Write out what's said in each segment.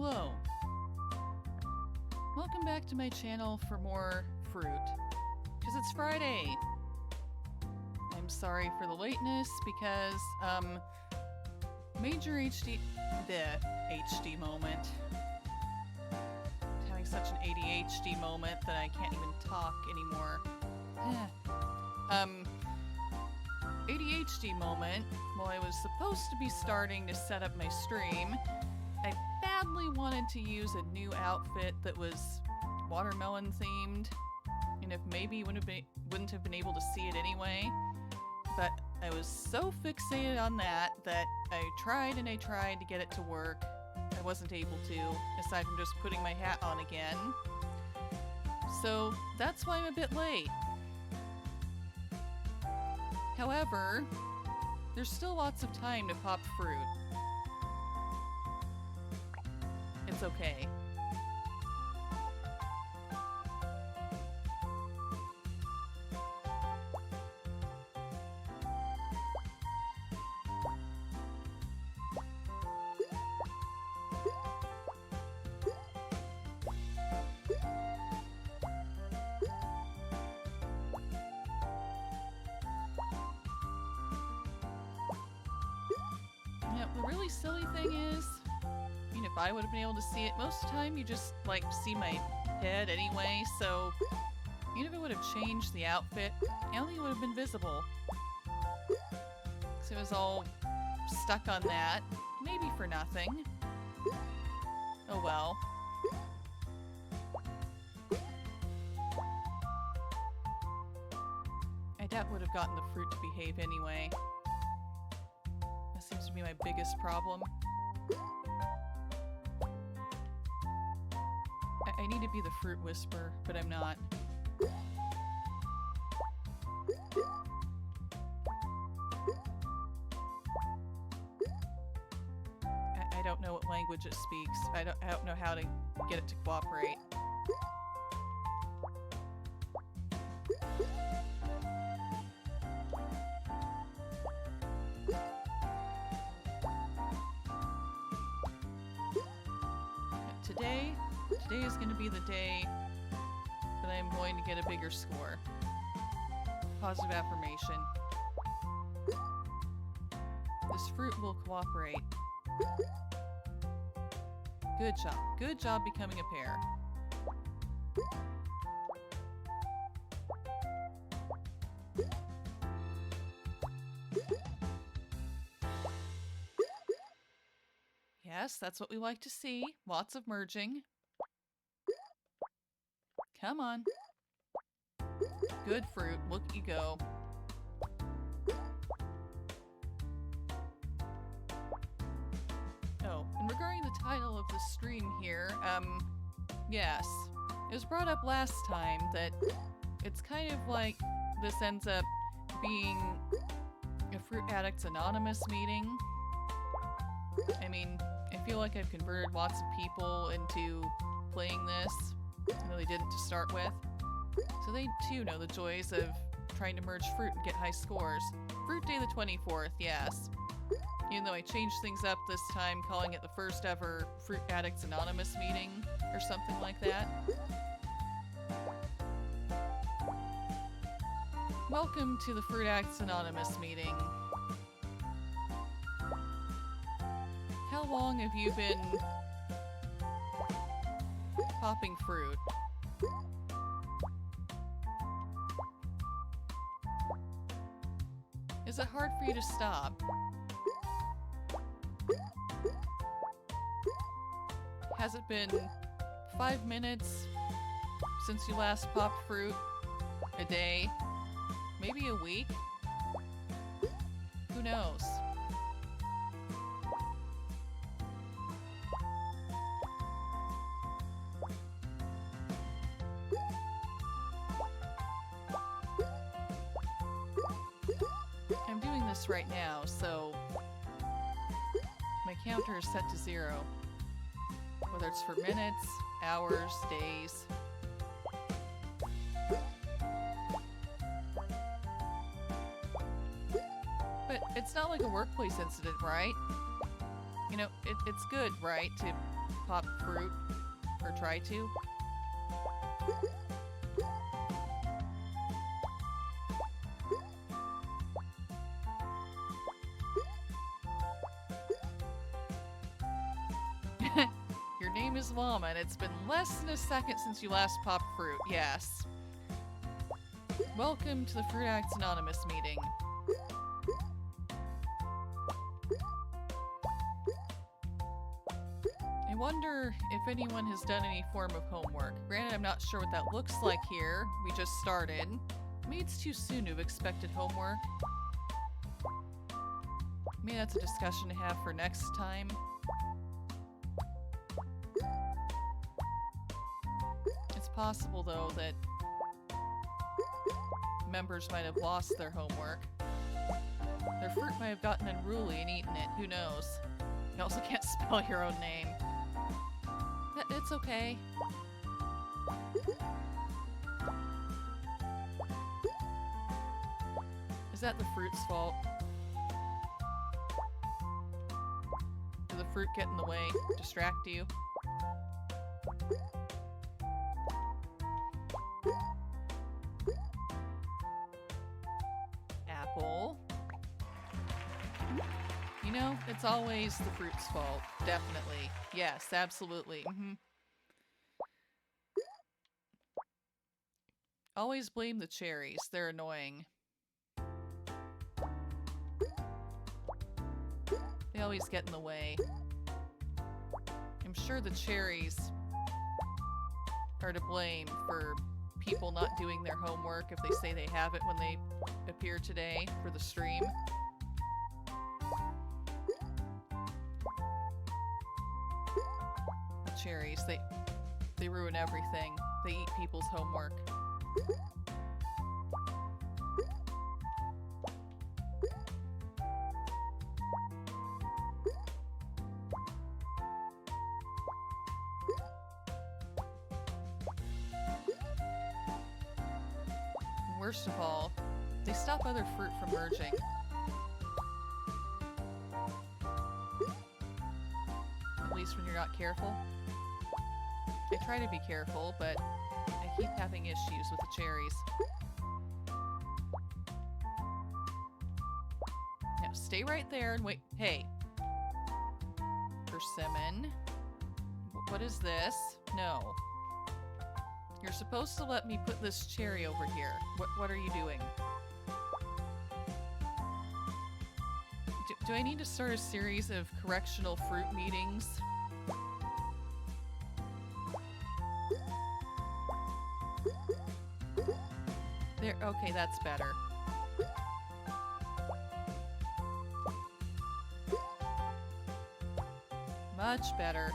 Hello. Welcome back to my channel for more fruit, because it's Friday. I'm sorry for the lateness because, major HD moment. Having such an ADHD moment that I can't even talk anymore. ADHD moment, while I was supposed to be starting to set up my stream, I badly wanted to use a new outfit that was watermelon themed, and if maybe wouldn't have been able to see it anyway. But I was so fixated on that I tried and I tried to get it to work. I wasn't able to, aside from just putting my hat on again. So that's why I'm a bit late. However, there's still lots of time to pop fruit. It's okay. The really silly thing is, if I would have been able to see it, most of the time you just, see my head anyway, so even if it would have changed the outfit, I don't think it would have been visible. Because it was all stuck on that, maybe for nothing. Oh well. I doubt would have gotten the fruit to behave anyway. That seems to be my biggest problem. I need to be the fruit whisperer, but I'm not. I don't know what language it speaks. I don't know how to get it to cooperate. Today is going to be the day that I am going to get a bigger score. Positive affirmation. This fruit will cooperate. Good job. Good job becoming a pear. Yes, that's what we like to see. Lots of merging. Come on. Good fruit. Look you go. Oh, and regarding the title of the stream here, yes. It was brought up last time that it's kind of like this ends up being a Fruit Addicts Anonymous meeting. I mean, I feel like I've converted lots of people into playing this, even though they didn't to start with. So they too know the joys of trying to merge fruit and get high scores. Fruit Day the 24th, yes. Even though I changed things up this time, calling it the first ever Fruit Addicts Anonymous meeting, or something like that. Welcome to the Fruit Addicts Anonymous meeting. How long have you been popping fruit? Is it hard for you to stop? Has it been 5 minutes since you last popped fruit? A day? Maybe a week? Who knows? I'm doing this right now, so my counter is set to 0. Whether it's for minutes, hours, days. But it's not like a workplace incident, right? know, it's good, right, to pop fruit, or try to. Your name is Llama, and it's been less than a second since you last popped fruit, yes. Welcome to the Fruit Addicts Anonymous meeting. I wonder if anyone has done any form of homework. Granted, I'm not sure what that looks like here. We just started. Maybe it's too soon to have expected homework. Maybe that's a discussion to have for next time. It's possible, though, that members might have lost their homework. Their fruit might have gotten unruly and eaten it. Who knows? You also can't spell your own name. It's okay. Is that the fruit's fault? Did the fruit get in the way? Distract you? Apple. You know, it's always the fruit's fault. Definitely. Yes, absolutely. Always blame the cherries. They're annoying. They always get in the way. I'm sure the cherries are to blame for people not doing their homework if they say they have it when they appear today for the stream. The cherries, they ruin everything. They eat people's homework. Worst of all, they stop other fruit from merging. At least when you're not careful. I try to be careful, but I keep having issues with the cherries. Now, stay right there and wait. Hey. Persimmon. What is this? No. You're supposed to let me put this cherry over here. What are you doing? Do I need to start a series of correctional fruit meetings? There, okay, that's better. Much better.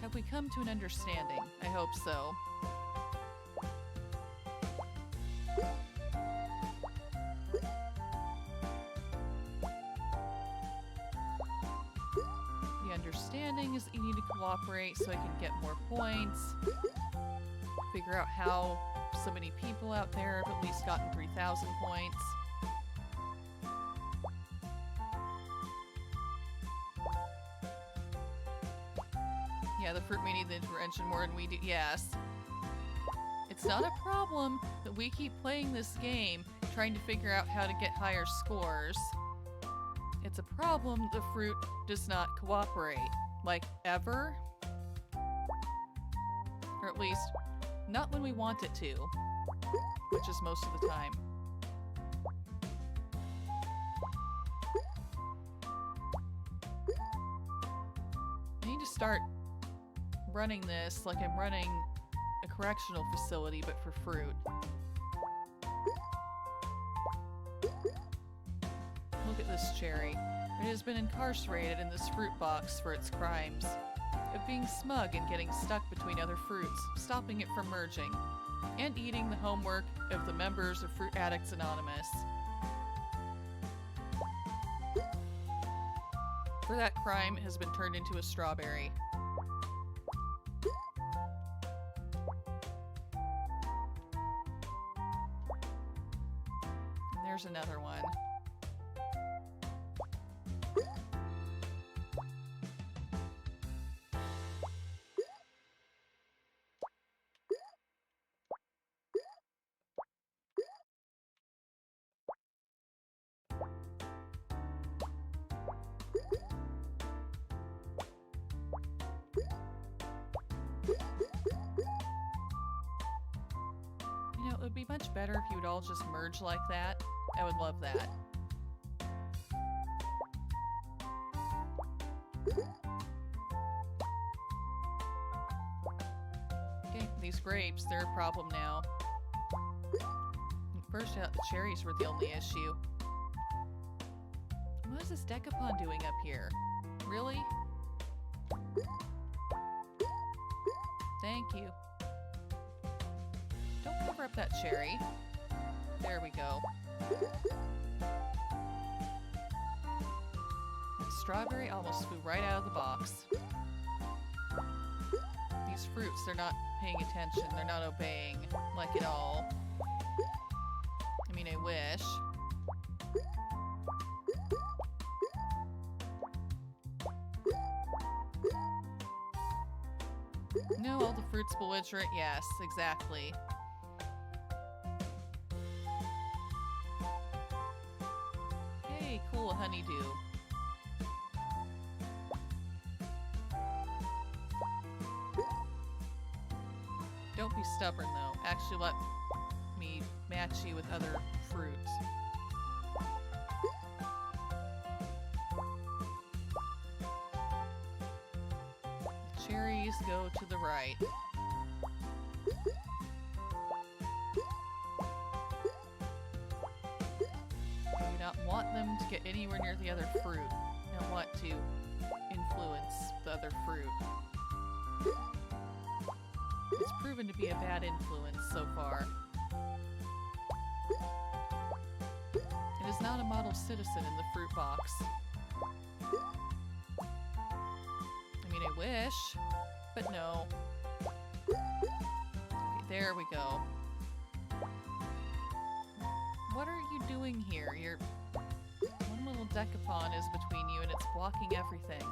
Have we come to an understanding? I hope so. The understanding is that you need to cooperate so I can get more points. Figure out how so many people out there have at least gotten 3,000 points. Yeah, the fruit may need the intervention more than we do. Yes. It's not a problem that we keep playing this game, trying to figure out how to get higher scores. It's a problem the fruit does not cooperate. Like, ever? Or at least, not when we want it to. Which is most of the time. I need to start running this like I'm running a correctional facility, but for fruit. Look at this cherry. It has been incarcerated in this fruit box for its crimes of being smug and getting stuck between other fruits, stopping it from merging, and eating the homework of the members of Fruit Addicts Anonymous. For that crime, it has been turned into a strawberry. And there's another one. better if you would all just merge like that? I would love that. Okay, these grapes, they're a problem now. First out, the cherries were the only issue. What is this Decapon doing up here? Really? Thank you. Don't cover up that cherry. There we go. That strawberry almost flew right out of the box. These fruits, they're not paying attention. They're not obeying, like at all. I mean, I wish. No, all the fruits belligerent. Yes, exactly. Hey, cool, honeydew. Don't be stubborn, though. Actually, let me match you with other fruits. The cherries go to the right. I do not want them to get anywhere near the other fruit. I want to influence the other fruit. It's proven to be a bad influence so far. It is not a model citizen in the fruit box. I mean, I wish, but no. Okay, there we go. What are you doing here? Your one little Decapon is between you and it's blocking everything.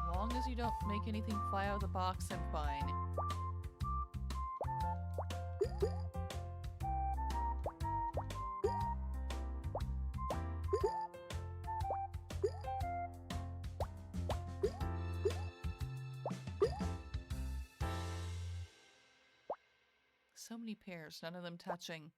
As long as you don't make anything fly out of the box, I'm fine. So many pairs, none of them touching.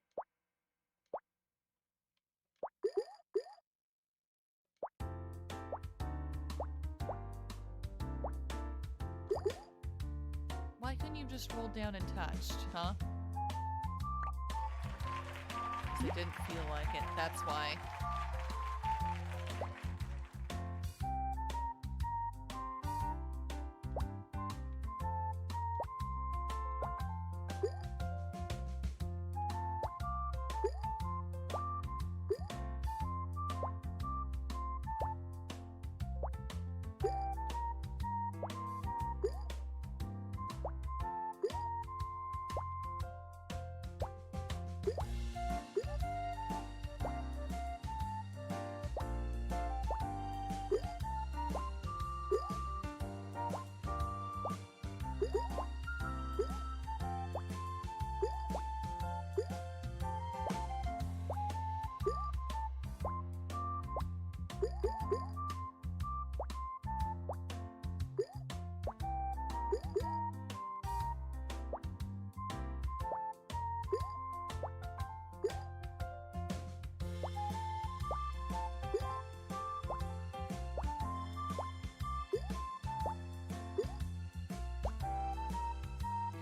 Why couldn't you just roll down and touched, huh? 'Cause it didn't feel like it, that's why.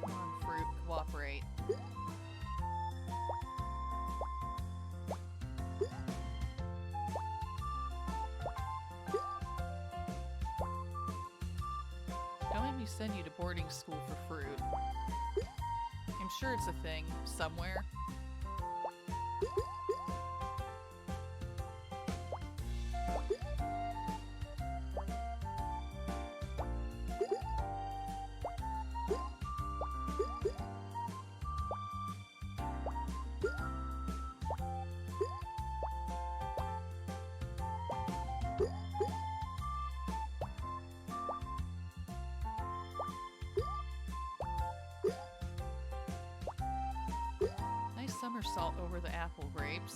Come on, fruit, cooperate. Don't make me send you to boarding school for fruit. I'm sure it's a thing somewhere. Somersault over the apple grapes.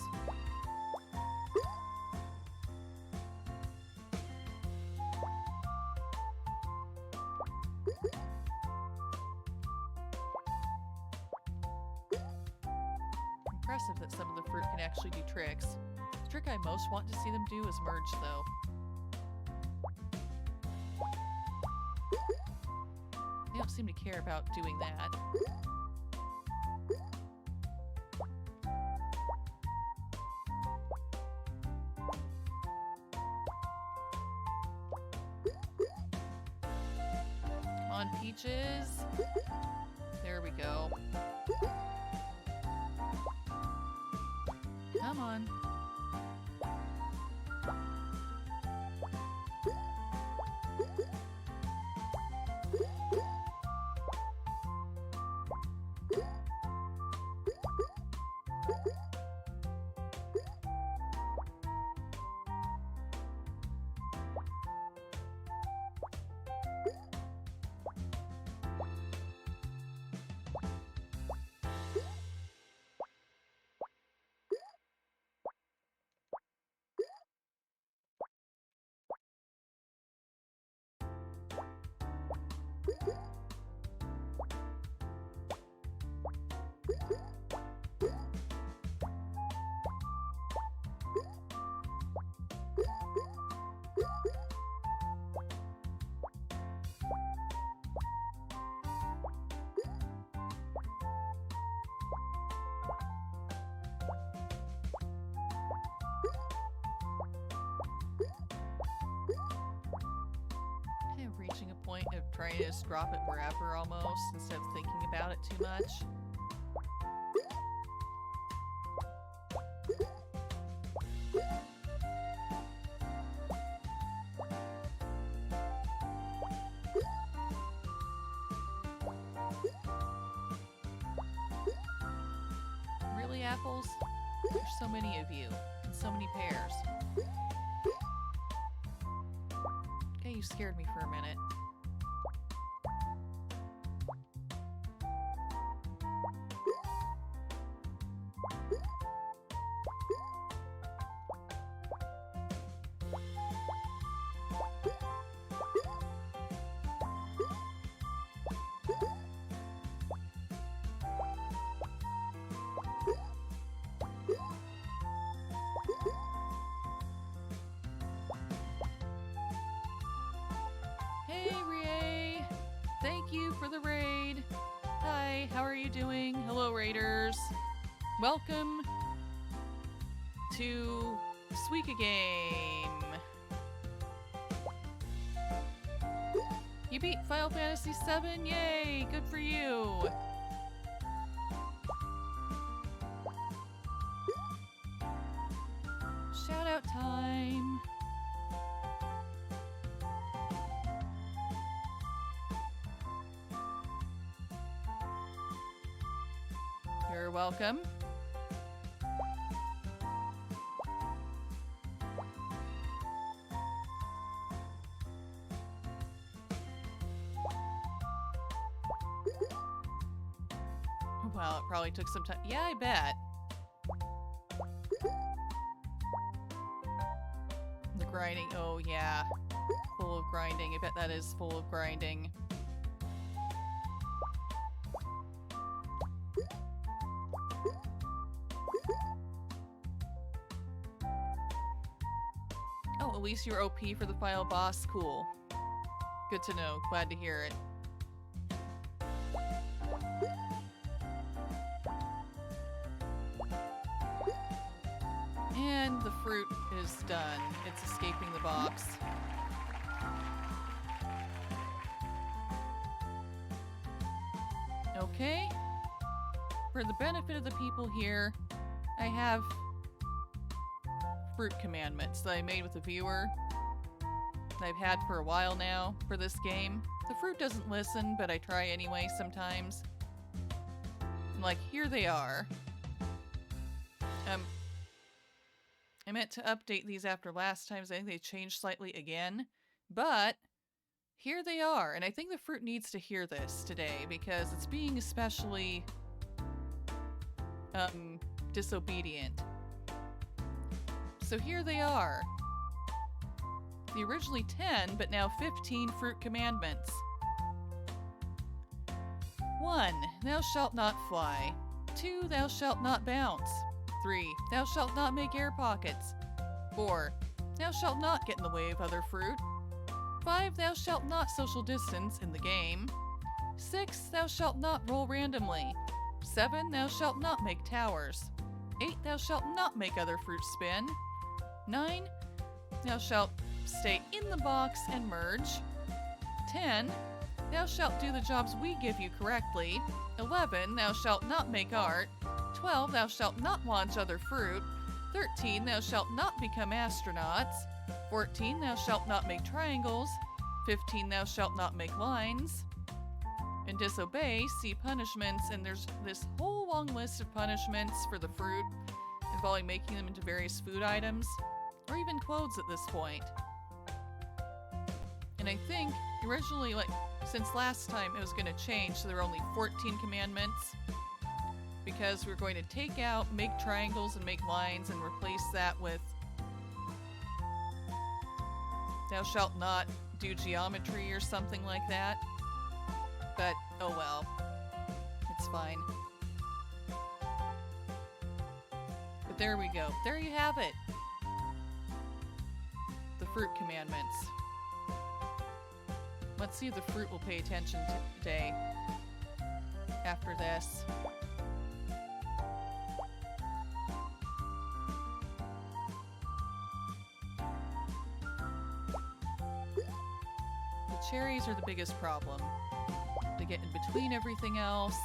Impressive that some of the fruit can actually do tricks. The trick I most want to see them do is merge, though. They don't seem to care about doing that. Peaches. There we go. Come on. Reaching a point of trying to just drop it wherever almost instead of thinking about it too much. Really, apples? There's so many of you, and so many pears. Okay, you scared me for a minute. Welcome to Suika Game. You beat Final Fantasy VII? Yay! Good for you! Shout out time! You're welcome. Well, it probably took some time. Yeah, I bet. The grinding. Oh, yeah. Full of grinding. I bet that is full of grinding. Oh, at least you're OP for the final boss. Cool. Good to know. Glad to hear it. And the fruit is done. It's escaping the box. Okay. for the benefit of the people here, I have fruit commandments that I made with the viewer that I've had for a while now for this game. The fruit doesn't listen, but I try anyway sometimes. And, like, here they are. I meant to update these after last time, so I think they changed slightly again. But here they are, and I think the fruit needs to hear this today because it's being especially disobedient. So here they are. The originally 10, but now 15 fruit commandments. 1. Thou shalt not fly. 2. Thou shalt not bounce. 3. Thou shalt not make air pockets. 4. Thou shalt not get in the way of other fruit. 5. Thou shalt not social distance in the game. 6. Thou shalt not roll randomly. 7. Thou shalt not make towers. 8. Thou shalt not make other fruit spin. 9. Thou shalt stay in the box and merge. 10. Thou shalt do the jobs we give you correctly. 11. Thou shalt not make art. 12. Thou shalt not launch other fruit. 13. Thou shalt not become astronauts. 14. Thou shalt not make triangles. 15. Thou shalt not make lines. And disobey, see punishments, and there's this whole long list of punishments for the fruit involving making them into various food items, or even clothes at this point. And I think originally, like, since last time it was going to change, so there were only 14 commandments, because we're going to take out make triangles and make lines and replace that with thou shalt not do geometry or something like that. But, oh well. It's fine. But there we go. There you have it. The fruit commandments. Let's see if the fruit will pay attention today. After this. The cherries are the biggest problem. They get in between everything else,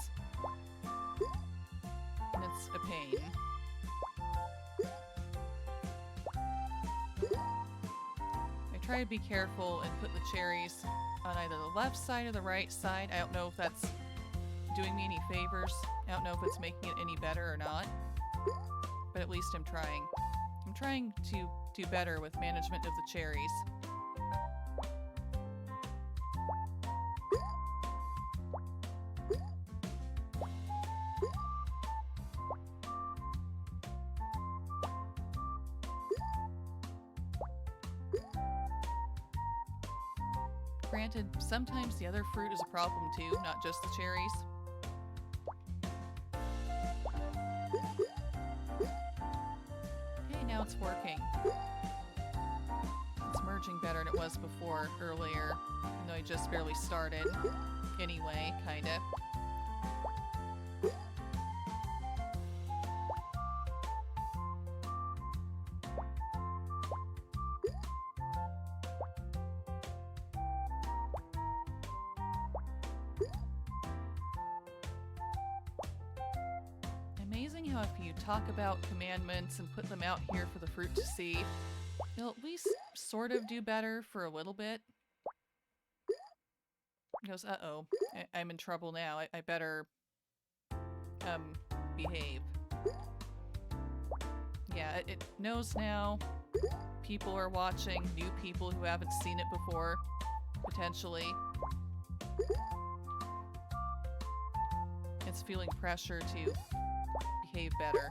and it's a pain. I try to be careful and put the cherries on either the left side or the right side. I don't know if that's doing me any favors. I don't know if it's making it any better or not, but at least I'm trying. I'm trying to do better with management of the cherries. Granted, sometimes the other fruit is a problem too, not just the cherries. Okay, now it's working. It's merging better than it was before, earlier, even though I just barely started. Anyway, kinda. Amazing how if you talk about commandments and put them out here for the fruit to see, they'll at least sort of do better for a little bit. He goes, uh-oh, I'm in trouble now. I better, behave. Yeah, it knows now. People are watching, new people who haven't seen it before, potentially. It's feeling pressure to behave better.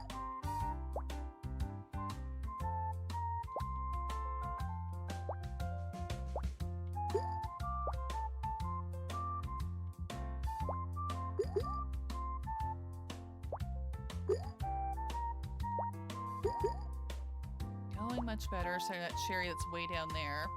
Going much better. Sorry, that cherry that's way down there.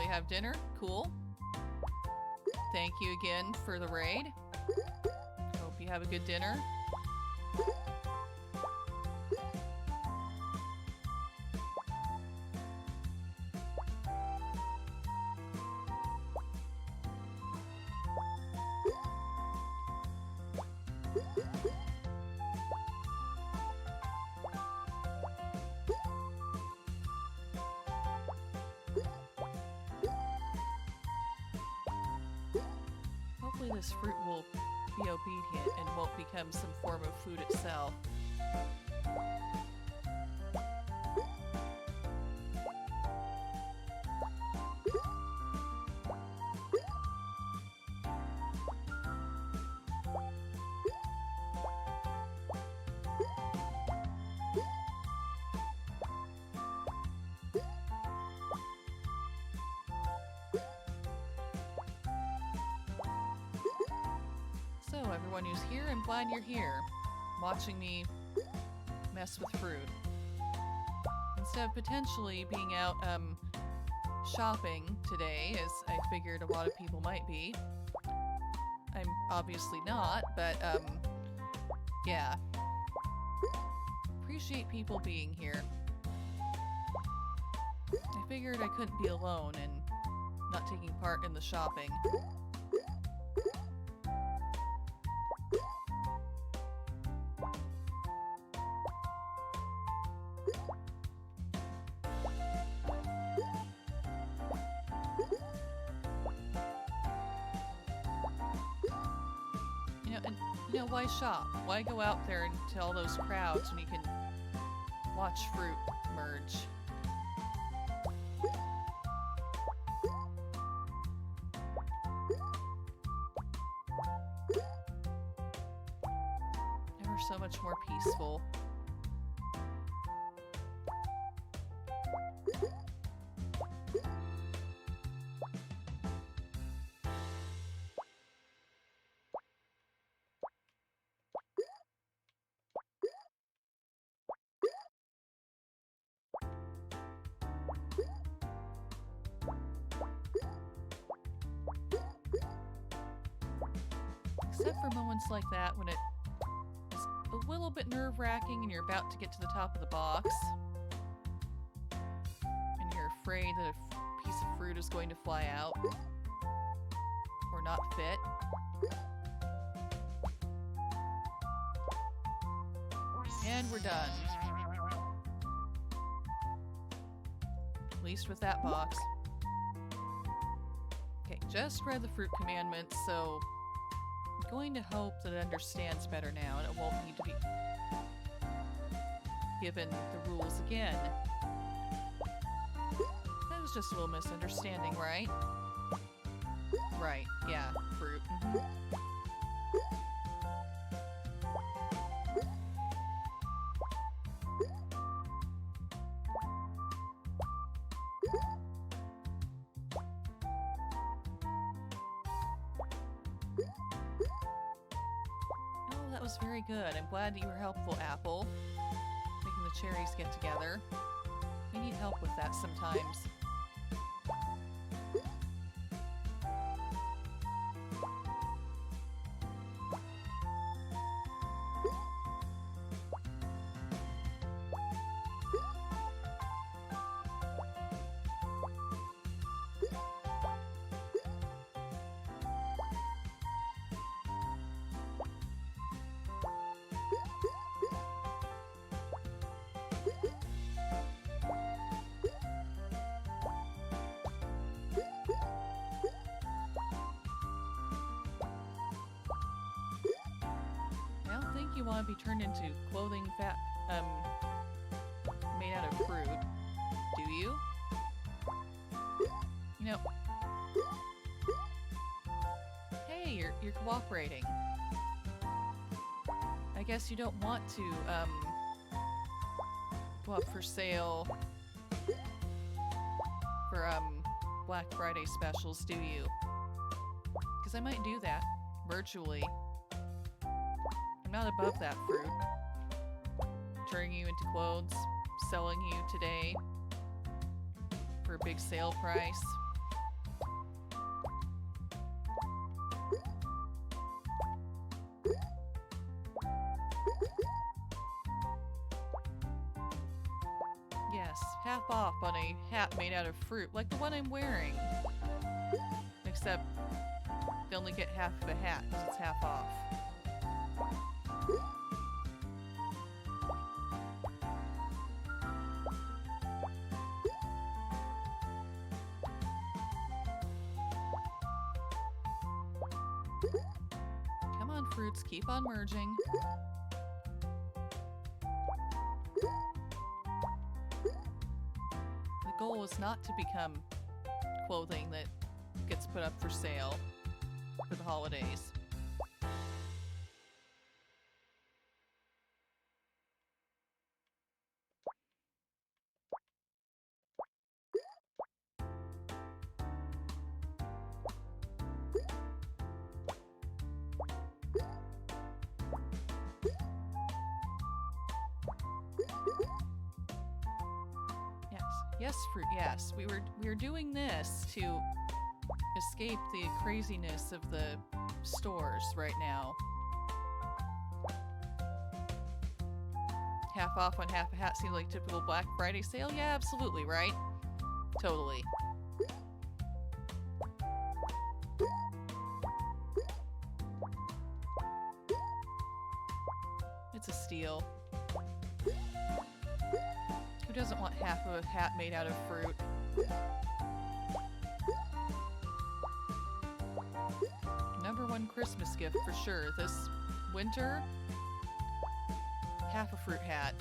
have dinner? Cool. Thank you again for the raid. Hope you have a good dinner. Hopefully this fruit will be obedient and won't become some form of food itself. So, everyone who's here, I'm glad you're here, watching me mess with fruit. Instead of potentially being out, shopping today, as I figured a lot of people might be. I'm obviously not, but, yeah. Appreciate people being here. I figured I couldn't be alone and not taking part in the shopping. You know, why shop? Why go out there into all those crowds when you can watch fruit merge? Ever so much more peaceful. Except for moments like that when it's a little bit nerve-wracking and you're about to get to the top of the box. And you're afraid that a piece of fruit is going to fly out. Or not fit. And we're done. At least with that box. Okay, just read the fruit commandments, so I'm going to hope that it understands better now and it won't need to be given the rules again. That was just a little misunderstanding, right? Right, yeah, fruit. Oh, that was very good. I'm glad that you were helpful, Apple. Making the cherries get together. We need help with that sometimes. You want to be turned into clothing made out of fruit, do you? You know, hey, you're cooperating. I guess you don't want to go up for sale for Black Friday specials, do you? Because I might do that virtually. I'm not above that fruit. Turning you into clothes, selling you today for a big sale price. half off on a hat made out of fruit, like the one I'm wearing. Except they only get half of a hat because it's half off. Come on, fruits, keep on merging. The goal is not to become clothing that gets put up for sale for the holidays. Yes, fruit, yes. We were doing this to escape the craziness of the stores right now. Half off on half a hat seems like typical Black Friday sale? Yeah, absolutely, right? Totally. It's a steal. Who doesn't want half of a hat made out of fruit? #1 Christmas gift for sure. This winter, half a fruit hat.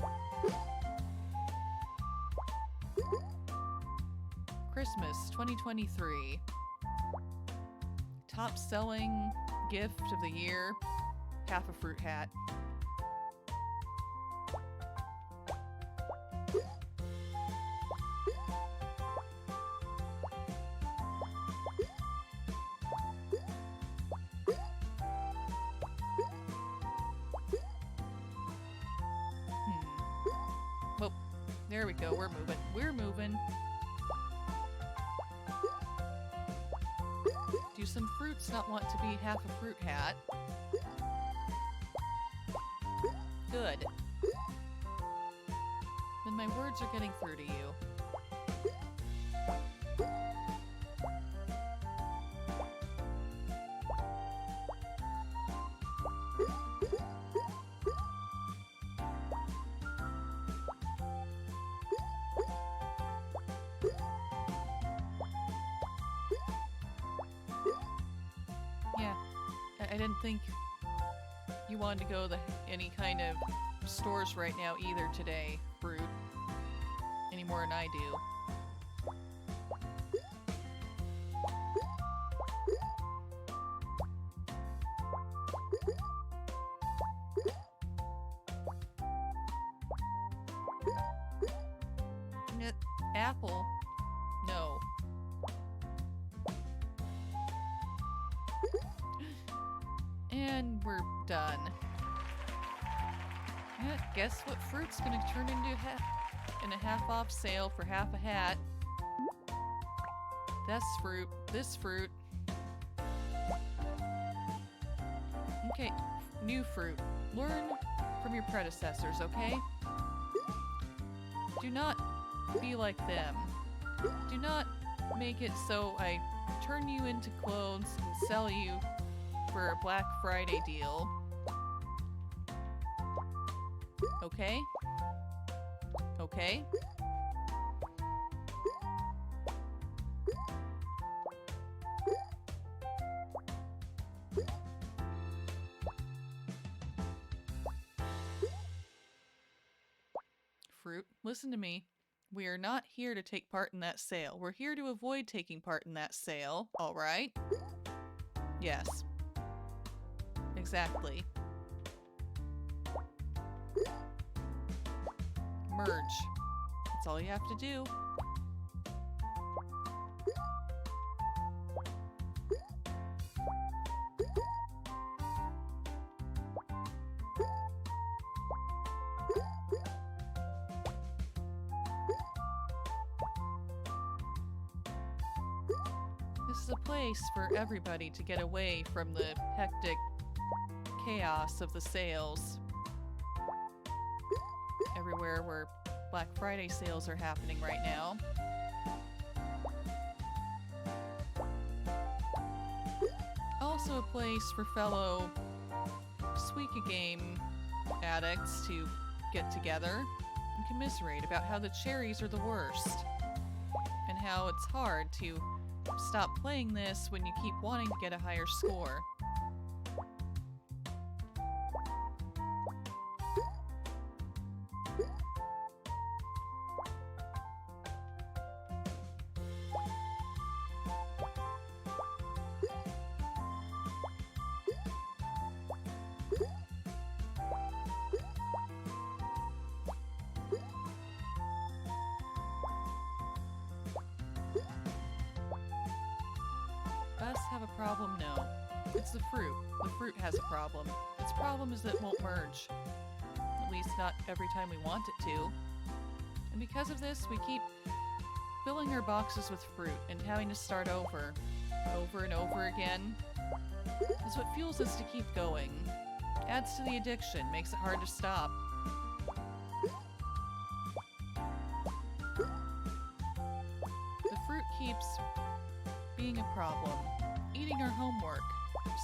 Christmas 2023. Top selling gift of the year, half a fruit hat. There we go, we're moving. We're moving. Do some fruits not want to be half a fruit hat? Good. Then my words are getting through to you. I didn't think you wanted to go to any kind of stores right now either today, Fruit. Any more than I do. Apple? No. And we're done. Yeah, guess what fruit's gonna turn into in a half-off sale for half a hat? This fruit. Okay, new fruit. Learn from your predecessors, okay? Do not be like them. Do not make it so I turn you into clothes and sell you for a Black Friday deal. Okay? Okay? Fruit, listen to me. We are not here to take part in that sale. We're here to avoid taking part in that sale, alright? Yes. Exactly. Merge. That's all you have to do. This is a place for everybody to get away from the hectic chaos of the sales. Everywhere where Black Friday sales are happening right now. Also a place for fellow Suika Game addicts to get together and commiserate about how the cherries are the worst, and how it's hard to stop playing this when you keep wanting to get a higher score. Us have a problem? No. It's the fruit. The fruit has a problem. Its problem is that it won't merge. At least not every time we want it to. And because of this, we keep filling our boxes with fruit and having to start over and over again. It's what fuels us to keep going. Adds to the addiction, makes it hard to stop. The fruit keeps being a problem. Eating our homework.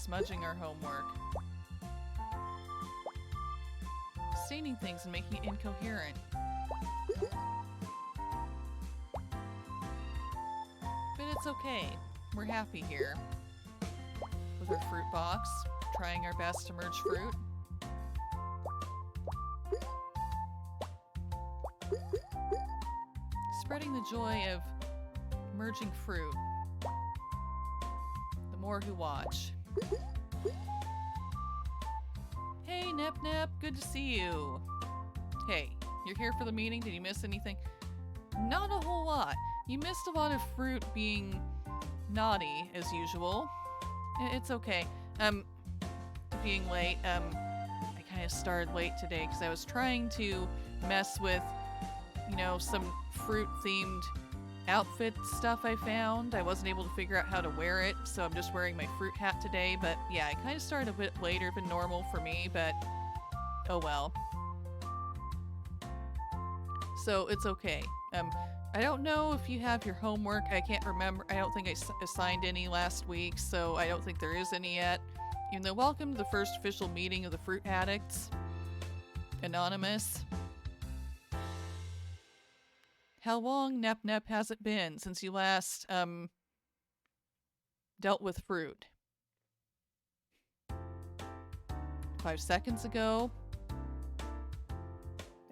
Smudging our homework. Staining things and making it incoherent. But it's okay. We're happy here. With our fruit box, trying our best to merge fruit. Spreading the joy of merging fruit. The more who watch. Hey, Nep Nep, good to see you. Hey, you're here for the meeting? Did you miss anything? Not a whole lot. You missed a lot of fruit being naughty, as usual. It's okay. Being late, I kind of started late today because I was trying to mess with, you know, some fruit-themed outfit stuff I found. I wasn't able to figure out how to wear it, so I'm just wearing my fruit hat today. But yeah, I kind of started a bit later than normal for me, but oh well. So it's okay. I don't know if you have your homework. I can't remember. I don't think I assigned any last week, so I don't think there is any yet. Even though, welcome to the first official meeting of the Fruit Addicts Anonymous. How long, Nep Nep, has it been since you last, dealt with fruit? 5 seconds ago?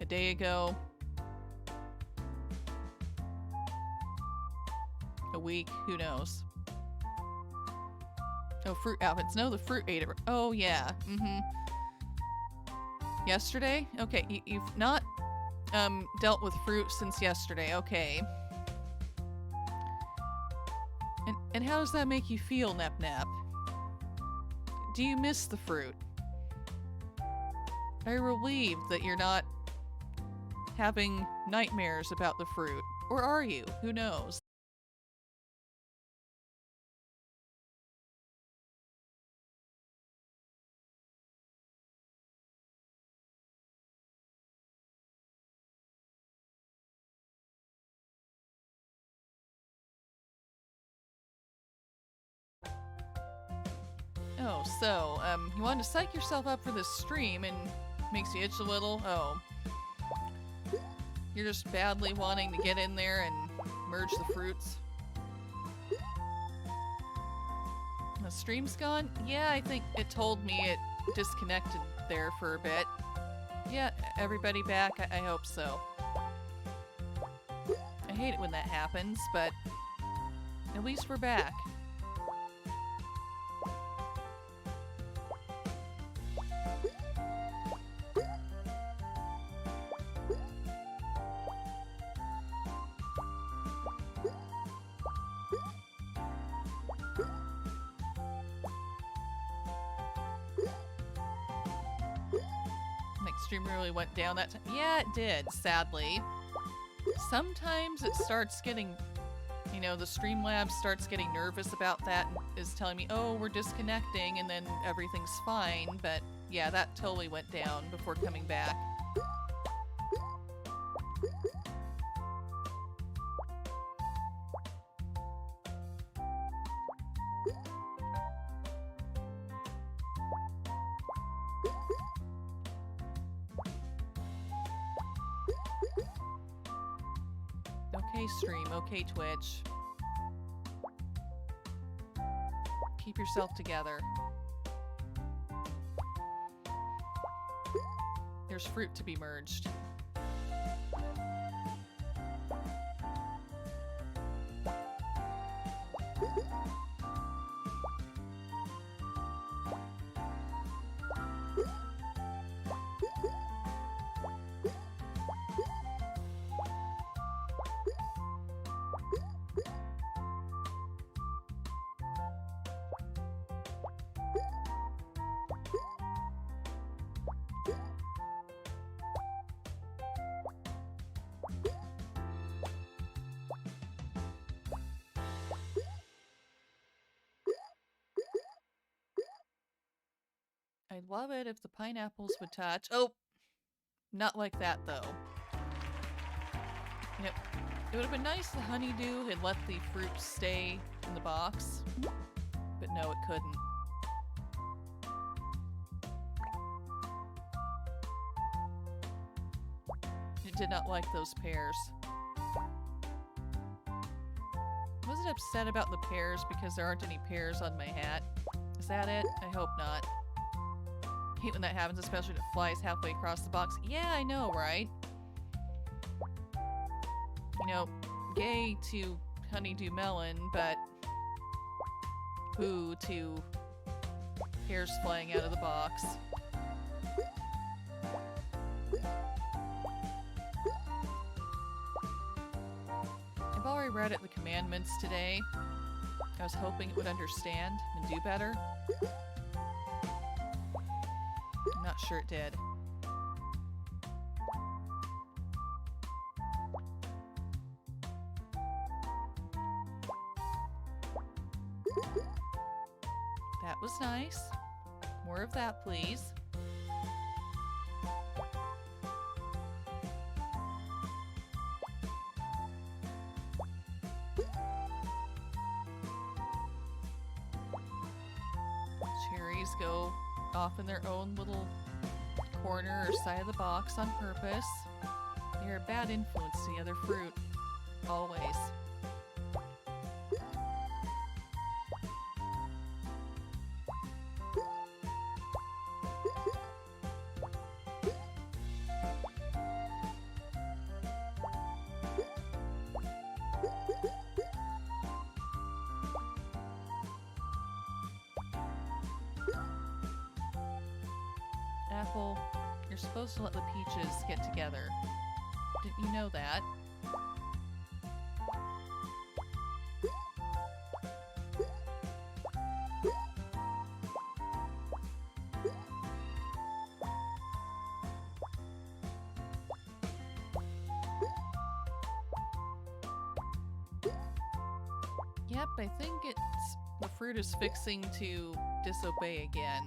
A day ago? A week? Who knows? Oh, fruit outfits. No, the fruit ate it. Oh, yeah. Yesterday? Okay, you've not dealt with fruit since yesterday. Okay. And how does that make you feel, Nep Nep? Do you miss the fruit? Are you relieved that you're not having nightmares about the fruit? Or are you? Who knows? Oh, so, you wanted to psych yourself up for this stream and makes you itch a little? Oh. You're just badly wanting to get in there and merge the fruits? The stream's gone? Yeah, I think it told me it disconnected there for a bit. Yeah, everybody back? I hope so. I hate it when that happens, but at least we're back. Stream really went down that time. Yeah, it did, sadly. Sometimes it starts getting, you know, the Streamlabs starts getting nervous about that and is telling me, oh, we're disconnecting, and then everything's fine. But yeah, that totally went down before coming back. Okay, stream. Okay, Twitch. Keep yourself together. There's fruit to be merged. I'd love it if the pineapples would touch. Oh, not like that though. Yep. It would have been nice if the honeydew had let the fruit stay in the box, but no, it couldn't. It did not like those pears. Was it upset about the pears because there aren't any pears on my hat? Is that it? I hope not. Hate when that happens, especially when it flies halfway across the box. Yeah, I know, right? You know, yay to honeydew melon, but boo to pears flying out of the box. I've already read it, the commandments today. I was hoping it would understand and do better. I'm not sure it did. That was nice. More of that, please. Cherries go off in their own little corner or side of the box on purpose. They're a bad influence to the other fruit. Always. Apple, you're supposed to let the peaches get together. Didn't you know that? Yep, I think the fruit is fixing to disobey again.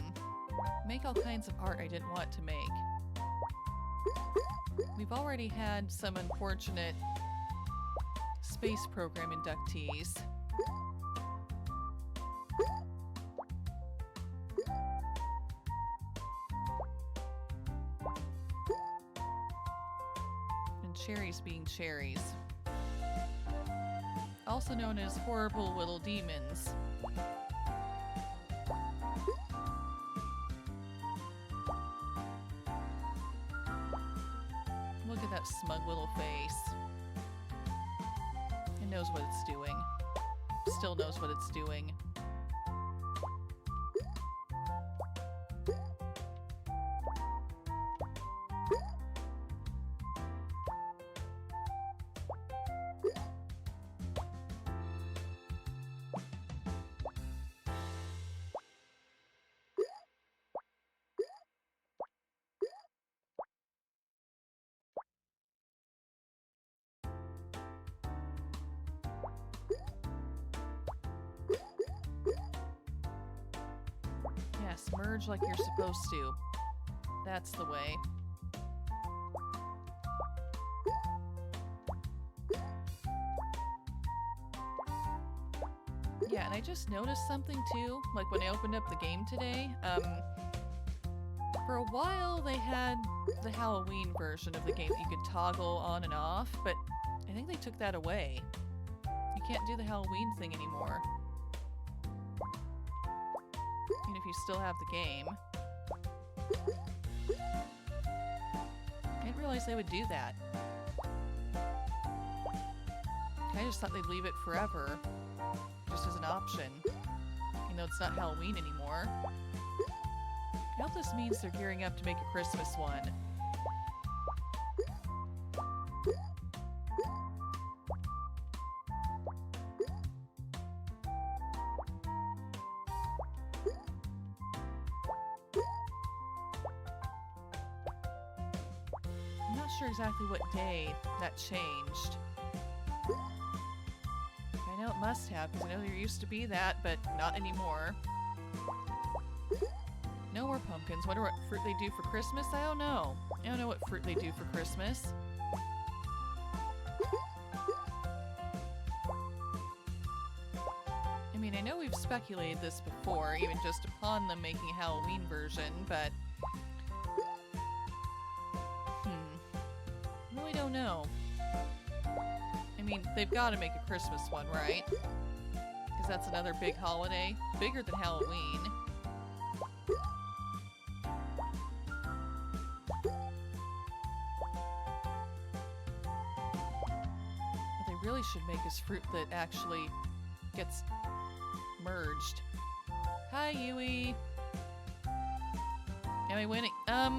Make all kinds of art I didn't want to make. We've already had some unfortunate space program inductees. And cherries being cherries. Also known as horrible little demons. Look at that smug little face. It knows what it's doing. Still knows what it's doing. Yes, merge like you're supposed to. That's the way. Yeah, and I just noticed something too, like when I opened up the game today. For a while they had the Halloween version of the game that you could toggle on and off, but I think they took that away. You can't do the Halloween thing anymore. Even if you still have the game. I didn't realize they would do that. I just thought they'd leave it forever, just as an option. You know, it's not Halloween anymore. I hope this means they're gearing up to make a Christmas one. I'm not sure exactly what day that changed. I know it must have, because I know there used to be that, but not anymore. No more pumpkins. Wonder what fruit they do for Christmas? I don't know. I don't know what fruit they do for Christmas. I mean, I know we've speculated this before, even just upon them making a Halloween version, but... really don't know. I mean, they've got to make a Christmas one, right? Because that's another big holiday. Bigger than Halloween. What they really should make is fruit that actually gets merged. Hi, Yui. Am I winning? I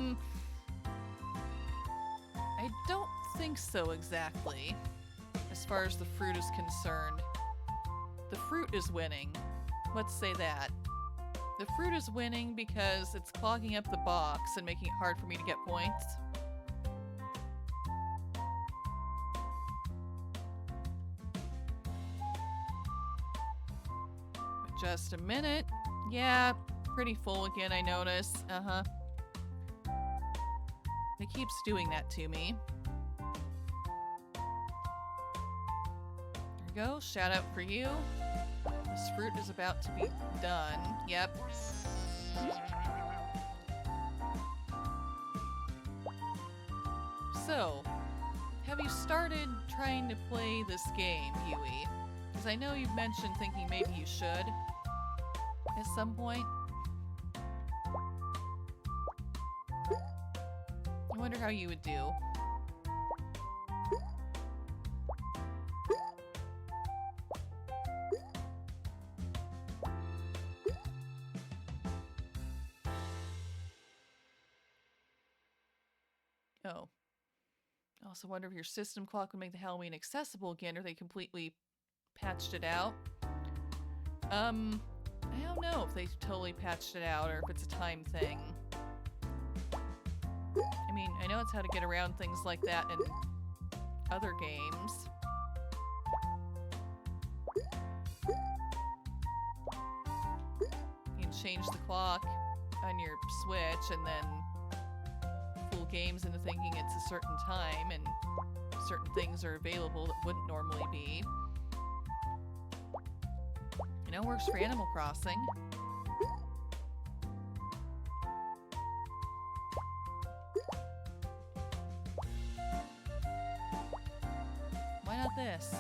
don't think so exactly, as far as the fruit is concerned. The fruit is winning. Let's say that. The fruit is winning because it's clogging up the box and making it hard for me to get points. Just a minute. Yeah, pretty full again, I notice. Uh-huh. It keeps doing that to me. There we go. Shout out for you. This fruit is about to be done. Yep. So, have you started trying to play this game, Yui? Because I know you've mentioned thinking maybe you should at some point. I wonder how you would do. Oh. I also wonder if your system clock would make the Halloween accessible again, or they completely patched it out. I don't know if they totally patched it out or if it's a time thing. I mean, I know it's how to get around things like that in other games. You can change the clock on your Switch and then fool games into thinking it's a certain time and certain things are available that wouldn't normally be. You know, works for Animal Crossing. Why not this?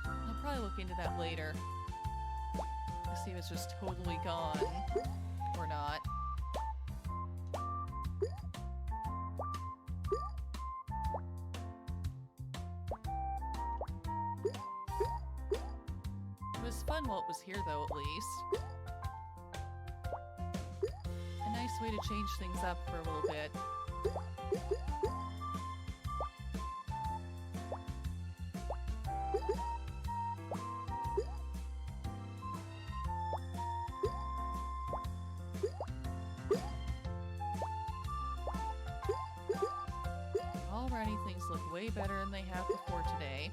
I'll probably look into that later. To see if it's just totally gone or not. It was fun while it was here, though, at least. A nice way to change things up for a little bit. Alrighty, things look way better than they have before today.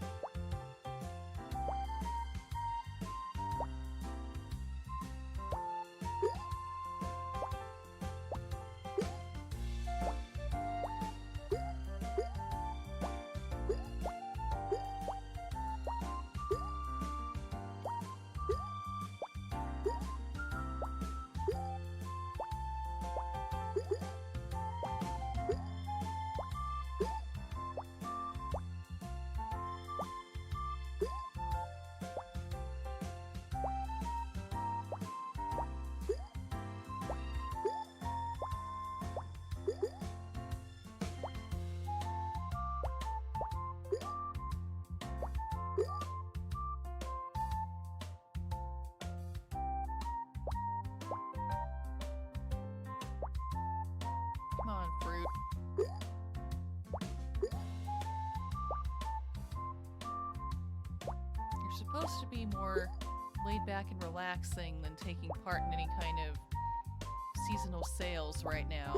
You're supposed to be more laid back and relaxing than taking part in any kind of seasonal sales right now.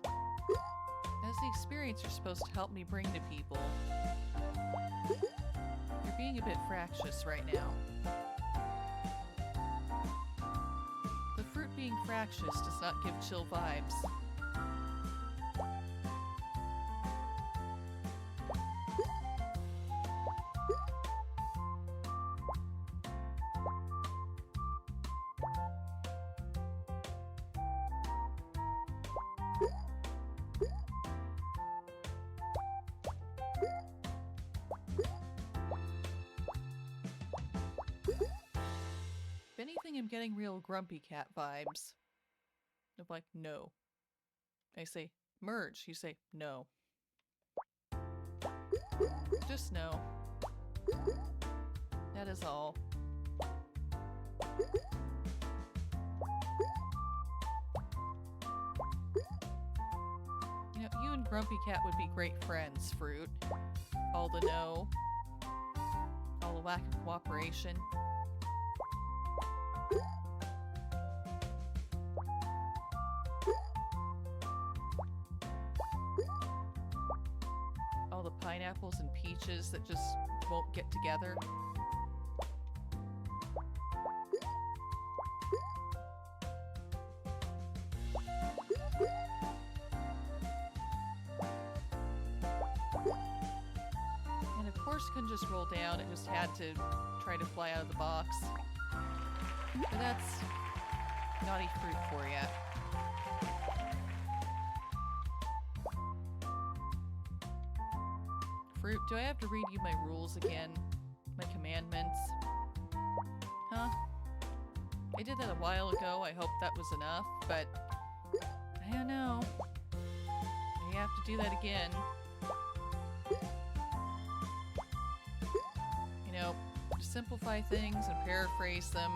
That's the experience you're supposed to help me bring to people. You're being a bit fractious right now. The fruit being fractious does not give chill vibes. If anything, I'm getting real grumpy cat vibes. I'm like, no. I say, merge. You say, no. Just no. That is all. You know, you and Grumpy Cat would be great friends, Fruit. All the no. All the lack of cooperation. All the pineapples and peaches that just won't get together. And of course couldn't just roll down, it just had to try to fly out of the box. But that's naughty Fruit for ya. Fruit, do I have to read you my rules again? My commandments? Huh? I did that a while ago, I hope that was enough, but I don't know. I have to do that again. You know, to simplify things and paraphrase them,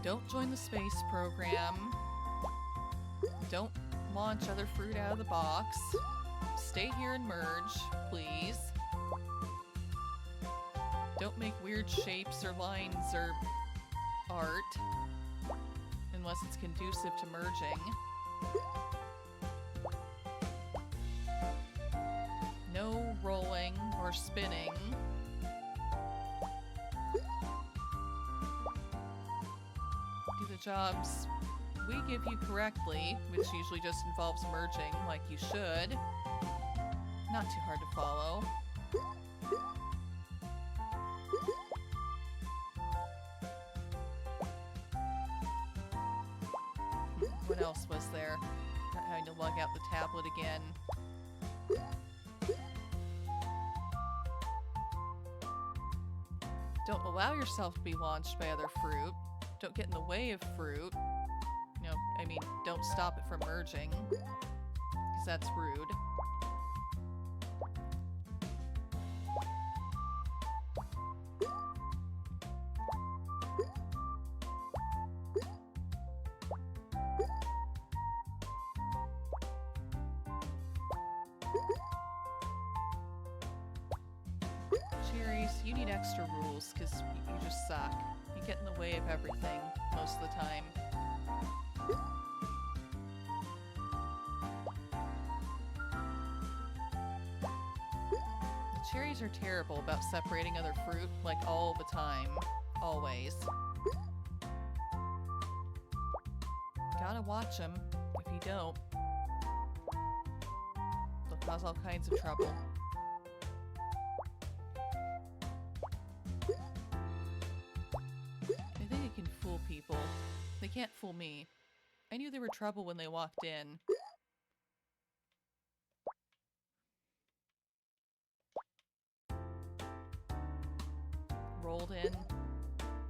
don't join the space program. Don't launch other fruit out of the box. Stay here and merge, please. Don't make weird shapes or lines or art, unless it's conducive to merging. No rolling or spinning. Do the jobs we give you correctly, which usually just involves merging like you should. Not too hard to follow. What else was there? Not having to lug out the tablet again. Don't allow yourself to be launched by other fruit. Don't get in the way of fruit. You know, I mean, don't stop it from merging. Because that's rude. Cherries, you need extra rules because you just suck. You get in the way of everything most of the time. The cherries are terrible about separating other fruit, like all the time. Always. Gotta watch them. If you don't, they'll cause all kinds of trouble. I think it can fool people. They can't fool me. I knew they were trouble when they walked in. Rolled in.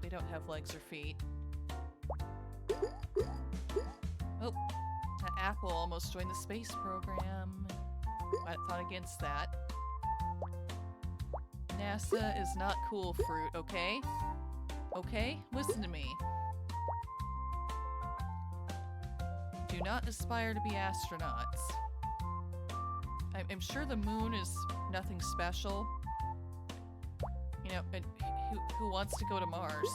They don't have legs or feet. Oh, that apple almost joined the space program. I thought against that. NASA is not cool, Fruit, okay? Okay? Listen to me. Do not aspire to be astronauts. I'm sure the moon is nothing special. You know, and who wants to go to Mars?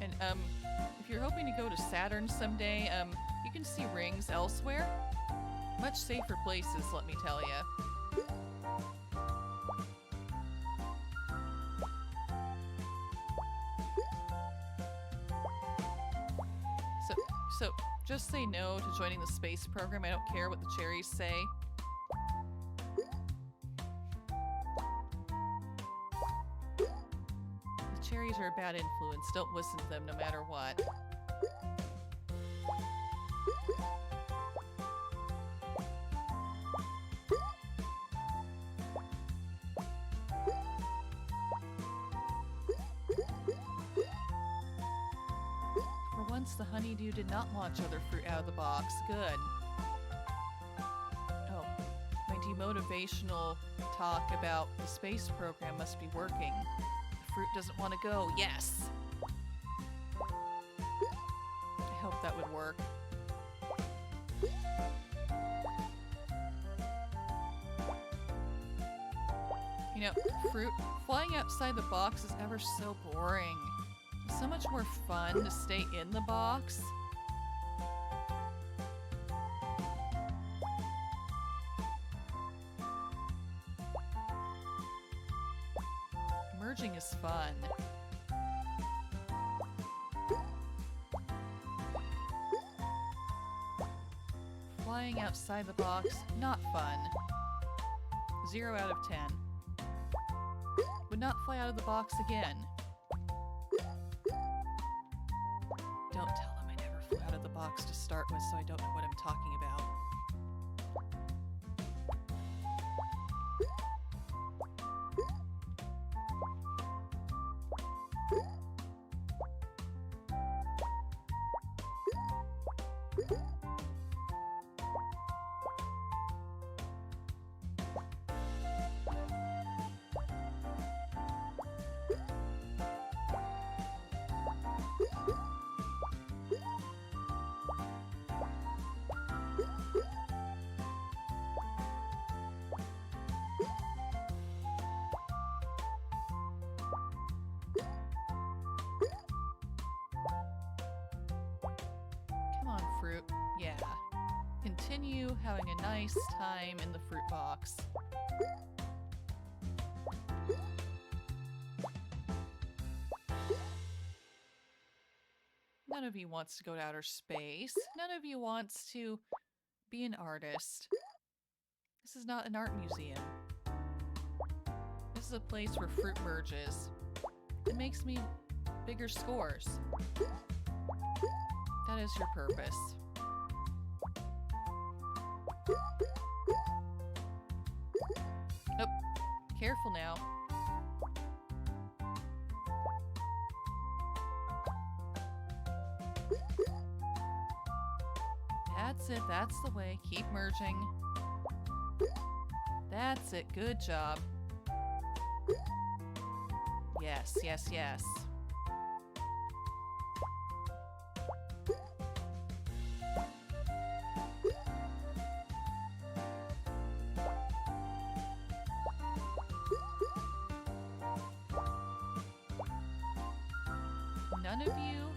And, if you're hoping to go to Saturn someday, you can see rings elsewhere. Much safer places, let me tell you. So, just say no to joining the space program. I don't care what the cherries say. The cherries are a bad influence. Don't listen to them no matter what. The honeydew did not launch other fruit out of the box. Good. Oh, my demotivational talk about the space program must be working. The fruit doesn't want to go. Yes! I hope that would work. You know, fruit, flying outside the box is ever so boring. So much more fun to stay in the box. Merging is fun. Flying outside the box, not fun. 0 out of 10. Would not fly out of the box again. Don't tell them I never flew out of the box to start with, so I don't know what I'm talking about. Fruit. Yeah. Continue having a nice time in the fruit box. None of you wants to go to outer space. None of you wants to be an artist. This is not an art museum. This is a place where fruit merges. It makes me bigger scores. That is your purpose. Oh, careful now. That's it, that's the way. Keep merging. That's it, good job. Yes, yes, yes. None of you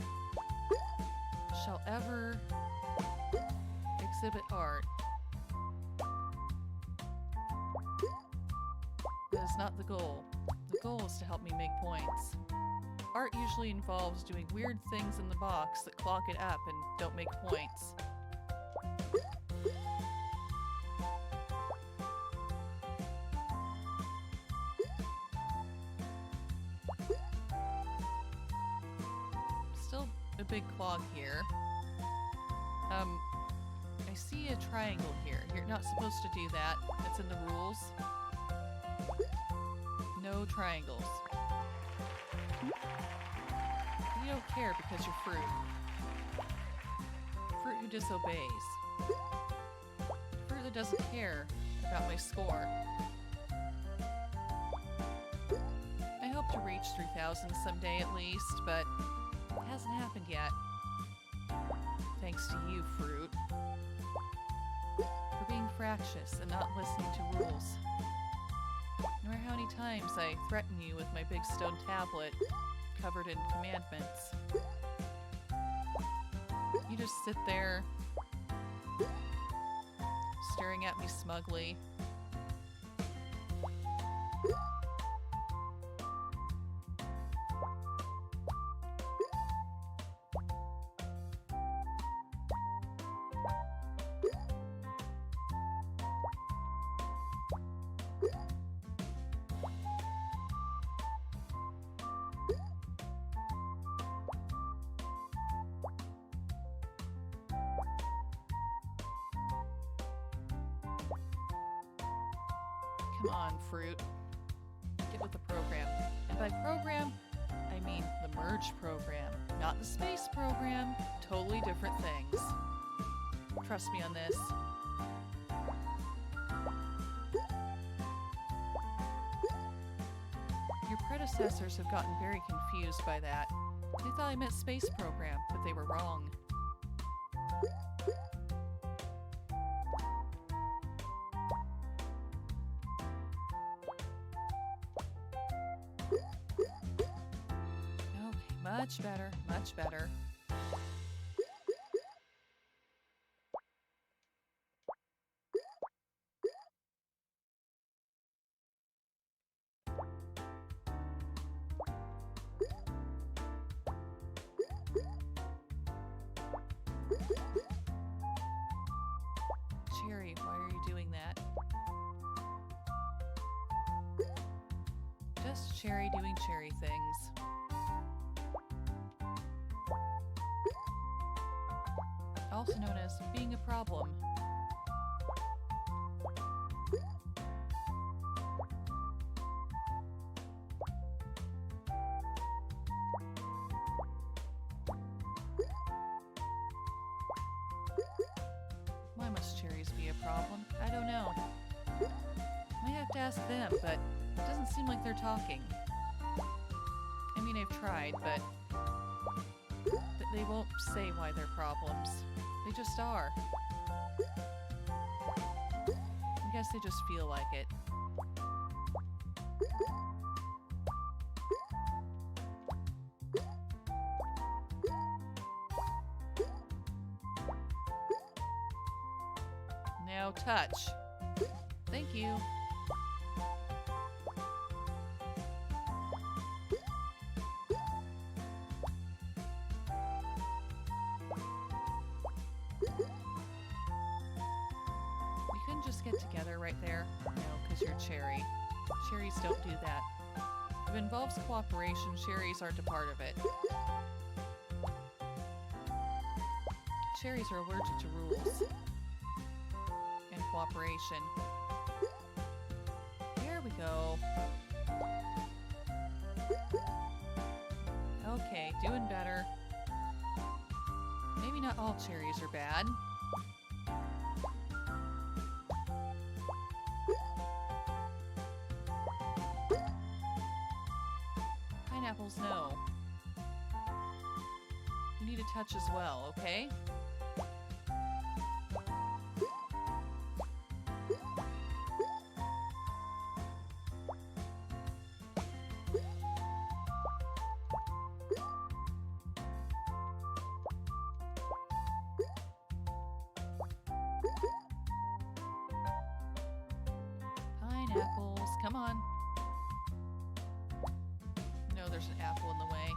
shall ever exhibit art. That is not the goal. The goal is to help me make points. Art usually involves doing weird things in the box that clog it up and don't make points. Still a big clog here. I see a triangle here. You're not supposed to do that. It's in the rules. No triangles. You don't care because you're fruit. Fruit who disobeys. Fruit that doesn't care about my score. I hope to reach 3,000 someday at least, but it hasn't happened yet. Thanks to you, Fruit. For being fractious and not listening to rules. No matter how many times I threaten you with my big stone tablet covered in commandments. You just sit there, staring at me smugly. Come on, Fruit. Get with the program. And by program, I mean the merge program, not the space program. Totally different things. Trust me on this. Your predecessors have gotten very confused by that. They thought I meant space program, but they were wrong. Much better, much better. Cherry, why are you doing that? Just Cherry doing Cherry things. Also known as being a problem. Why must cherries be a problem? I don't know. Might have to ask them, but it doesn't seem like they're talking. I mean, I've tried, but they won't say why they're problems. They just are. I guess they just feel like it. Now touch. Thank you. Just get together right there? No, because you're Cherry. Cherries don't do that. If it involves cooperation, cherries aren't a part of it. Cherries are allergic to rules and cooperation. There we go. Okay, doing better. Maybe not all cherries are bad. Pineapples, no. You need a touch as well, okay? Pineapples, come on. No, there's an apple in the way.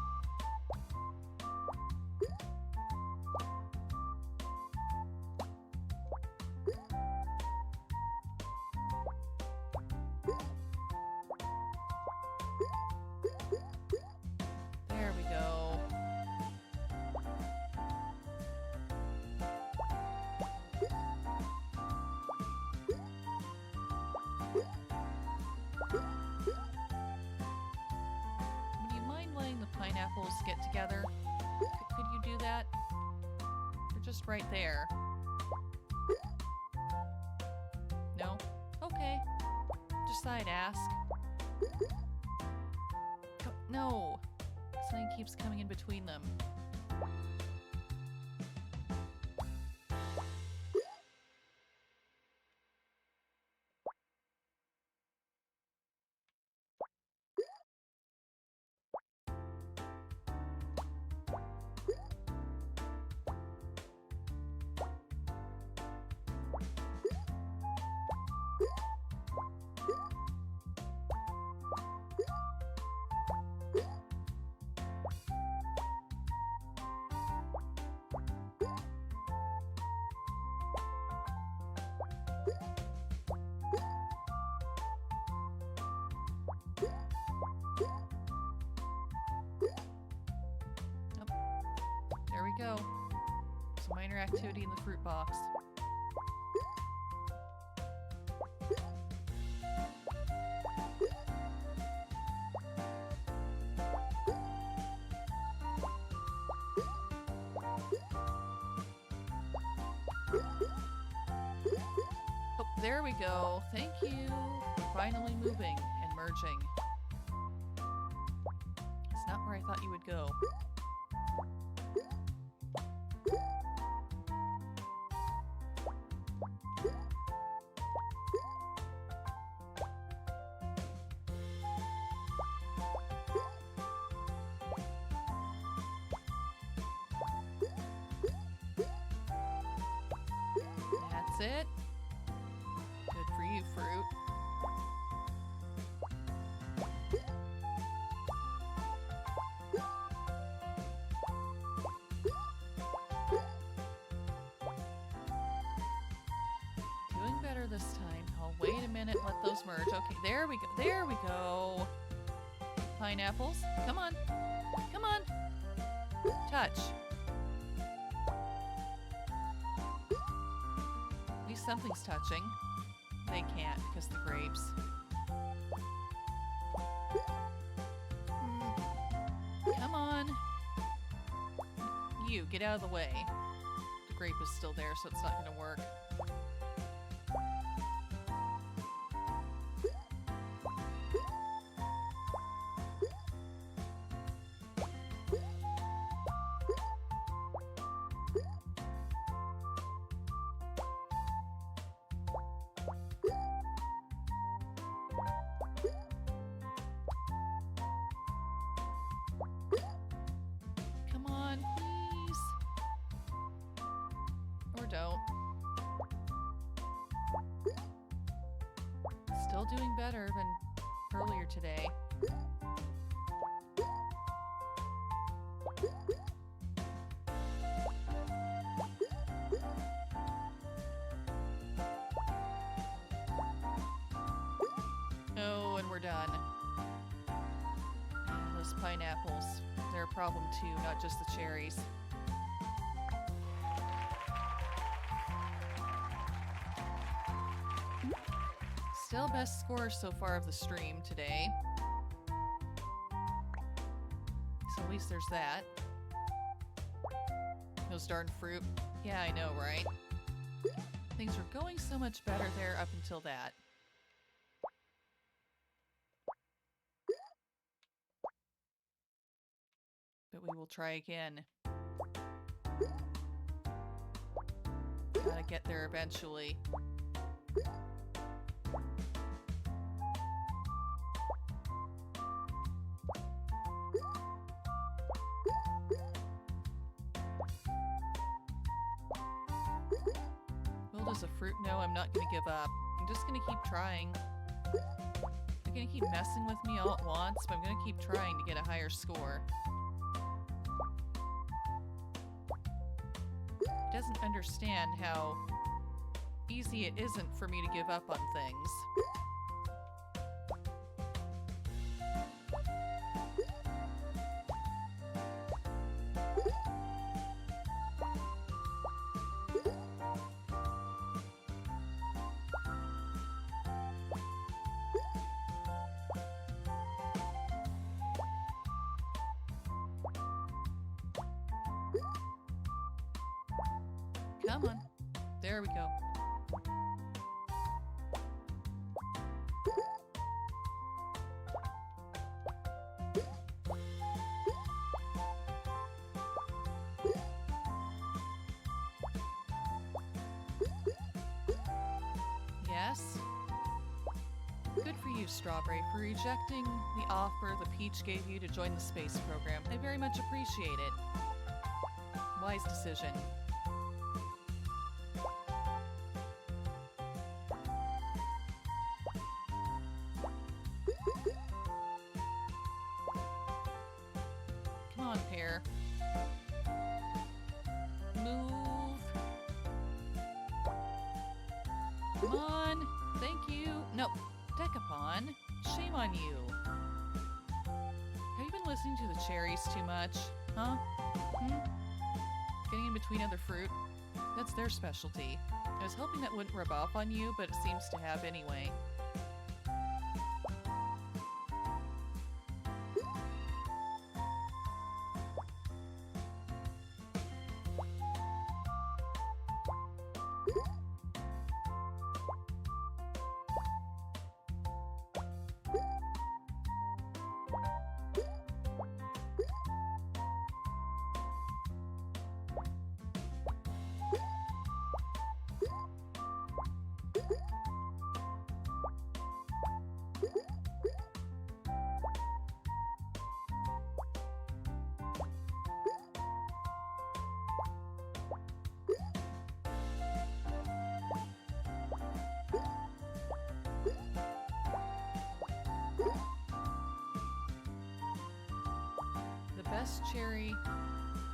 There we go. Would you mind letting the pineapples get together? Could you do that? They're just right there. No? Okay. Just thought I'd ask. No! Something keeps coming in between them. activity in the fruit box. Oh, there we go. Thank you. Finally moving and merging. It's not where I thought you would go. That's it. Good for you, Fruit. Doing better this time. Oh, wait a minute. Let those merge. Okay, there we go. There we go. Pineapples. Come on. Come on. Touch. At least something's touching. They can't because the grapes. Come on. You, get out of the way. The grape is still there, so it's not going to work. Come on, please. Or don't. Still doing better than earlier today. Oh, and we're done. Those pineapples, they're a problem too, not just the cherries. Still best score so far of the stream today. So at least there's that. Those darn fruit. Yeah, I know, right? Things were going so much better there up until that. But we will try again. Gotta get there eventually. Well, does a fruit know I'm not gonna give up? I'm just gonna keep trying. They're gonna keep messing with me all at once, but I'm gonna keep trying to get a higher score. He doesn't understand how easy it isn't for me to give up on things. Come on. There we go. Yes? Good for you, Strawberry, for rejecting the offer the Peach gave you to join the space program. I very much appreciate it. Wise decision. Come on, Pear. Move. Come on. Thank you. No. Decapon. Shame on you. Have you been listening to the cherries too much? Huh? Getting in between other fruit? That's their specialty. I was hoping that wouldn't rub off on you, but it seems to have anyway. The best cherry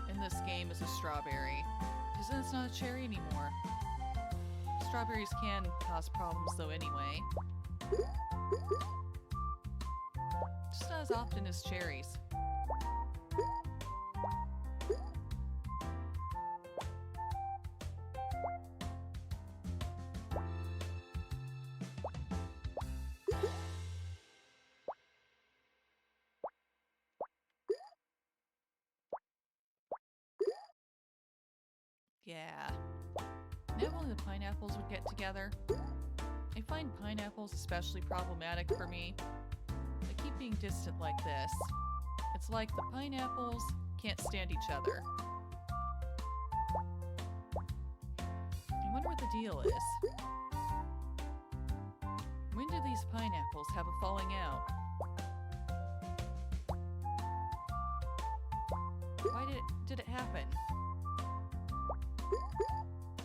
in this game is a strawberry, because then it's not a cherry anymore. Strawberries can cause problems though anyway. Just not as often as cherries. Yeah. Now only the pineapples would get together. I find pineapples especially problematic for me. They keep being distant like this. It's like the pineapples can't stand each other. I wonder what the deal is. When do these pineapples have a falling out? Why did it happen?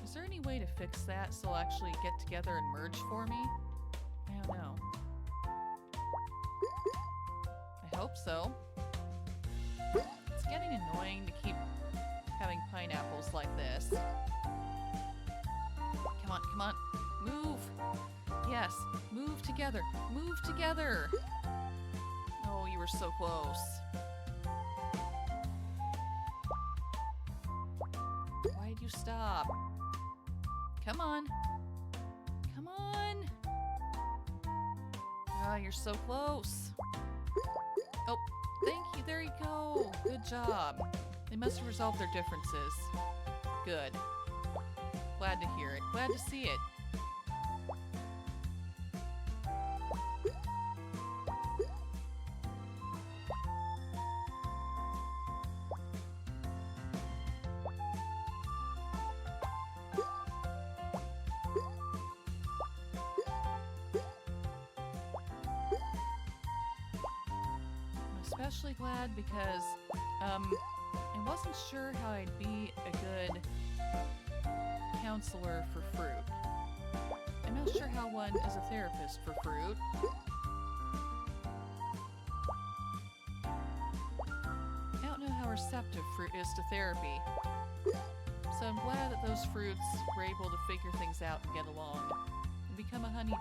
Is there any way to fix that so they'll actually get together and merge for me? I don't know. I hope so. It's getting annoying to keep having pineapples like this. Come on, come on. Move! Yes, move together. Move together! Oh, you were so close. Why'd you stop? Come on. Come on. Ah, you're so close. Oh, thank you. There you go. Good job. They must have resolved their differences. Good. Glad to hear it. Glad to see it. Especially glad because I wasn't sure how I'd be a good counselor for Fruit. I'm not sure how one is a therapist for Fruit. I don't know how receptive Fruit is to therapy. So I'm glad that those fruits were able to figure things out and get along and become a honeydew.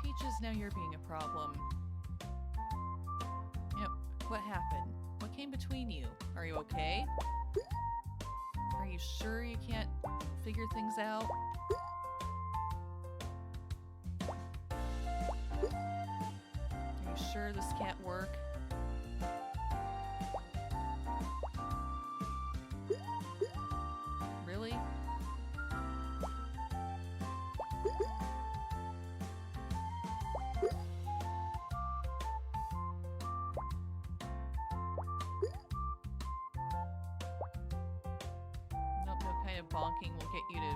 Peaches, now you're being a problem. You know, what happened? What came between you? Are you okay? Are you sure you can't figure things out? Are you sure this can't work? Really? Nope, no kind of bonking will get you to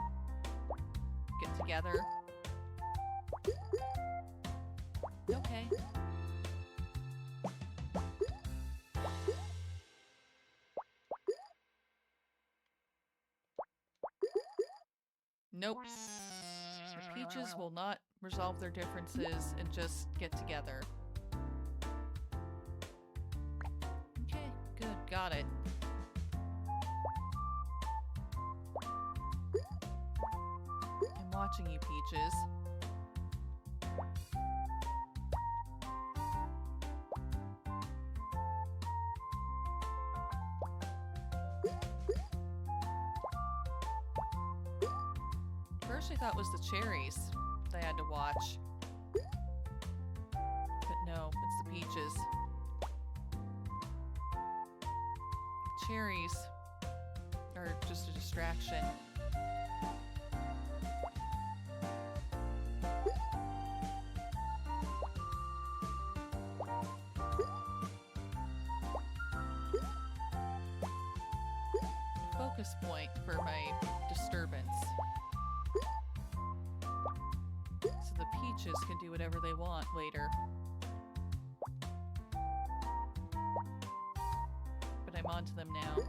get together. Okay. Nope. peaches will not resolve their differences and just get together. Okay, good, got it. I'm watching you, Peaches. First I thought it was the cherries that I had to watch. But no, it's the peaches. Cherries are just a distraction. A focus point for my disturbance. So the peaches can do whatever they want later. But I'm onto them now.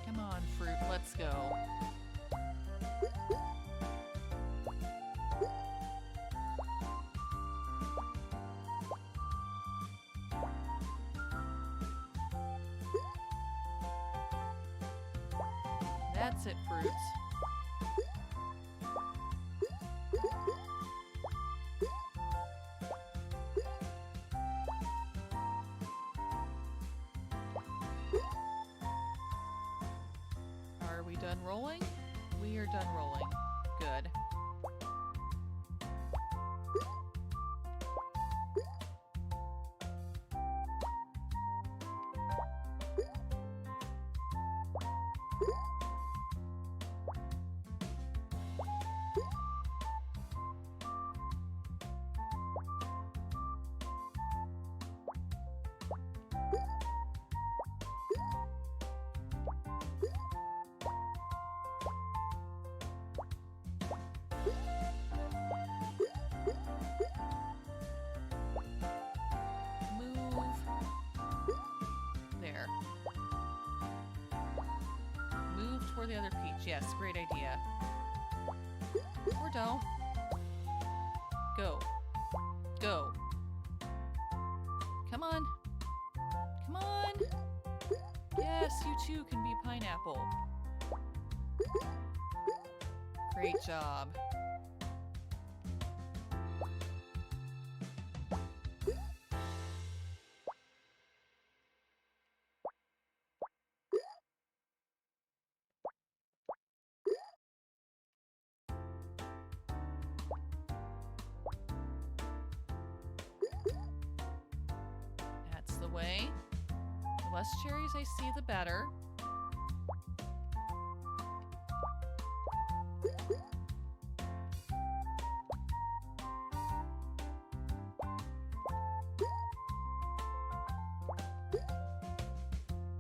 Come on, Fruit, let's go. That's it, Fruits. Are we done rolling? We are done rolling. Good. Move. There. Move toward the other peach. Yes, great idea. Or don't. Go. Go. Come on. Come on. Yes, you too can be pineapple. Great job. That's the way. The less cherries I see, the better.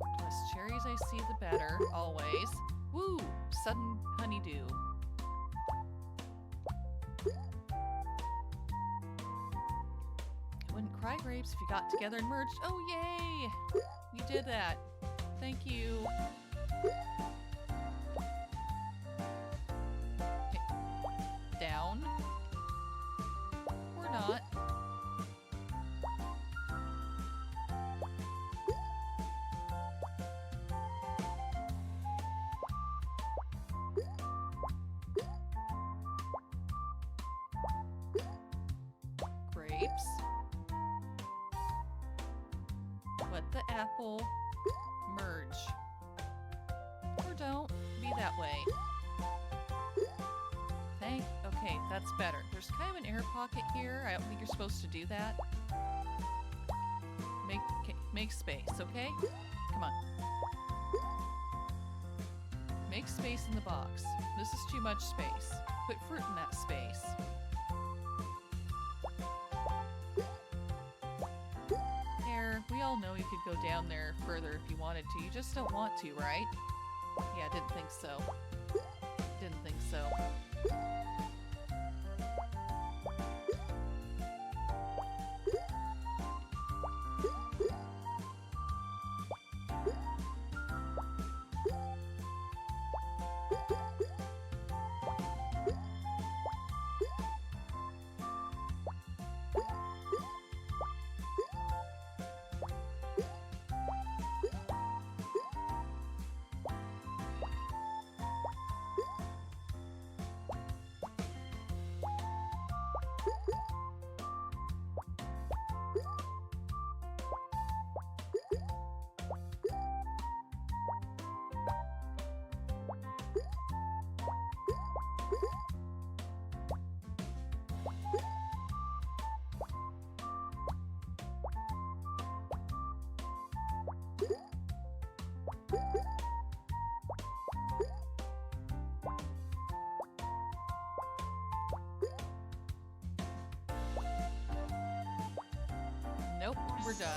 The less cherries I see, the better, always. Woo! Sudden honeydew. I wouldn't cry grapes if you got together and merged. Oh, yay! You did that. Thank you. Okay. Down. Or not. Grapes. Let the apple merge. Or don't. Be that way. Okay, that's better. There's kind of an air pocket here. I don't think you're supposed to do that. Make space, okay? Come on. Make space in the box. This is too much space. Put fruit in that space. There, we all know you could go down there further if you wanted to. You just don't want to, right? Yeah, didn't think so. Didn't think so. Nope, we're done.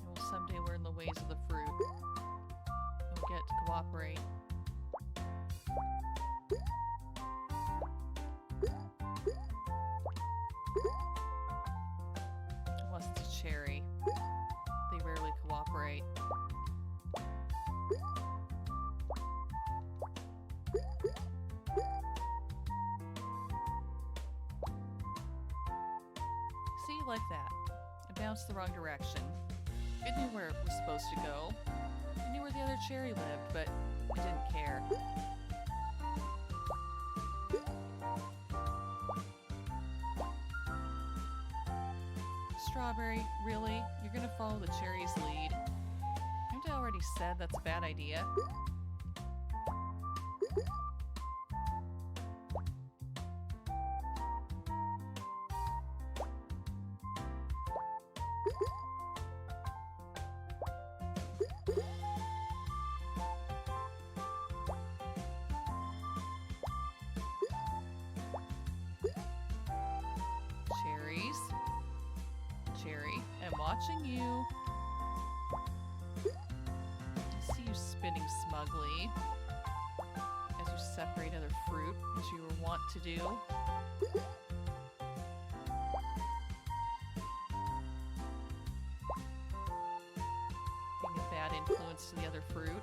Well, someday we're in the ways of the fruit. We'll get to cooperate. Unless it's a cherry. They rarely cooperate. See, like that. It bounced the wrong direction. It knew where it was supposed to go. It knew where the other cherry lived, but it didn't care. Strawberry, really? You're gonna follow the cherry's lead? Haven't I already said that's a bad idea? Cherries. Cherry, I'm watching you. I see you spinning smugly as you separate other fruit, as you were wont to do. Being a bad influence to the other fruit.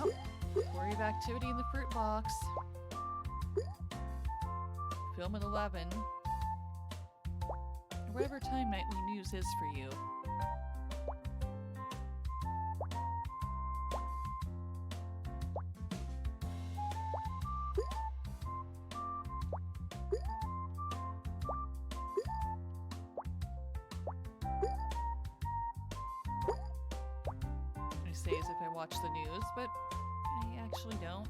Oh, flurry of activity in the fruit box. Film at 11. Or whatever time nightly news is for you. I say as if I watch the news, but I actually don't.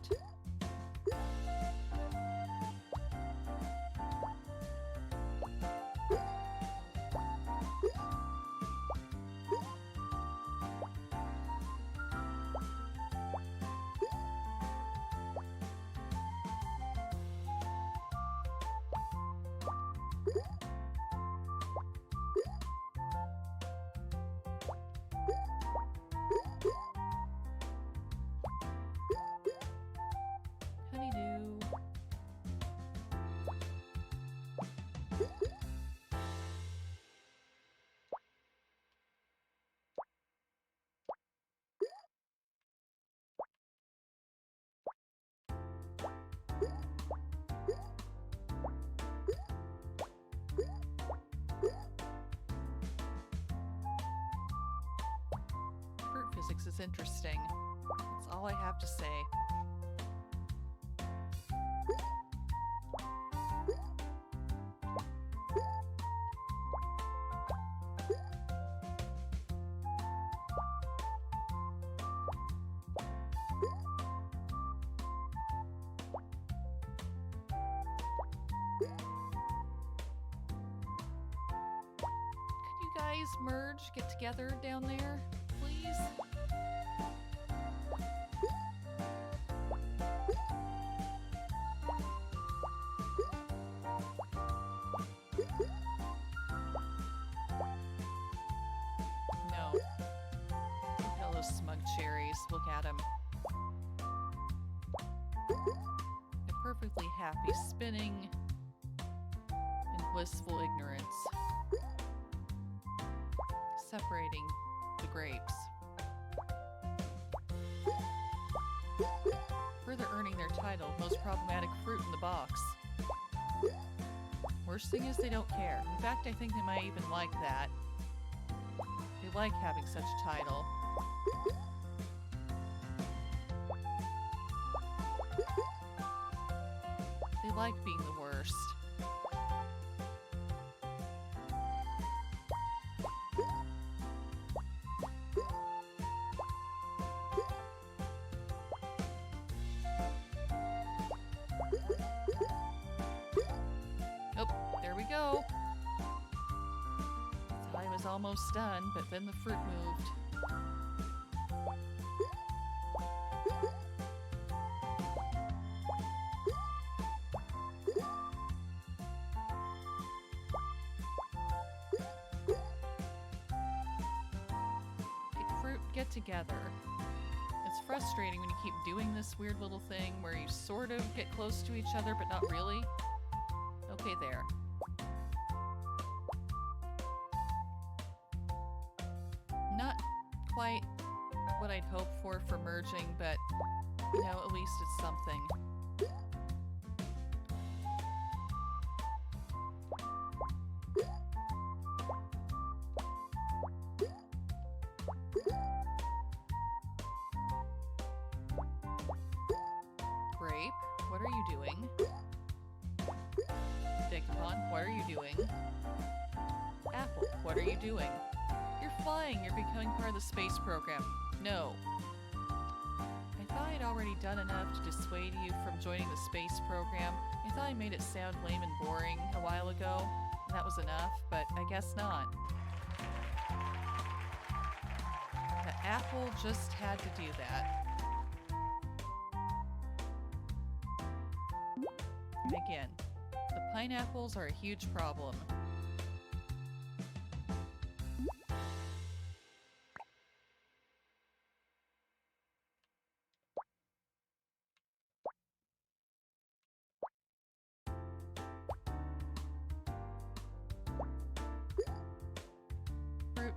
gymnastics is interesting. That's all I have to say. Merge, get together down there, please. No. Look at all those smug cherries. Look at them. They're perfectly happy, spinning in blissful ignorance. Separating the grapes. Further earning their title, most problematic fruit in the box. Worst thing is they don't care. In fact, I think they might even like that. They like having such a title. They like being the worst. Go. Thought I was almost done, but then the fruit moved. Big fruit, get together. It's frustrating when you keep doing this weird little thing where you sort of get close to each other, but not really. Okay, there. Not quite what I'd hoped for merging, but, you know, at least it's something. Grape, what are you doing? Digimon, what are you doing? Apple, what are you doing? You're flying, you're becoming part of the space program. No. I thought I'd already done enough to dissuade you from joining the space program. I thought I made it sound lame and boring a while ago, and that was enough, but I guess not. The apple just had to do that. And again, the pineapples are a huge problem.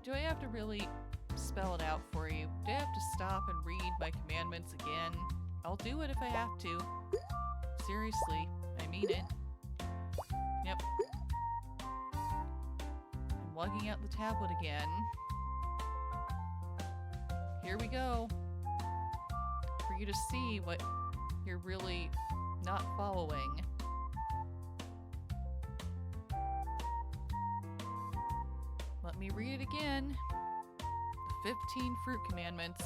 Do I have to really spell it out for you? Do I have to stop and read my commandments again? I'll do it if I have to. Seriously, I mean it. Yep. I'm lugging out the tablet again. Here we go. For you to see what you're really not following. Let me read it again. The 15 fruit commandments.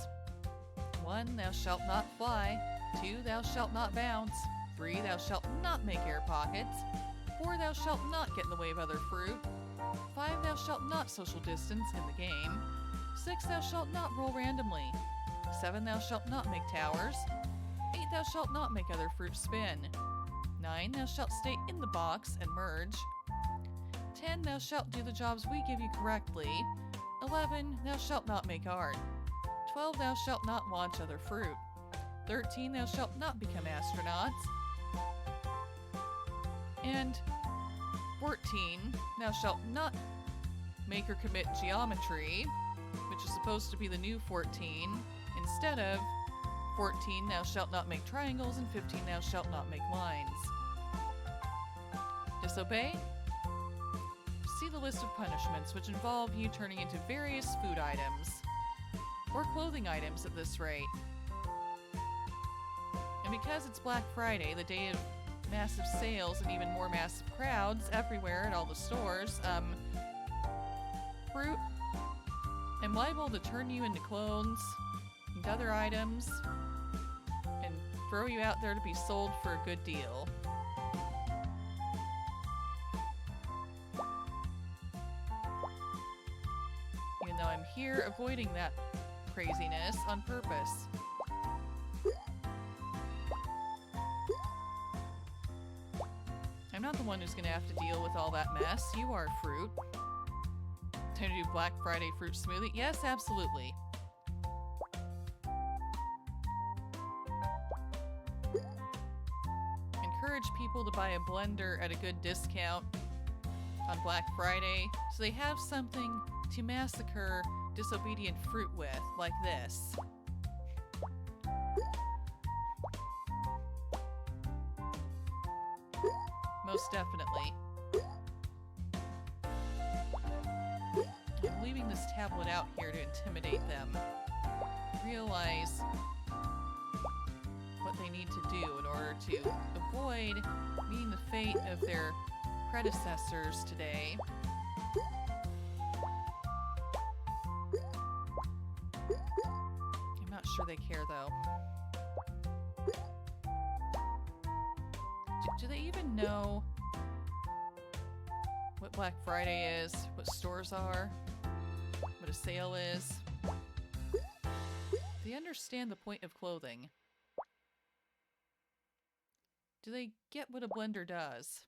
1, thou shalt not fly. 2, thou shalt not bounce. 3, thou shalt not make air pockets. 4, thou shalt not get in the way of other fruit. 5, thou shalt not social distance in the game. 6, thou shalt not roll randomly. 7, thou shalt not make towers. 8, thou shalt not make other fruit spin. 9, thou shalt stay in the box and merge. 10, thou shalt do the jobs we give you correctly. 11, thou shalt not make art. 12, thou shalt not launch other fruit. 13, thou shalt not become astronauts. And 14, thou shalt not make or commit geometry, which is supposed to be the new 14, instead of 14, thou shalt not make triangles, and 15, thou shalt not make lines. Disobey? See the list of punishments, which involve you turning into various food items. or clothing items at this rate. And because it's Black Friday, the day of massive sales and even more massive crowds everywhere at all the stores, Fruit, I'm liable to turn you into clones and other items and throw you out there to be sold for a good deal. Even though I'm here avoiding that craziness on purpose. I'm not the one who's gonna have to deal with all that mess. You are, Fruit. Time to do Black Friday fruit smoothie? Yes, absolutely. Encourage people to buy a blender at a good discount on Black Friday so they have something to massacre disobedient fruit with, like this. Most definitely. I'm leaving this tablet out here to intimidate them. Realize what they need to do in order to avoid meeting the fate of their predecessors today. I'm not sure they care, though. Do they even know what Black Friday is, what stores are, what a sale is? Do they understand the point of clothing? Do they get what a blender does?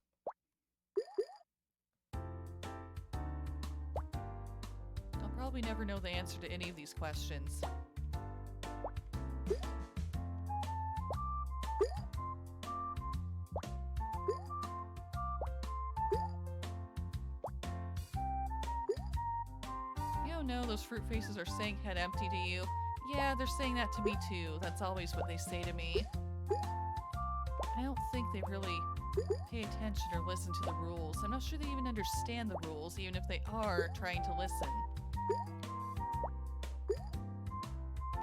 I'll probably never know the answer to any of these questions. No, those fruit faces are saying head empty to you. Yeah, they're saying that to me too. That's always what they say to me. I don't think they really pay attention or listen to the rules. I'm not sure they even understand the rules, even if they are trying to listen.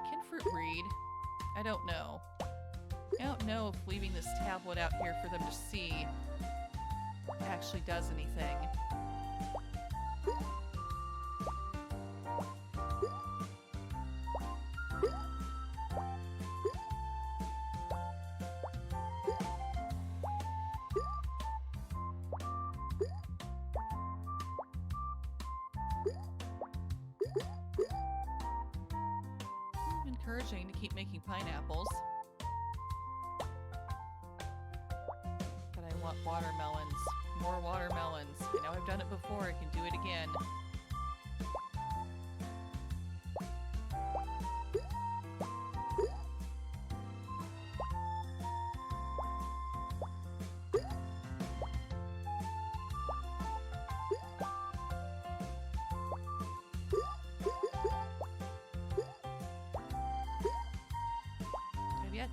Can Fruit read? I don't know. I don't know if leaving this tablet out here for them to see actually does anything. Encouraging to keep making pineapples. But I want watermelons. More watermelons. I know I've done it before, I can do it again.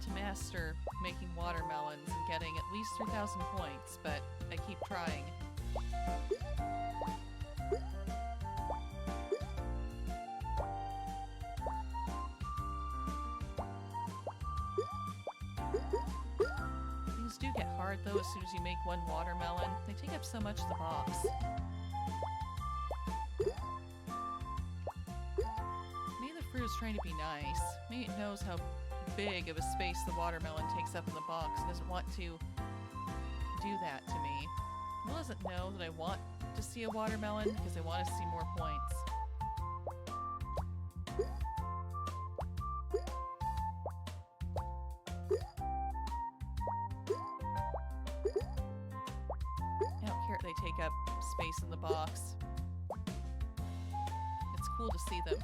To master making watermelons and getting at least 3,000 points, but I keep trying. Things do get hard though as soon as you make one watermelon. They take up so much of the box. Maybe the fruit is trying to be nice. Maybe it knows how big of a space the watermelon takes up in the box and doesn't want to do that to me. It doesn't know that I want to see a watermelon because I want to see more points. I don't care if they take up space in the box. It's cool to see them.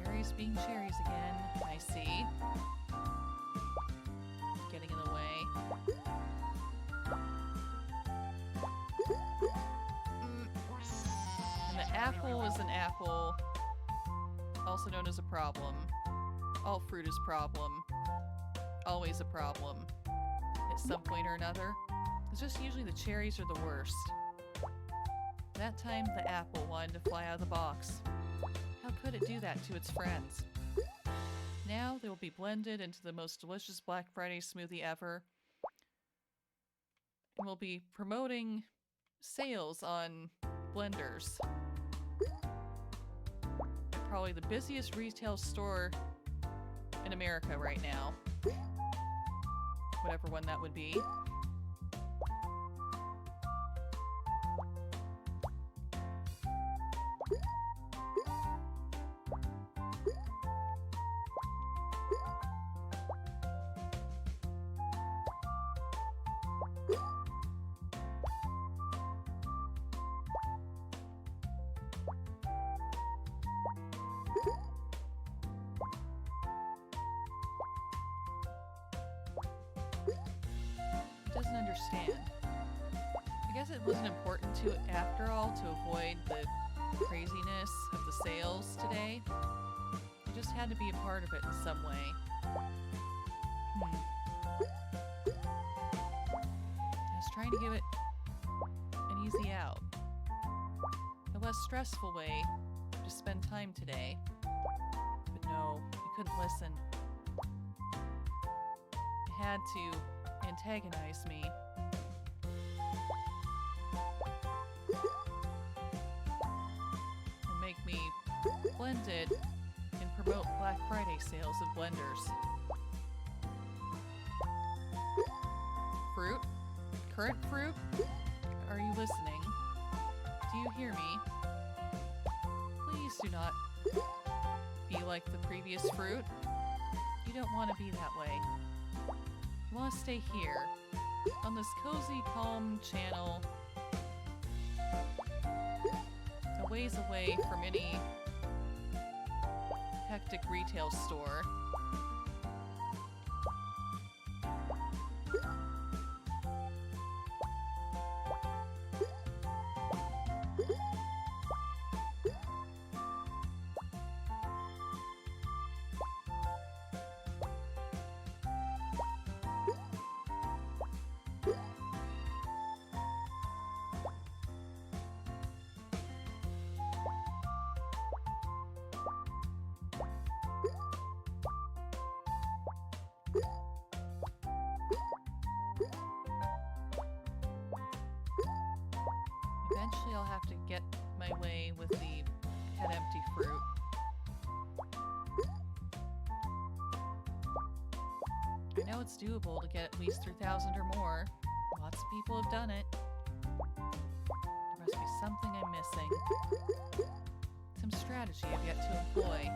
Cherries being cherries again. I see. Getting in the way. And the apple is an apple also known as a problem. All fruit is problem. Always a problem. At some point or another. It's just usually the cherries are the worst. That time, the apple wanted to fly out of the box. How could it do that to its friends? Now they will be blended into the most delicious Black Friday smoothie ever. And we'll be promoting sales on blenders. Probably the busiest retail store in America right now. Whatever one that would be. Doesn't understand. I guess it wasn't important to it after all to avoid the craziness of the sales today. It just had to be a part of it in some way. I was trying to give it an easy out. A less stressful way to spend time today. But no, you couldn't listen. It had to antagonize me. And make me blend it and promote Black Friday sales of blenders. Fruit? Current fruit? Are you listening? Do you hear me? Please do not be like the previous fruit. You don't want to be that way. You want to stay here, on this cozy, calm channel, a ways away from any hectic retail store. Eventually I'll have to get my way with the head empty fruit. I know it's doable to get at least 3,000 or more. Lots of people have done it. There must be something I'm missing. Some strategy I've yet to employ.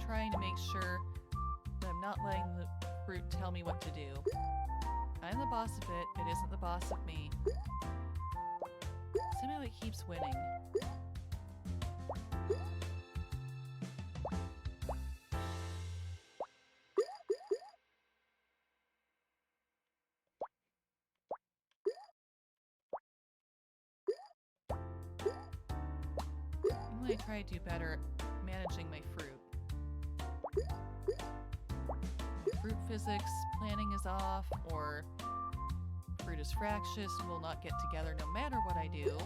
Trying to make sure that I'm not letting the fruit tell me what to do. I'm the boss of it, it isn't the boss of me. Somehow it keeps winning. I'm going to try to do better at managing my fruit. Fruit physics planning is off, or fruit is fractious and will not get together no matter what I do.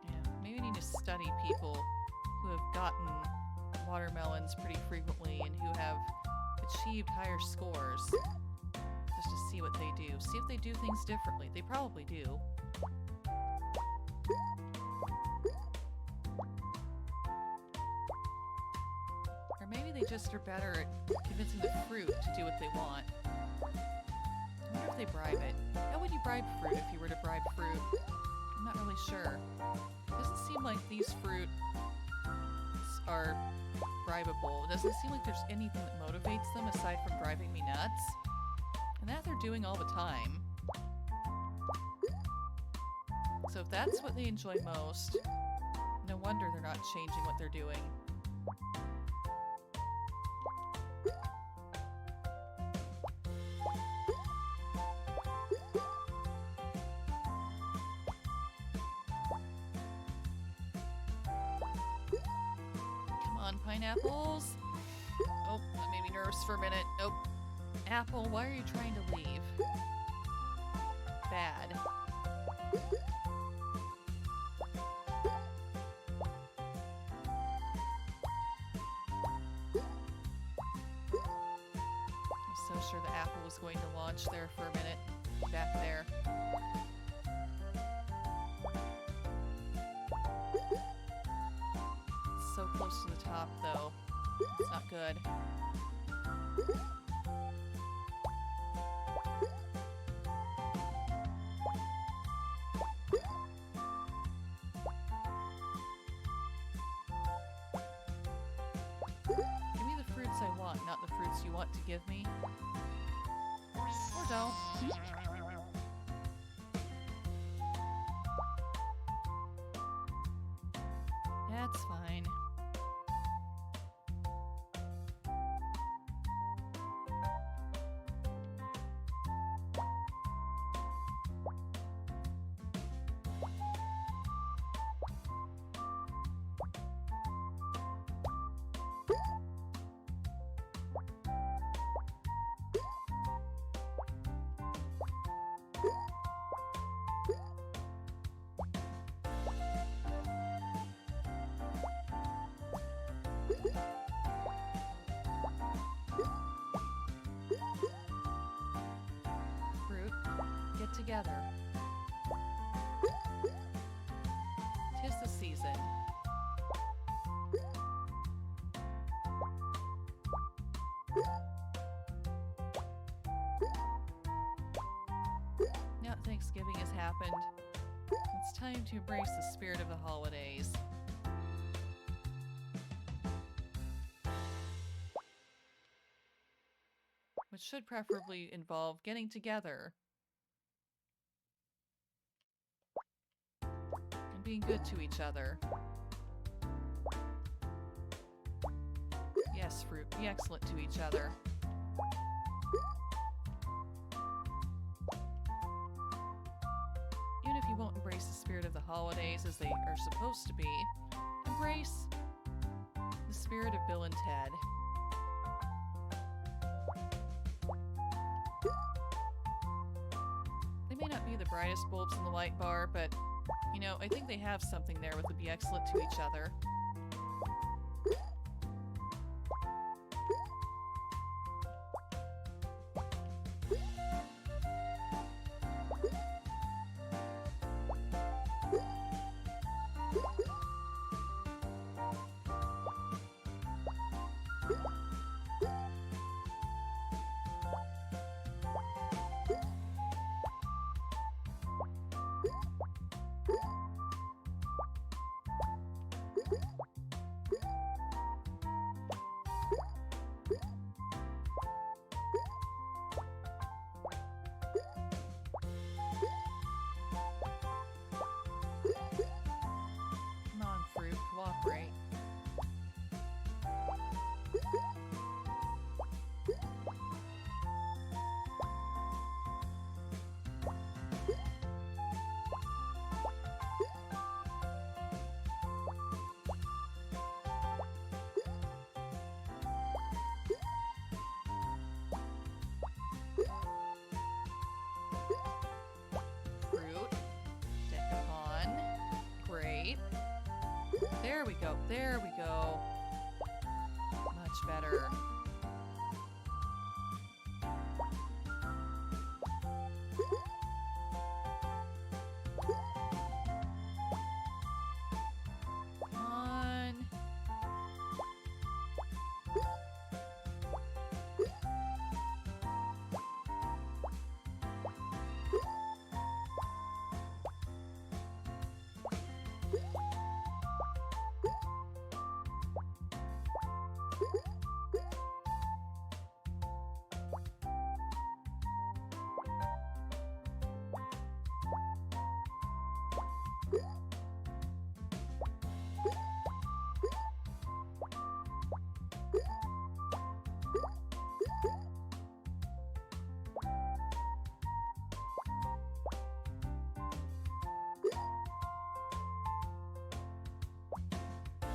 Yeah, maybe I need to study people who have gotten watermelons pretty frequently and who have achieved higher scores, just to see what they do. See if they do things differently. They probably do. They just are better at convincing the fruit to do what they want. I wonder if they bribe it. How would you bribe fruit if you were to bribe fruit? I'm not really sure. It doesn't seem like these fruits are bribable. It doesn't seem like there's anything that motivates them aside from driving me nuts. And that they're doing all the time. if that's what they enjoy most, no wonder they're not changing what they're doing. Come on, pineapples. Oh, that made me nervous for a minute. Nope. Apple, why are you trying to leave? Bad. I'm so sure the apple was going to launch there for a minute. Back there. It's so close to the top, though. It's not good. Give me the fruits I want, not the fruits you want to give me. Or don't. That's fine. Fruit, get together. 'Tis the season. Now that Thanksgiving has happened, it's time to embrace the spirit of the holidays. Which should preferably involve getting together and being good to each other. Yes, Fruit, be excellent to each other. Even if you won't embrace the spirit of the holidays as they are supposed to be, embrace the spirit of Bill and Ted. They may not be the brightest bulbs in the light bar, but, you know, I think they have something there with the be excellent to each other. Come on, Fruit, cooperate. Fruit, decapon, grape. There we go, there we go. Much better. Come on.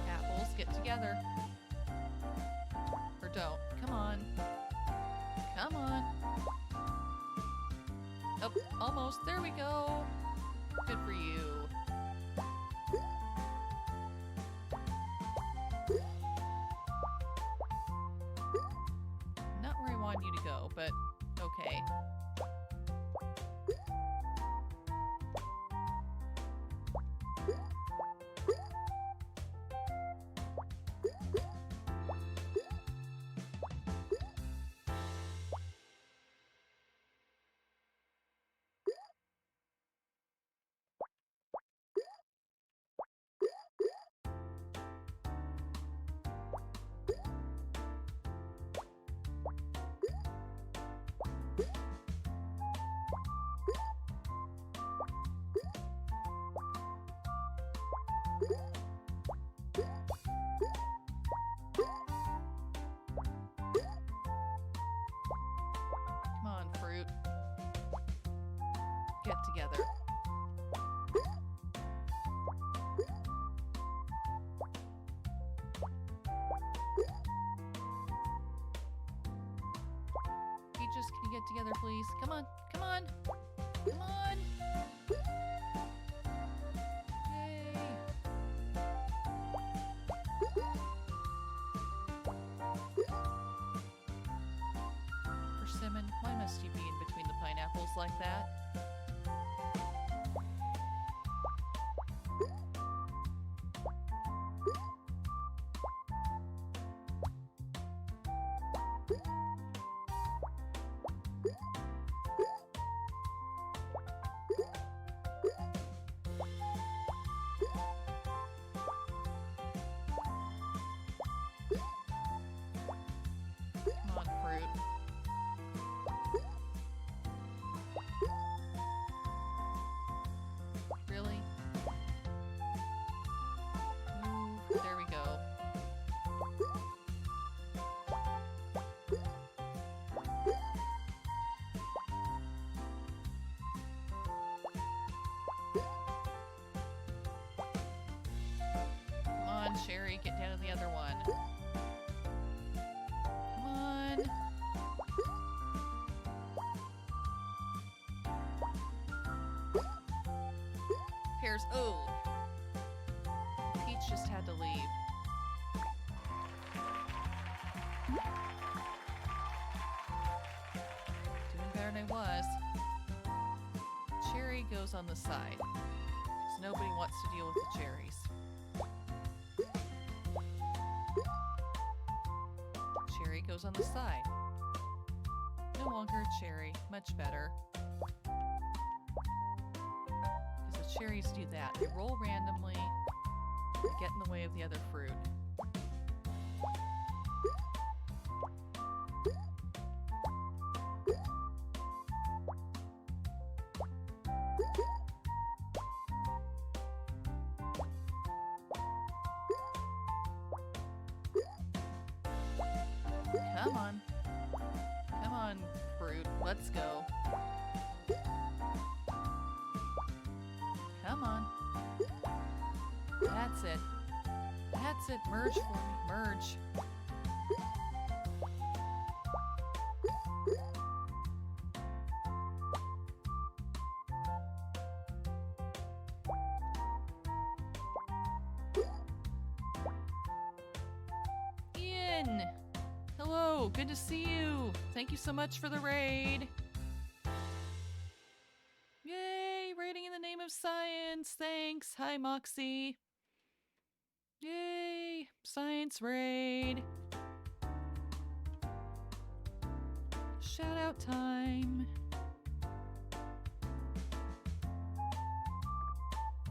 Apples, get together. Or don't. Come on. Come on. Oh, almost. There we go. Good for you. Not where I want you to go, but okay. Come on, fruit. Get together. Peaches, can you get together, please? Come on, come on, come on! Yay! Persimmon, why must you be in between the pineapples like that? Come on, fruit. Really? Move. There we go. Come on, Sherry, get down to the other one. Come on. Pears. Oh. Peach just had to leave. Doing better than I was. Cherry goes on the side. Because nobody wants to deal with the cherries. Cherry goes on the side. No longer a cherry. Much better. Because the cherries do that. They roll randomly and get in the way of the other fruit. Come on. Come on, fruit. Let's go. Come on. That's it. That's it. Merge for me. Merge. Ian! Hello, good to see you. Thank you so much for the raid. Yay, raiding in the name of science. Thanks. Hi, Moxie. Yay, science raid. Shout out time.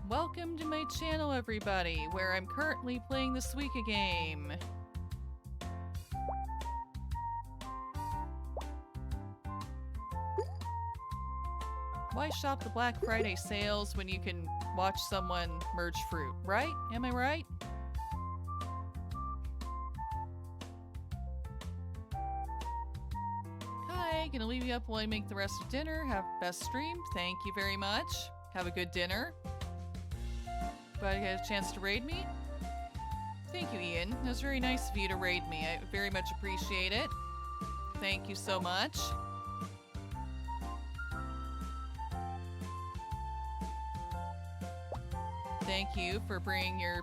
Welcome to my channel, everybody, where I'm currently playing the Suika Game. Why shop the Black Friday sales when you can watch someone merge fruit, right? Am I right? Hi, gonna leave you up while I make the rest of dinner. Have best stream. Thank you very much. Have a good dinner. Glad you had a chance to raid me. Thank you, Ian. It was very nice of you to raid me. I very much appreciate it. Thank you so much. Thank you for bringing your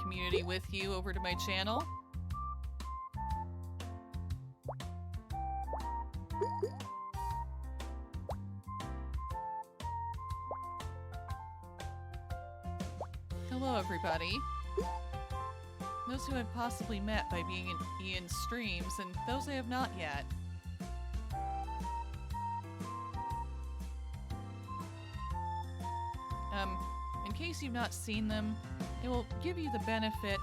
community with you over to my channel. Hello, everybody. Those who I've possibly met by being in Ian's streams, and those I have not yet. In case you've not seen them, it will give you the benefit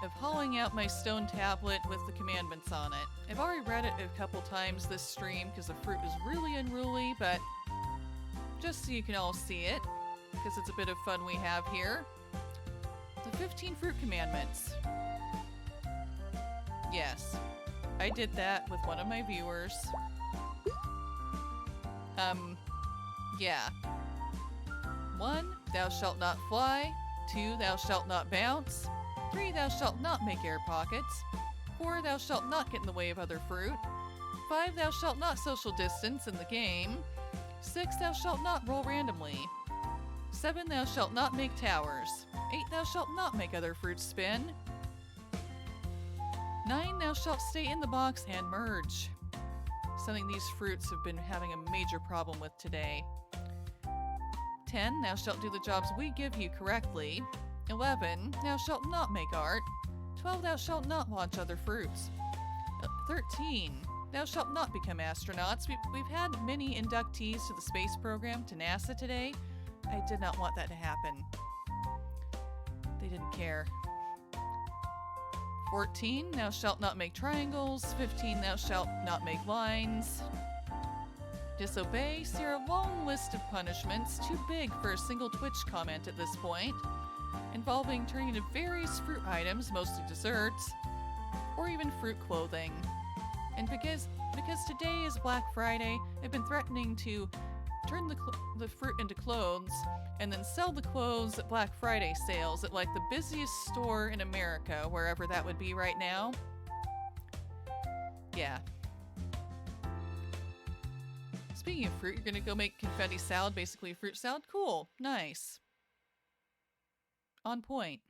of hollowing out my stone tablet with the commandments on it. I've already read it a couple times this stream because the fruit is really unruly, but just so you can all see it, because it's a bit of fun we have here. The 15 fruit commandments. Yes, I did that with one of my viewers. Yeah. 1, thou shalt not fly. 2, thou shalt not bounce. 3, thou shalt not make air pockets. 4, thou shalt not get in the way of other fruit. 5, thou shalt not social distance in the game. 6, thou shalt not roll randomly. 7, thou shalt not make towers. 8, thou shalt not make other fruits spin. 9, thou shalt stay in the box and merge. Something these fruits have been having a major problem with today. 10, thou shalt do the jobs we give you correctly. 11, thou shalt not make art. 12, thou shalt not launch other fruits. 13, thou shalt not become astronauts. We've had many inductees to the space program, to NASA today. I did not want that to happen. They didn't care. 14, thou shalt not make triangles. 15, thou shalt not make lines. Disobey, see a long list of punishments, too big for a single Twitch comment at this point, involving turning into various fruit items, mostly desserts, or even fruit clothing. And because today is Black Friday, I've been threatening to turn the fruit into clothes and then sell the clothes at Black Friday sales at like the busiest store in America, wherever that would be right now. Yeah. Speaking of fruit, you're gonna go make confetti salad, basically a fruit salad? Cool. Nice. On point.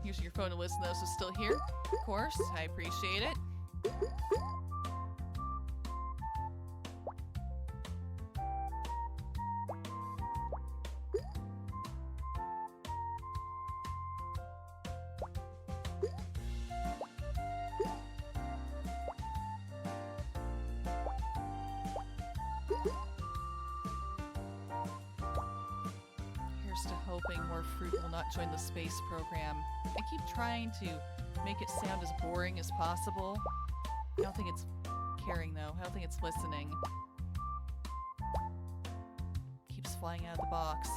Use your phone to listen to those who's still here. Of course, I appreciate it. Here's to hoping more fruit will not join the space program. I keep trying to make it sound as boring as possible. I don't think it's caring though. I don't think it's listening. Keeps flying out of the box.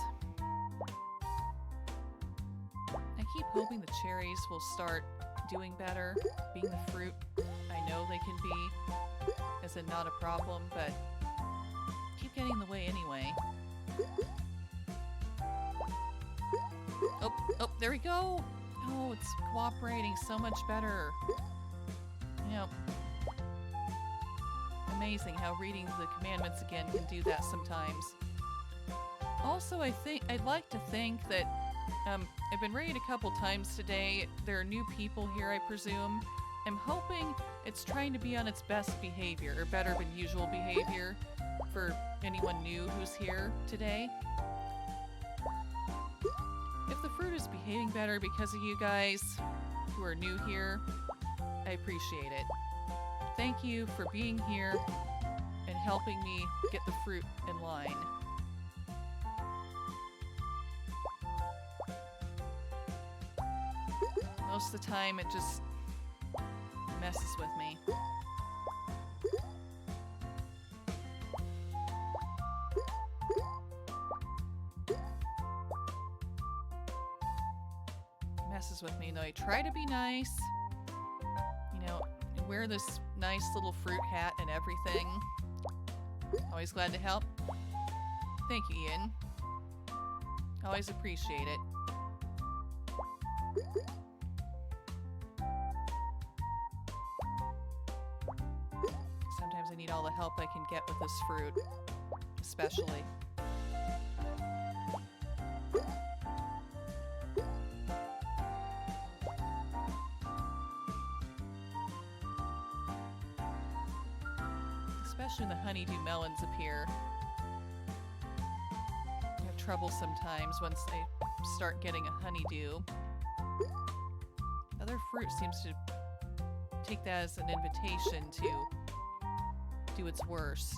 I keep hoping the cherries will start doing better, being the fruit I know they can be, as in not a problem, but keep getting in the way anyway. Oh, there we go! Oh, it's cooperating so much better. You know, amazing how reading the commandments again can do that sometimes. Also, I'd like to think that, I've been raided a couple times today. There are new people here, I presume. I'm hoping it's trying to be on its best behavior, or better than usual behavior, for anyone new who's here today. was behaving better because of you guys who are new here. I appreciate it. Thank you for being here and helping me get the fruit in line. Most of the time, it just messes with me. Messes with me, though. I try to be nice, you know, and wear this nice little fruit hat and everything. Always glad to help. Thank you, Ian. Always appreciate it. Sometimes I need all the help I can get with this fruit, especially. Especially when the honeydew melons appear. I have trouble sometimes once I start getting a honeydew. Other fruit seems to take that as an invitation to do its worst.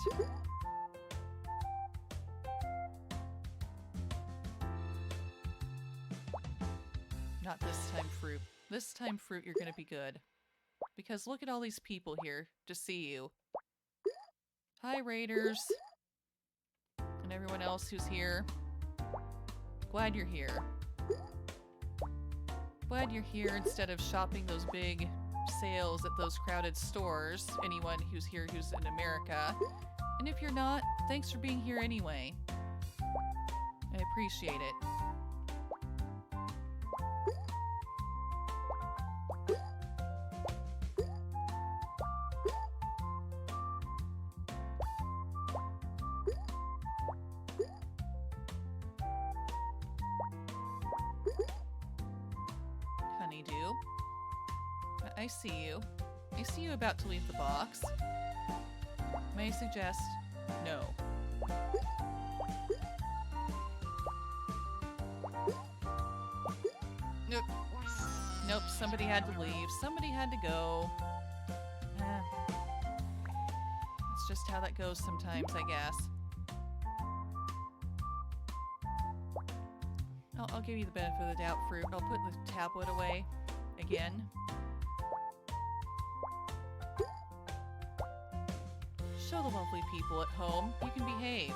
Not this time, fruit. This time, fruit, you're gonna be good. Because look at all these people here to see you. Hi, Raiders. And everyone else who's here. Glad you're here. Glad you're here instead of shopping those big sales at those crowded stores. Anyone who's here who's in America. And if you're not, thanks for being here anyway. I appreciate it. Honeydew. I see you. I see you about to leave the box. May I suggest no. Nope. Nope, somebody had to leave. Somebody had to go. It's just how that goes sometimes, I guess. I'll give you the benefit of the doubt, fruit. I'll put the tablet away again. Show the lovely people at home you can behave.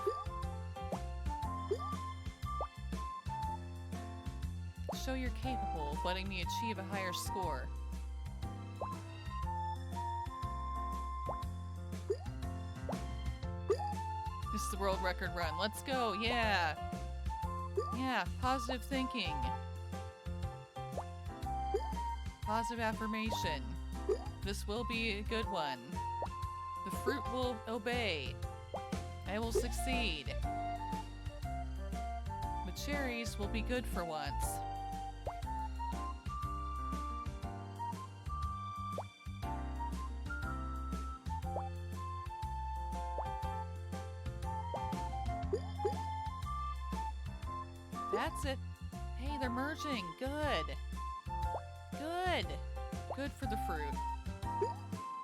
Show you're capable of letting me achieve a higher score. This is the world record run. Let's go, yeah! Yeah, positive thinking. Positive affirmation. This will be a good one. The fruit will obey. I will succeed. The cherries will be good for once. That's it. Hey, they're merging. Good. Good. Good for the fruit.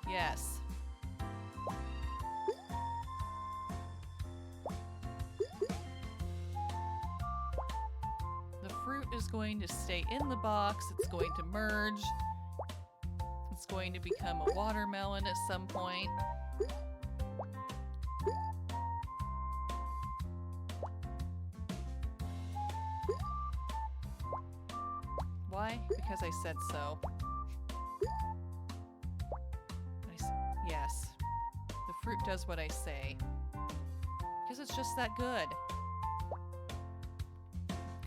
Yes. The fruit is going to stay in the box. It's going to merge. It's going to become a watermelon at some point. Why? Because I said so. Yes. The fruit does what I say. Because it's just that good.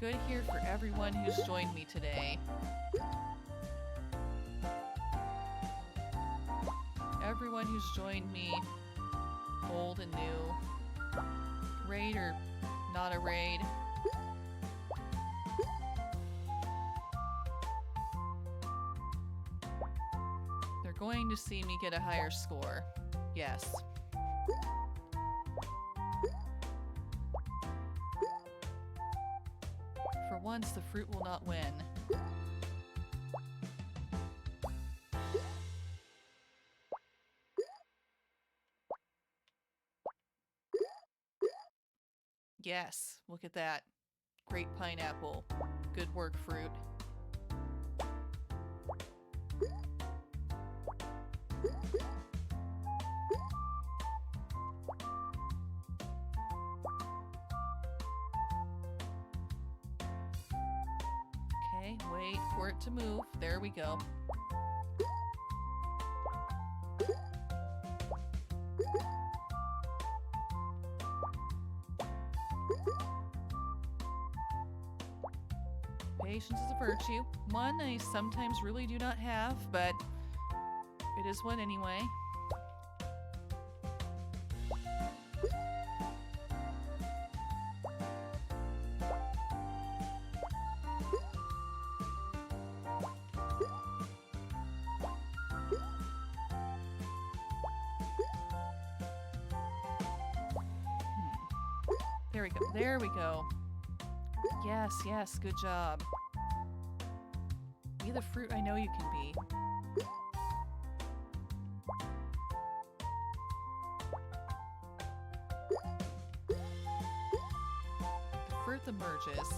Good here for everyone who's joined me today. Everyone who's joined me, old and new, raid or not a raid. Going to see me get a higher score. Yes. For once, the fruit will not win. Yes, look at that. Great pineapple. Good work, fruit. Okay, wait for it to move. There we go. Patience is a virtue. One I sometimes really do not have, but it is one anyway. There we go. There we go. Yes, yes, good job. Be the fruit I know you can be. The fruit emerges.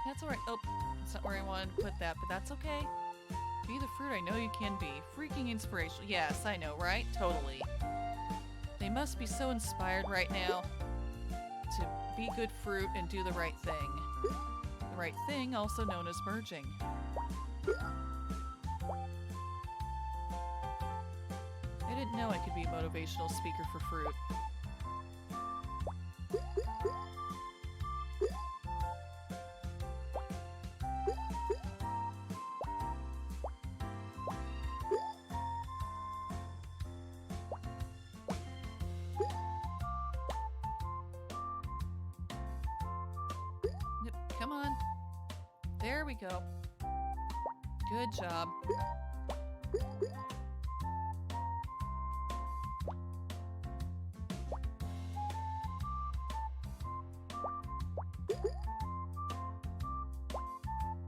That's alright. Oh, that's not where I wanted to put that, but that's okay. Be the fruit I know you can be. Freaking inspirational. Yes, I know, right? Totally. They must be so inspired right now to be good fruit and do the right thing. The right thing, also known as merging. I didn't know I could be a motivational speaker for fruit. Come on. There we go. Good job.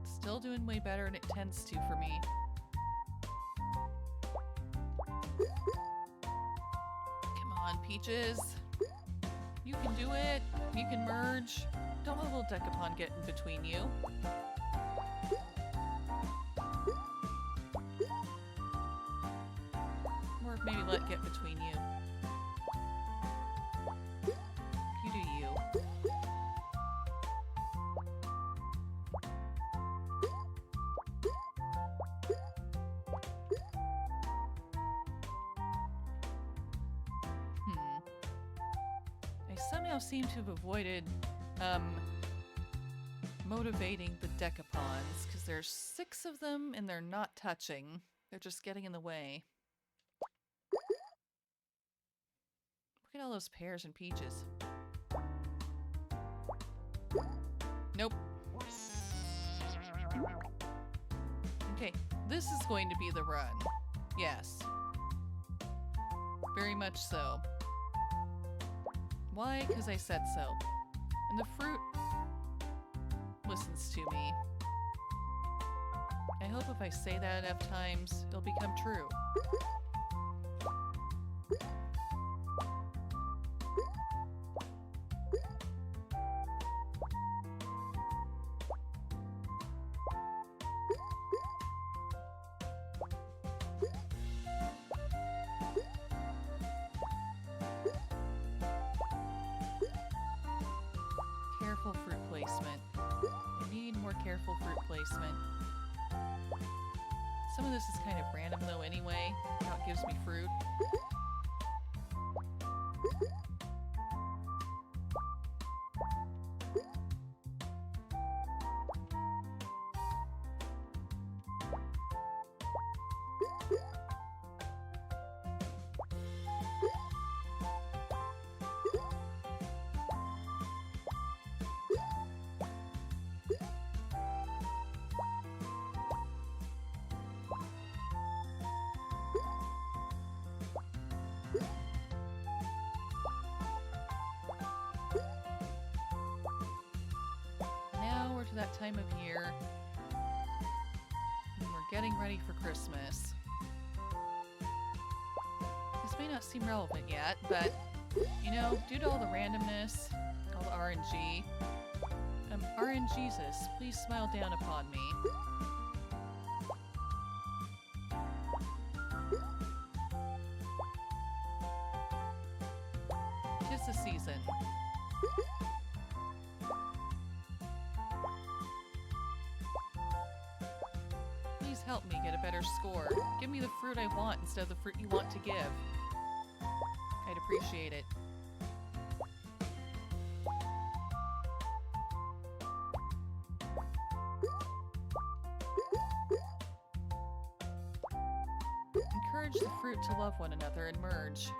Still doing way better than it tends to for me. Come on, Peaches. You can do it. You can merge. Don't let a little Decapon get in between you. Or maybe let it get between you. You do you. I somehow seem to have avoided motivating the Decapons, because there's 6 of them and they're not touching. They're just getting in the way. Look at all those pears and peaches. Nope. Okay, this is going to be the run. Yes. Very much so. Why? Because I said so. And the fruit listens to me. I hope if I say that enough times, it'll become true. Careful fruit placement. I need more careful fruit placement. Some of this is kind of random though anyway, how it gives me fruit. time of year. And we're getting ready for Christmas. This may not seem relevant yet, but, you know, due to all the randomness, all the RNG, RNGesus, please smile down upon me. Tis the season. Please help me get a better score. Give me the fruit I want instead of the fruit you want to give. I'd appreciate it. Encourage the fruit to love one another and merge.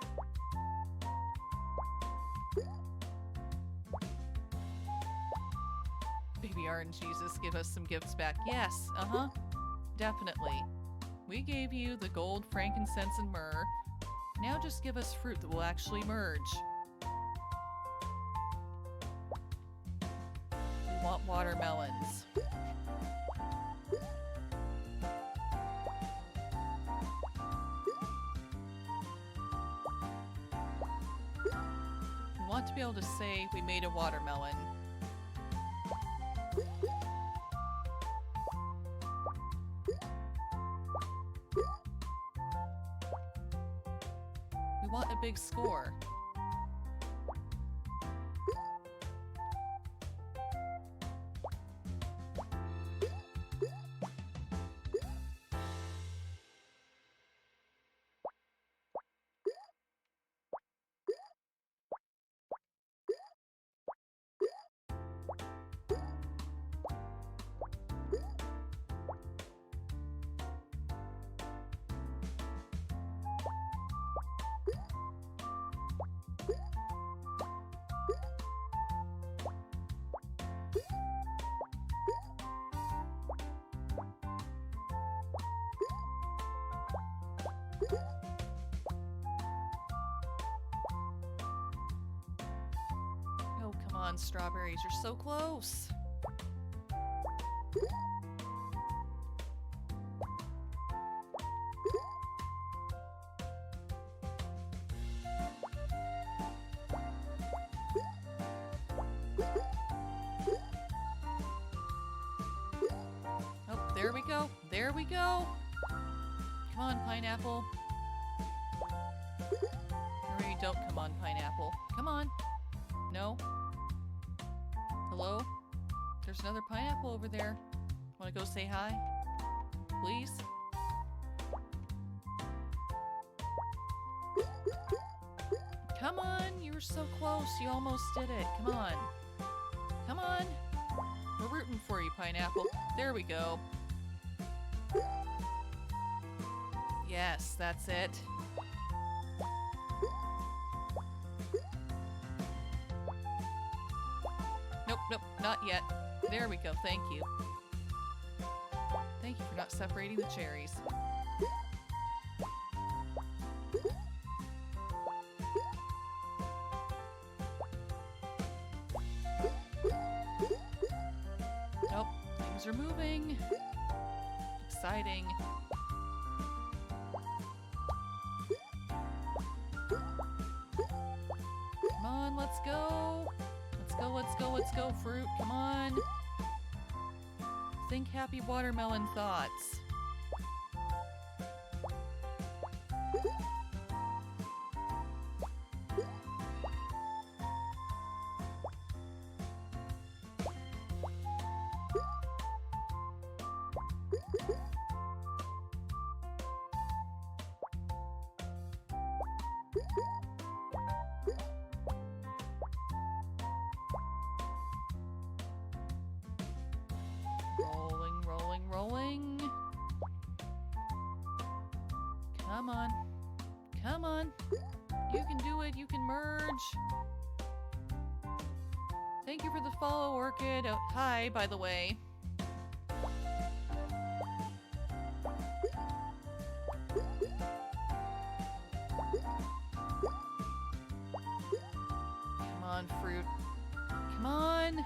Baby RNGesus, give us some gifts back. Yes, definitely. We gave you the gold, frankincense, and myrrh. Now just give us fruit that will actually merge. We want watermelons. We want to be able to say we made a watermelon. We want a big score. Oh, come on, strawberries, you're so close. Oh, there we go. There we go. Come on, pineapple. Hurry, don't come on, pineapple. Come on. No? Hello? There's another pineapple over there. Wanna go say hi? Please? Come on, you were so close. You almost did it. Come on. Come on. We're rooting for you, pineapple. There we go. Yes, that's it. Nope, nope, not yet. There we go, thank you. Thank you for not separating the cherries. Nope, things are moving. Exciting. Come on, let's go. Let's go, let's go, let's go, fruit. Come on. Think happy watermelon thoughts. Rolling, rolling, rolling. Come on. Come on. You can do it. You can merge. Thank you for the follow, Orchid. Oh, hi, by the way. Come on, fruit. Come on.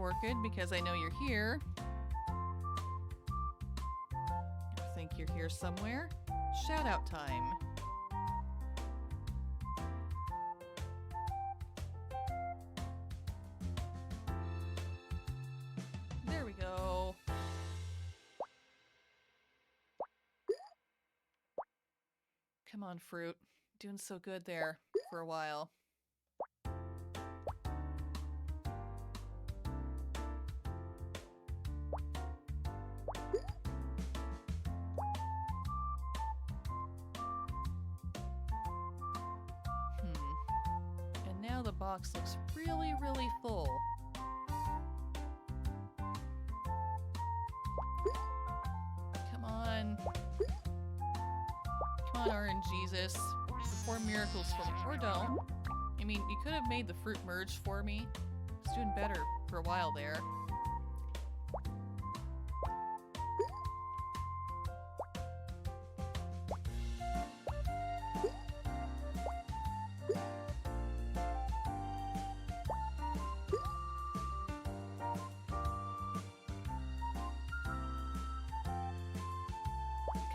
Orchid, because I know you're here. I think you're here somewhere. Shout out time. There we go. Come on, Fruit. Doing so good there for a while. And now the box looks really, really full. Come on. Come on, RNGesus. Perform miracles for me. Or don't. I mean, you could have made the fruit merge for me. It's doing better for a while there.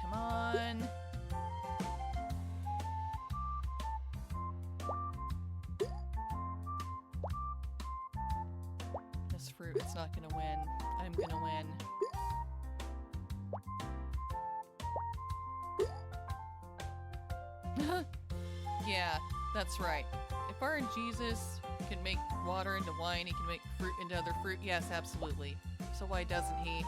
Come on. This fruit is not gonna win. I'm gonna win. Yeah, that's right. If RNGesus can make water into wine, he can make fruit into other fruit. Yes, absolutely. So why doesn't he?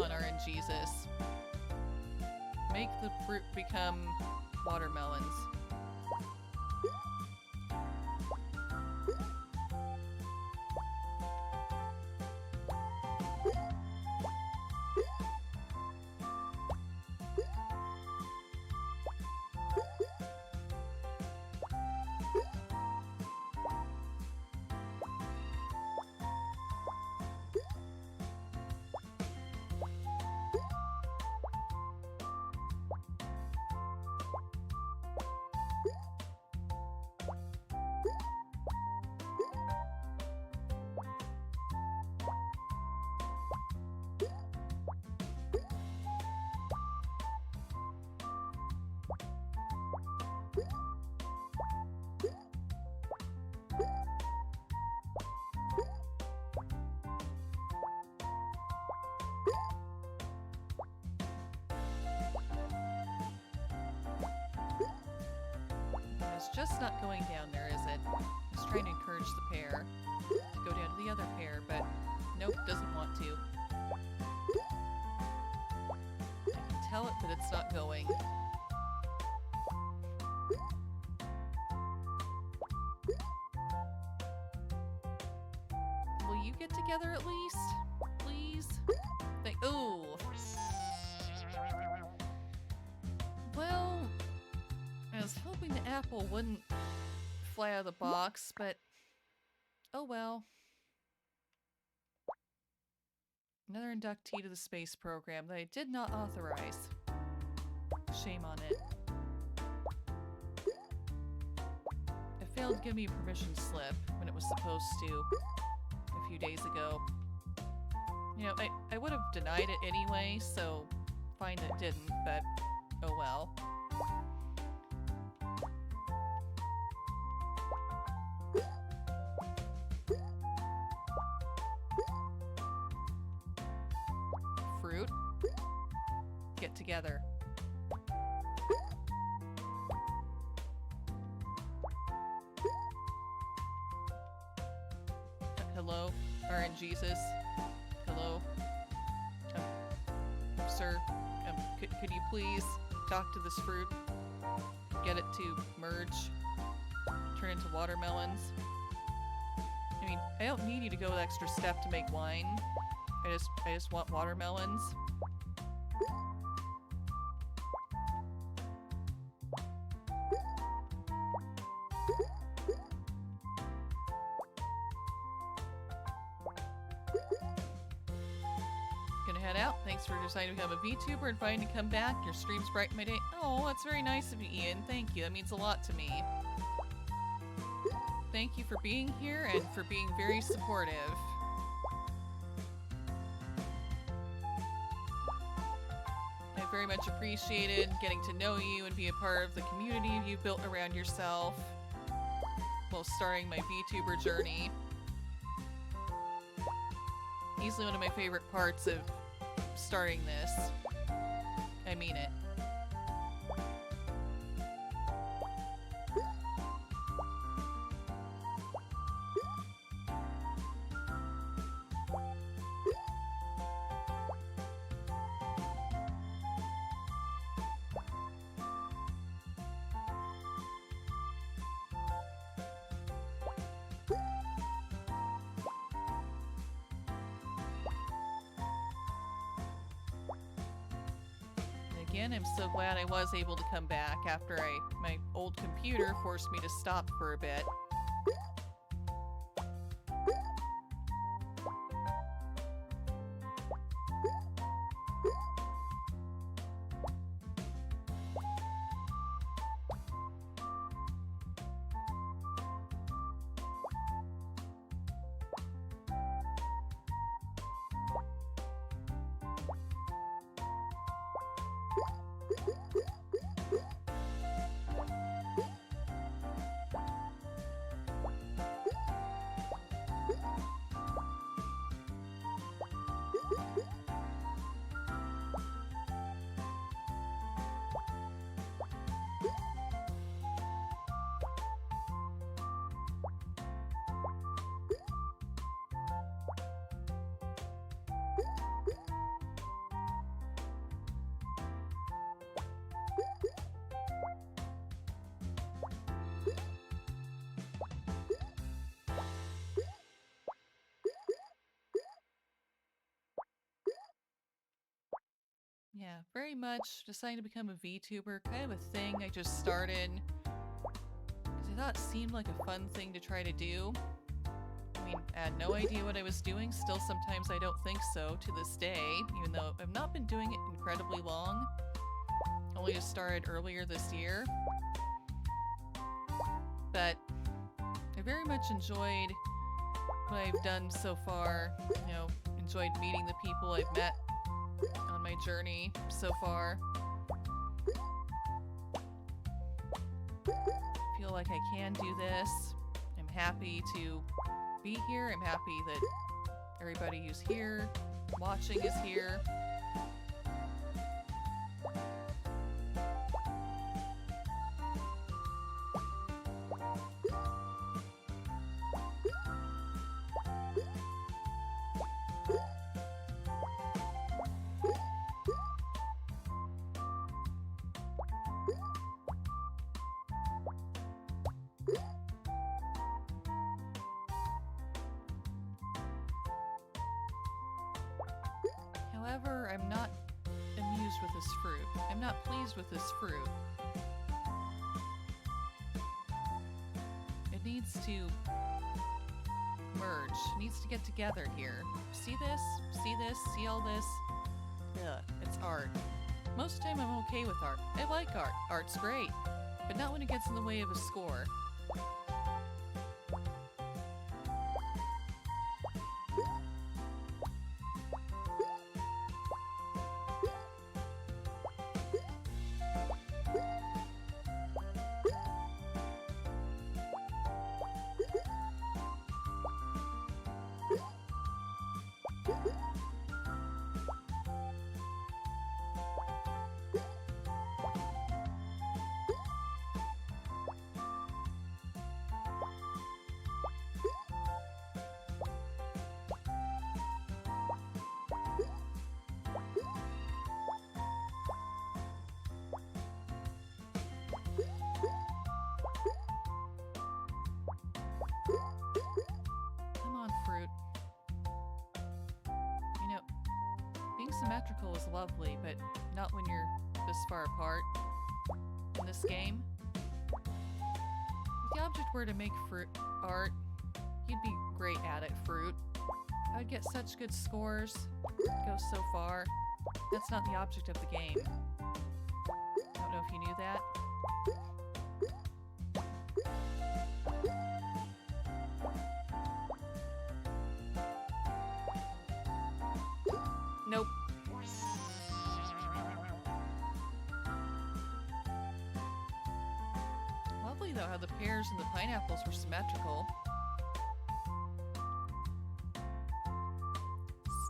RNGesus. Make the fruit become watermelons. It's just not going down there, is it? I was trying to encourage the pair to go down to the other pair, but nope, doesn't want to. I can tell it, but it's not going. Will you get together at least? Please? Ooh! Well, I was hoping the apple wouldn't fly out of the box, but oh well. Another inductee to the space program that I did not authorize. Shame on it. It failed to give me a permission slip when it was supposed to a few days ago. You know, I would have denied it anyway, so fine that it didn't, but oh well. Fruit, get together. Hello, RNGesus. Hello. Sir, could you please talk to this fruit? Get it to merge, turn into watermelons? I mean, I don't need you to go the extra step to make wine. I just want watermelons. Gonna head out. Thanks for deciding to become a VTuber and finally to come back. Your streams brighten my day. Oh, that's very nice of you, Ian. Thank you. That means a lot to me. Thank you for being here and for being very supportive. I very much appreciated getting to know you and be a part of the community you've built around yourself while starting my VTuber journey. Easily one of my favorite parts of starting this. I mean it. Again, I'm so glad I was able to come back after my old computer forced me to stop for a bit. Yeah, very much deciding to become a VTuber, kind of a thing I just started because I thought it seemed like a fun thing to try to do. I mean, I had no idea what I was doing, still sometimes I don't think so to this day, even though I've not been doing it incredibly long. Only just started earlier this year. But I very much enjoyed what I've done so far, you know, enjoyed meeting the people I've met on my journey so far. I feel like I can do this. I'm happy to be here. I'm happy that everybody who's here, watching is here. However, I'm not amused with this fruit. I'm not pleased with this fruit. It needs to merge. It needs to get together here. See this? See this? See all this? Ugh, it's art. Most of the time I'm okay with art. I like art. Art's great. But not when it gets in the way of a score. Symmetrical is lovely, but not when you're this far apart in this game. With the subject were to make fruit art, you'd be great at it, Fruit. I'd get such good scores, go so far. That's not the object of the game. Don't know if you knew that. Nope. Lovely though how the pears and the pineapples were symmetrical.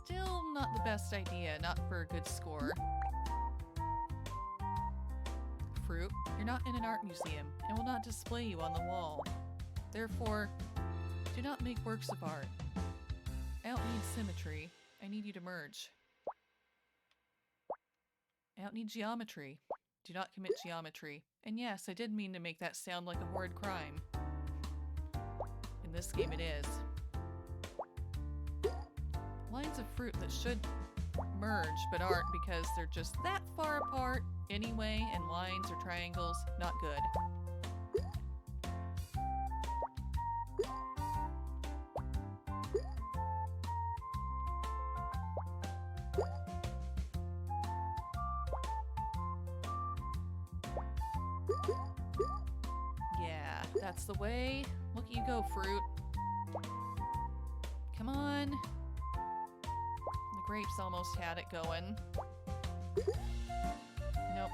Still not the best idea, not for a good score. Fruit, you're not in an art museum and will not display you on the wall. Therefore, do not make works of art. I don't need symmetry. I need you to merge. I don't need geometry. Do not commit geometry. And yes, I did mean to make that sound like a horrid crime. In this game it is. Lines of fruit that should merge but aren't because they're just that far apart anyway, and lines or triangles, not good. Yeah, that's the way. Look at you go, Fruit. Come on. The grapes almost had it going. Nope.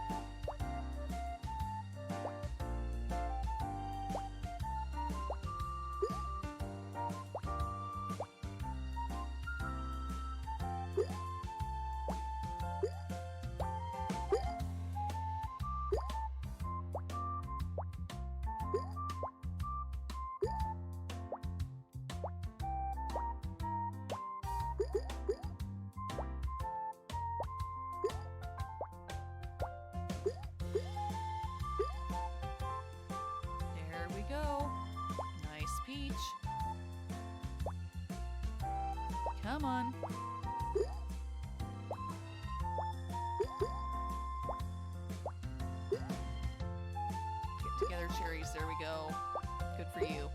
There we go. Nice peach. Come on. Get together, cherries. There we go. Good for you.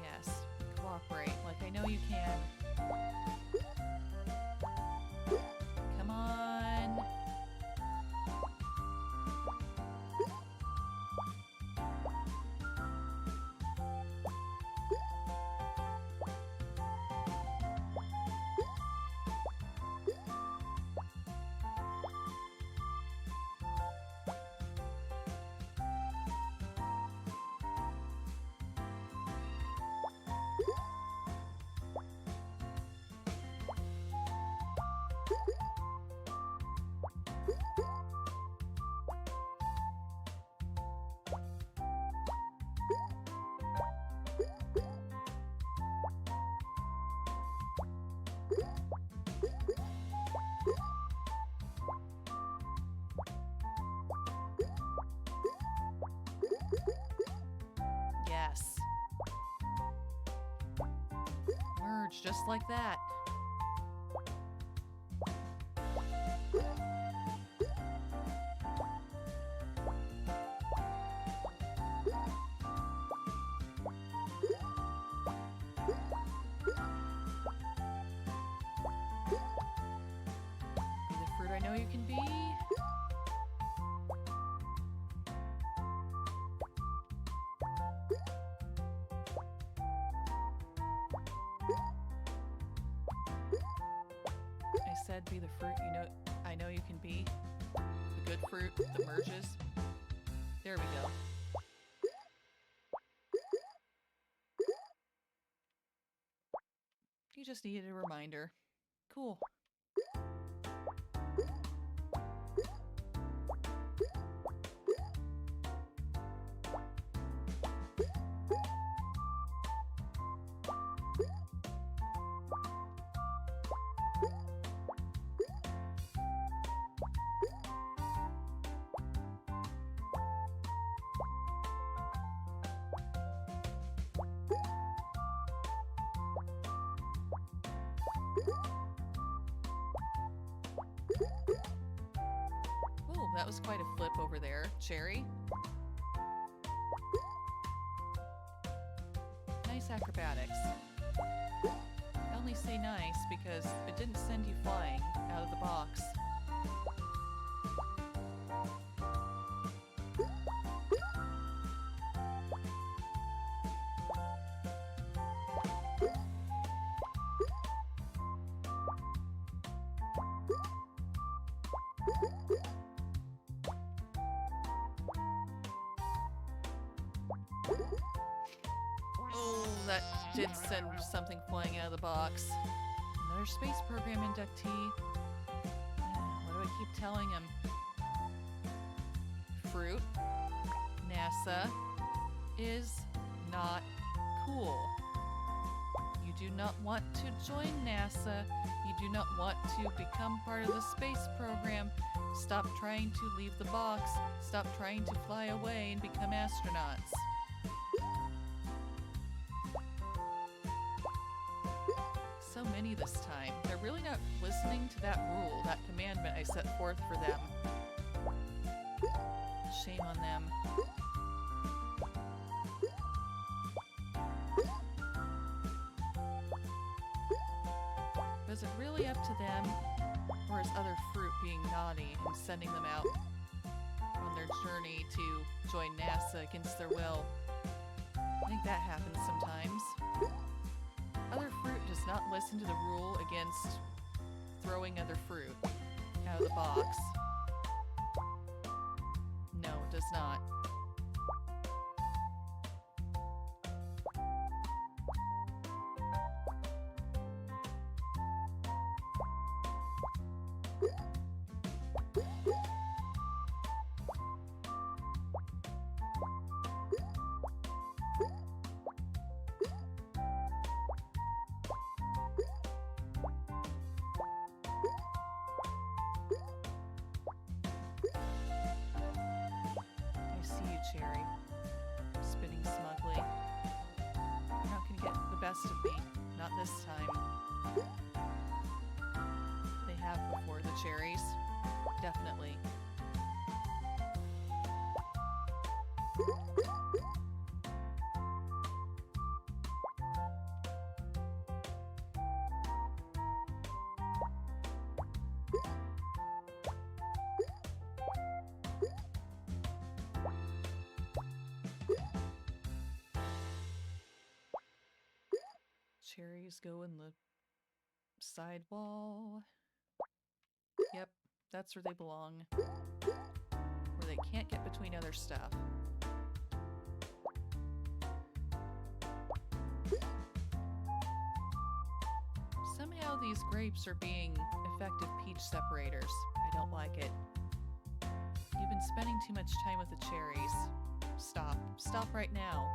Yes, cooperate like I know you can. Come on. Yes. Merge just like that. Be the fruit I know you can be. I said be the fruit I know you can be. The good fruit that merges. There we go. You just needed a reminder. Cool. Oh, that was quite a flip over there, Cherry. Nice acrobatics. I only say nice because it didn't send you flying out of the box. Oh, that did send something flying out of the box. Another space program inductee. What do I keep telling him? Fruit, NASA is not cool. You do not want to join NASA. You do not want to become part of the space program. Stop trying to leave the box. Stop trying to fly away and become astronauts. So many this time. They're really not listening to that rule, that commandment I set forth for them. Shame on them. Is it really up to them, or is other fruit being naughty and sending them out on their journey to join NASA against their will? I think that happens sometimes. Other fruit does not listen to the rule against throwing other fruit out of the box. No, it does not. Cherry, spitting smugly. You're not gonna get the best of me. Not this time. They have before, the cherries. Definitely. Cherries go in the sidewall. Yep, that's where they belong. Where they can't get between other stuff. Somehow these grapes are being effective peach separators. I don't like it. You've been spending too much time with the cherries. Stop. Stop right now.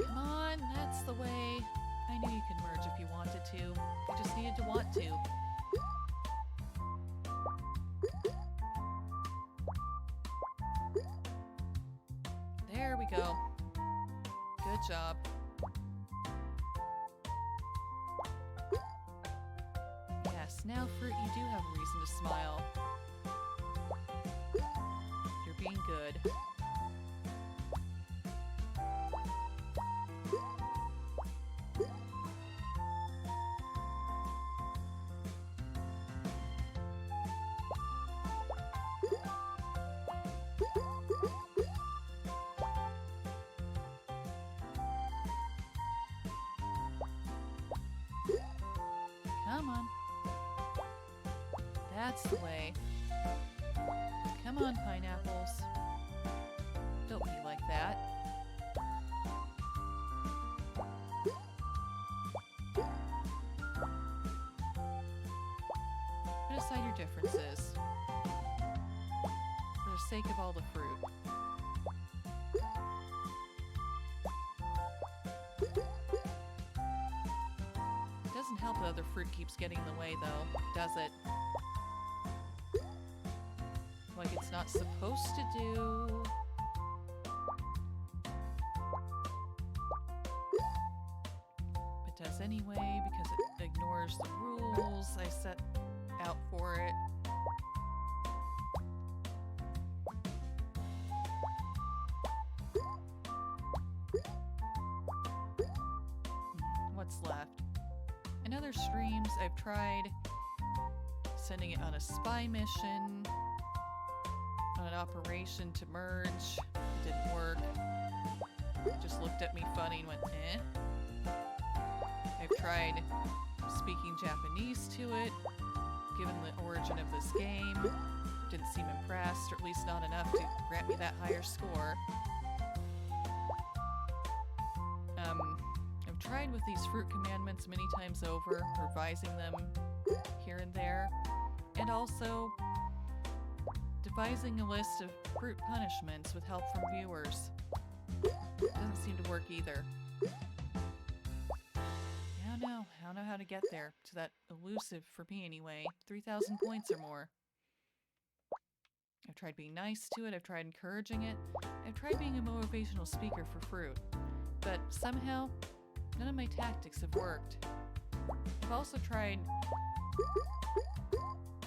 Come on, that's the way. I knew you could merge if you wanted to. You just needed to want to. There we go. Good job. Yes, now, Fruit, you do have a reason to smile. You're being good. Come on. That's the way. Come on, pineapples. Don't be like that. aside your differences. For the sake of all the fruit. It doesn't help that other fruit keeps getting in the way, though, does it? Like it's not supposed to do. It does anyway because it ignores the rules I set out for it. What's left? In other streams, I've tried sending it on a spy mission, on an operation to merge. It didn't work. It just looked at me funny and went, eh. I've tried speaking Japanese to it, given the origin of this game. Didn't seem impressed, or at least not enough to grant me that higher score. I've tried with these fruit commandments many times over, revising them here and there, and also devising a list of fruit punishments with help from viewers. Doesn't seem to work either. I don't know how to get there, to that elusive, for me anyway, 3,000 points or more. I've tried being nice to it, I've tried encouraging it, I've tried being a motivational speaker for fruit, but somehow, none of my tactics have worked. I've also tried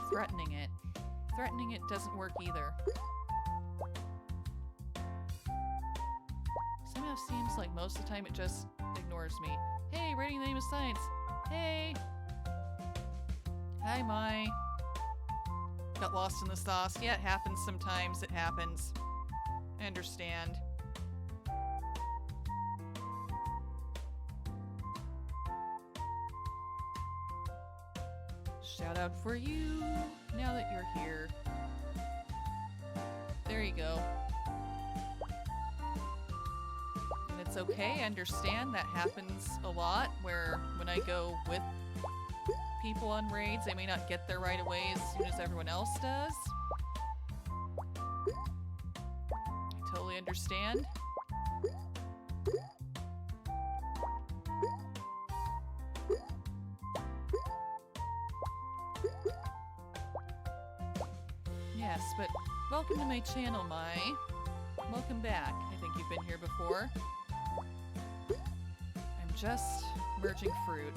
threatening it. Threatening it doesn't work either. Somehow seems like most of the time it just ignores me. Hey, rating the name of science. Hey! Hi, Mai. Got lost in the sauce. Yeah, it happens sometimes. It happens. I understand. Shout out for you, now that you're here. There you go. And it's okay, I understand that happens a lot, where when I go with people on raids, they may not get there right away as soon as everyone else does. I totally understand. Yes, but welcome to my channel, Mai. Welcome back. I think you've been here before. I'm just merging fruit.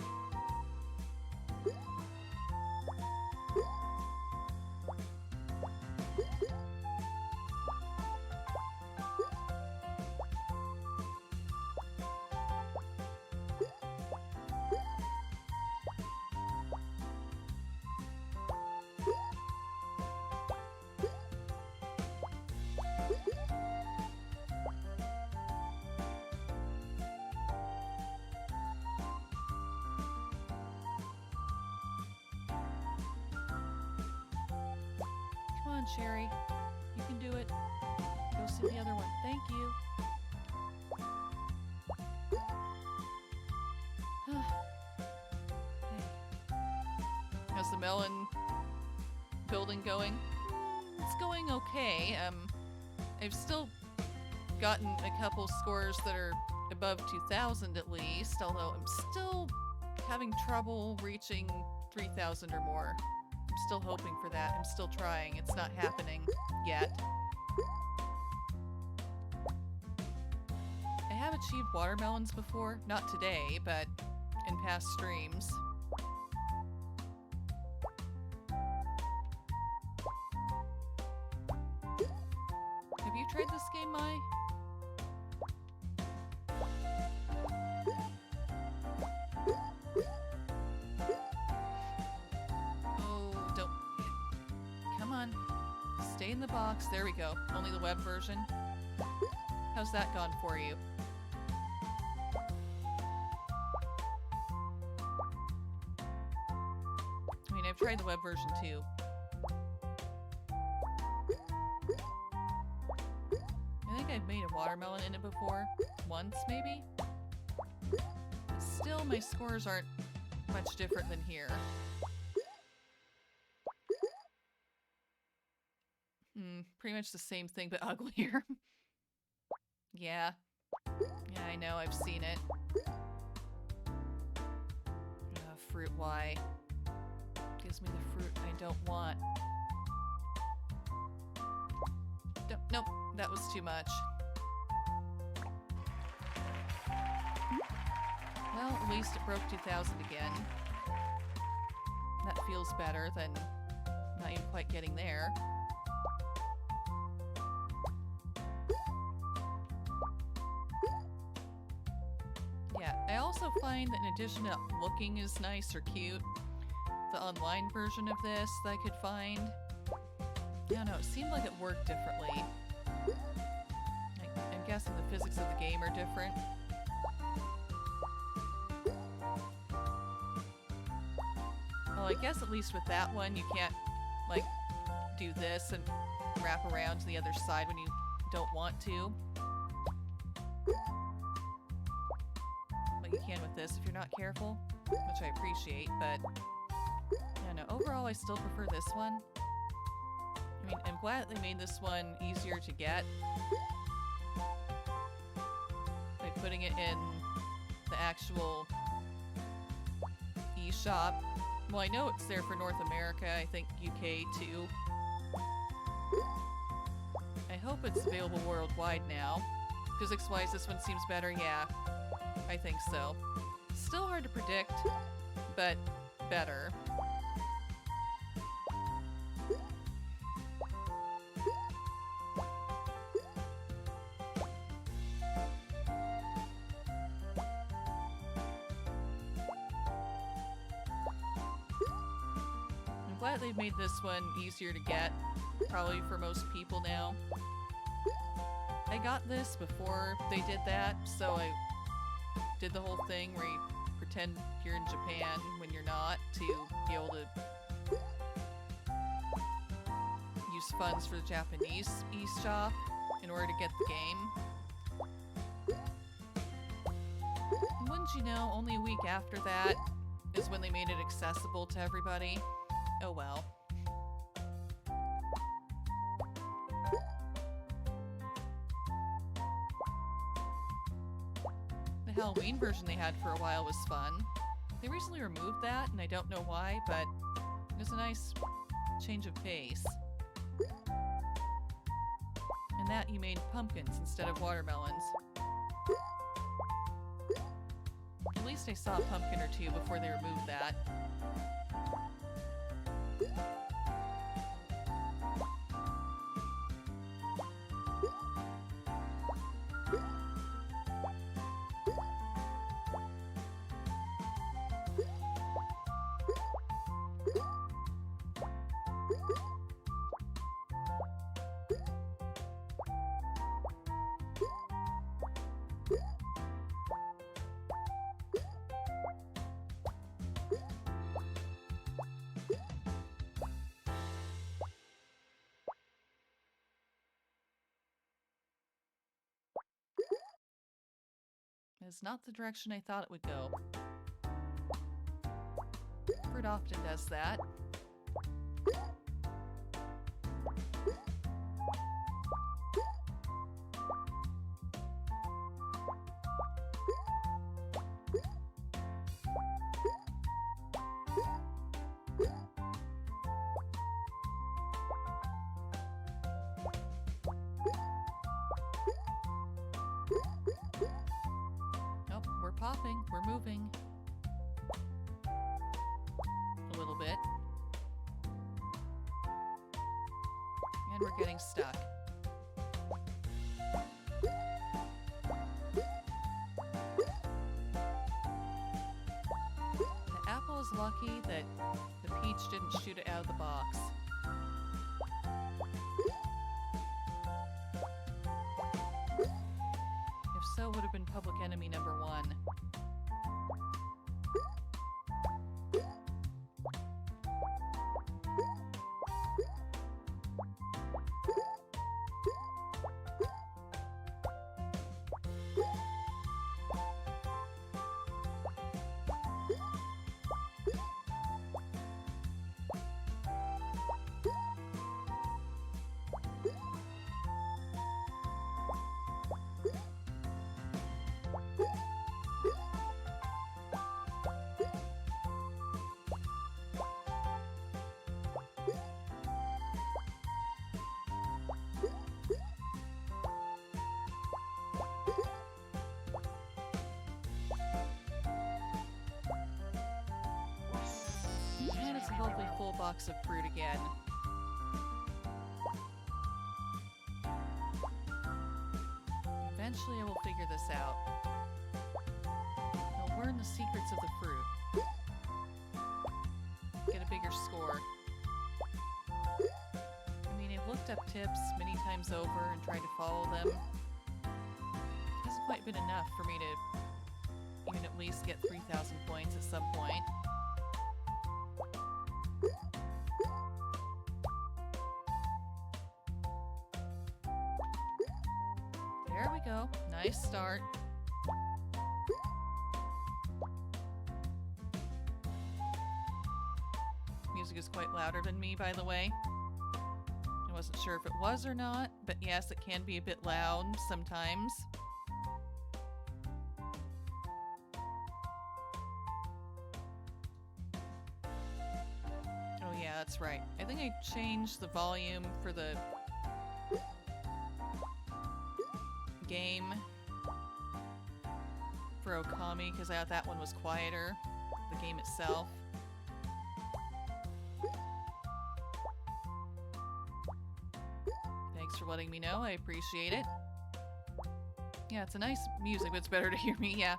Sherry, you can do it. Go see the other one. Thank you. How's the melon building going? It's going okay. I've still gotten a couple scores that are above 2,000 at least, although I'm still having trouble reaching 3,000 or more. I'm still hoping for that. I'm still trying. It's not happening yet. I have achieved watermelons before. Not today, but in past streams. Have you tried this game, Mai? Stay in the box. There we go. Only the web version. How's that gone for you? I mean, I've tried the web version too. I think I've made a watermelon in it before. Once, maybe? Still, my scores aren't much different than here. pretty much the same thing, but uglier. Yeah. Yeah, I know, I've seen it. Fruit, why? Gives me the fruit I don't want. Nope, that was too much. Well, at least it broke 2,000 again. That feels better than not even quite getting there. Yeah, I also find that in addition to looking is nice or cute, the online version of this that I could find, I don't know, it seemed like it worked differently. I'm guessing the physics of the game are different. Well, I guess at least with that one, you can't, like, do this and wrap around to the other side when you don't want to. But you can with this if you're not careful, which I appreciate, but I don't know, overall I still prefer this one. I mean, I'm glad they made this one easier to get by putting it in the actual eShop. Well, I know it's there for North America, I think UK too. I hope it's available worldwide now. Physics-wise, this one seems better, yeah. I think so. Still hard to predict, but better. I'm glad they've made this one easier to get, probably for most people now. I got this before they did that, so I did the whole thing where you pretend you're in Japan when you're not to be able to use funds for the Japanese eShop in order to get the game. And wouldn't you know, only a week after that is when they made it accessible to everybody. Oh well. The Halloween version they had for a while was fun. They recently removed that, and I don't know why, but it was a nice change of pace. And that you made pumpkins instead of watermelons. At least I saw a pumpkin or two before they removed that. It's not the direction I thought it would go. Fruit often does that. Popping, we're moving. A little bit. And we're getting stuck. The apple is lucky that the peach didn't shoot it out of the box. If so, it would have been public enemy number 1. nearly full box of fruit again. Eventually I will figure this out. I'll learn the secrets of the fruit. Get a bigger score. I mean, I've looked up tips many times over and tried to follow them. It hasn't quite been enough for me to even at least get 3,000 points at some point. There we go. Nice start. Music is quite louder than me, by the way. I wasn't sure if it was or not, but yes, it can be a bit loud sometimes. Oh yeah, that's right. I think I changed the volume for the game for Okami because I thought that one was quieter, the game itself. Thanks for letting me know, I appreciate it. Yeah, it's a nice music, but it's better to hear me, yeah.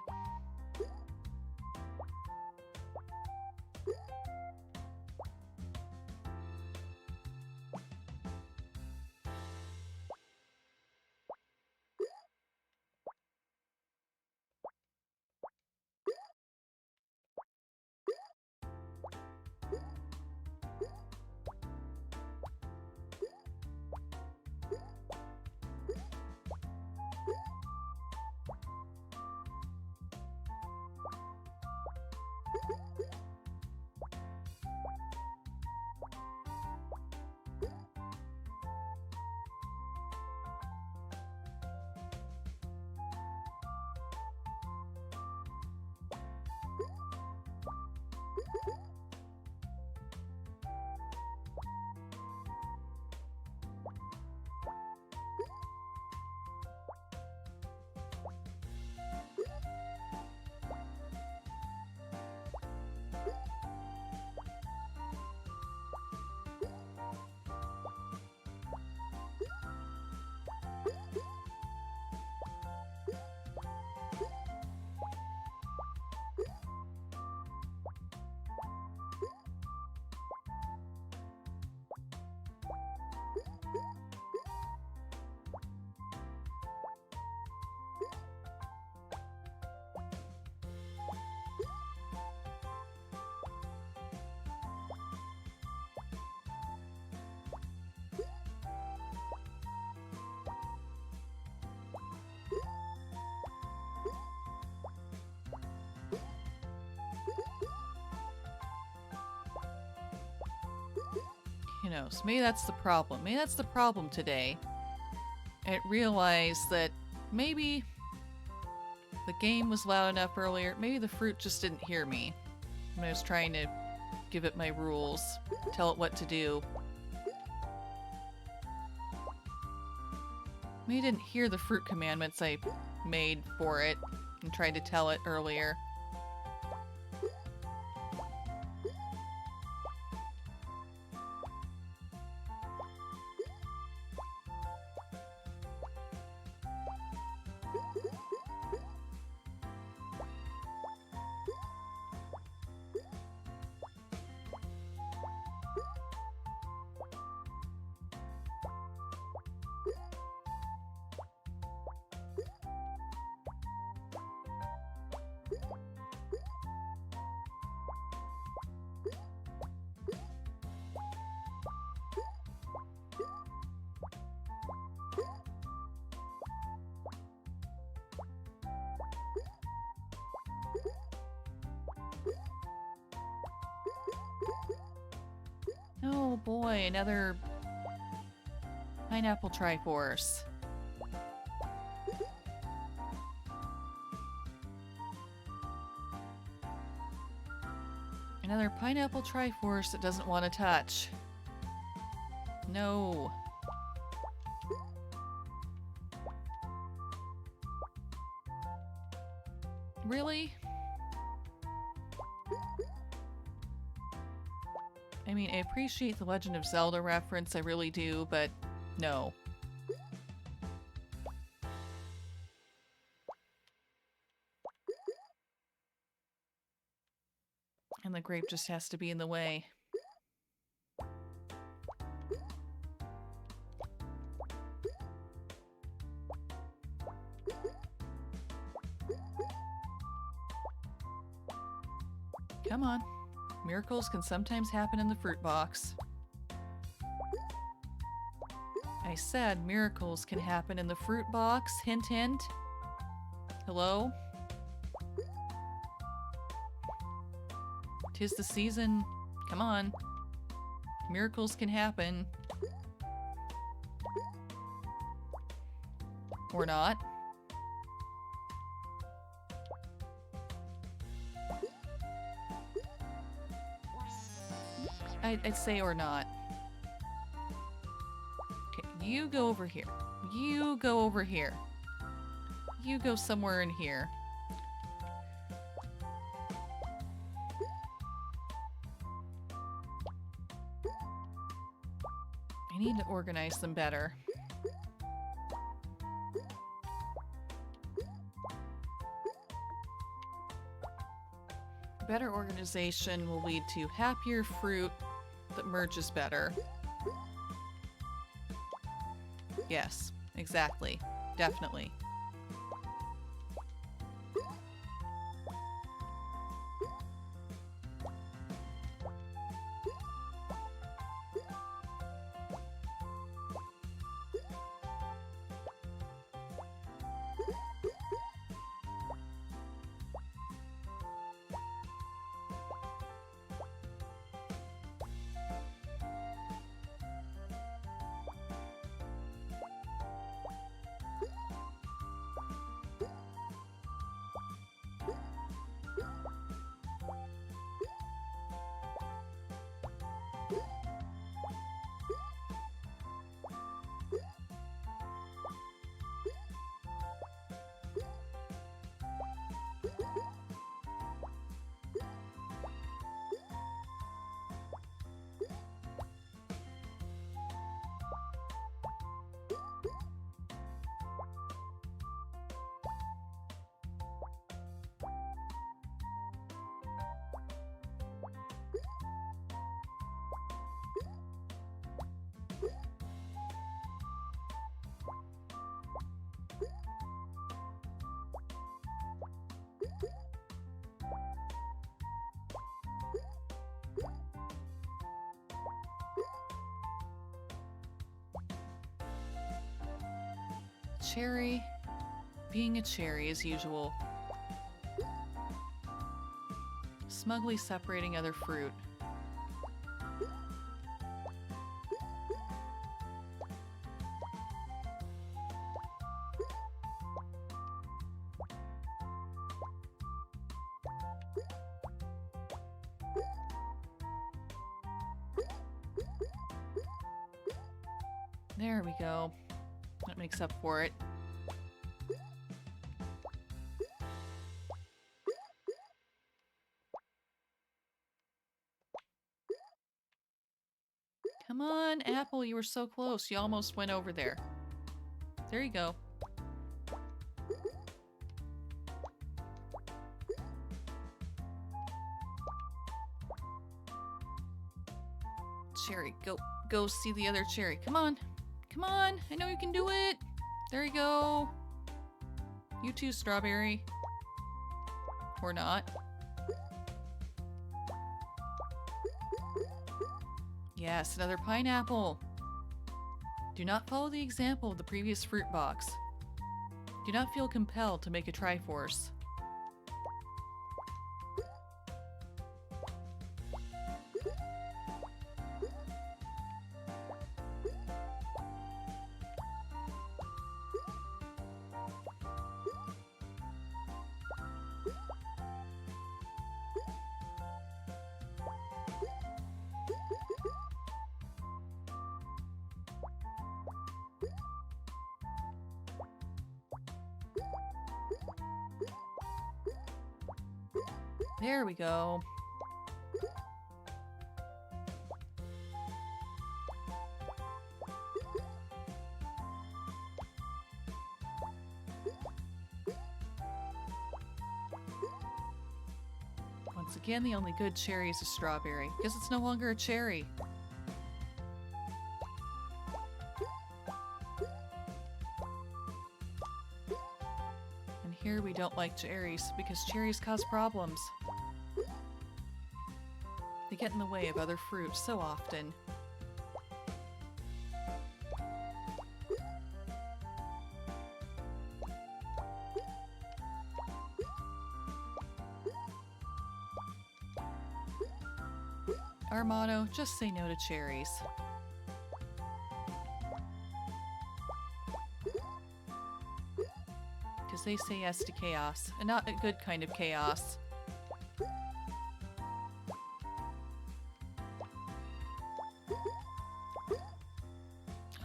You know, so maybe that's the problem. Maybe that's the problem today. I realized that maybe the game was loud enough earlier. Maybe the fruit just didn't hear me when I was trying to give it my rules, tell it what to do. Maybe it didn't hear the fruit commandments I made for it and tried to tell it earlier. Oh boy, another pineapple Triforce. Another pineapple Triforce that doesn't want to touch. No. Really? I mean, I appreciate the Legend of Zelda reference, I really do, but no. And the grape just has to be in the way. Come on. Miracles can sometimes happen in the fruit box. I said miracles can happen in the fruit box. Hint, hint. Hello? 'Tis the season. Come on. Miracles can happen. Or not. I'd say or not. Okay, you go over here. You go over here. You go somewhere in here. I need to organize them better. Better organization will lead to happier fruit that merges better. Yes, exactly. Definitely. Cherry being a cherry as usual. Smugly separating other fruit. There we go. That makes up for it. Come on, Apple, you were so close. You almost went over there. There you go. Cherry, go see the other cherry. Come on. Come on, I know you can do it. There you go. You too, strawberry. Or not. Yes, another pineapple. Do not follow the example of the previous fruit box. Do not feel compelled to make a Triforce. There we go. Again, the only good cherry is a strawberry. Guess it's no longer a cherry. And here we don't like cherries because cherries cause problems. They get in the way of other fruits so often. Our motto, just say no to cherries. Because they say yes to chaos, and not a good kind of chaos.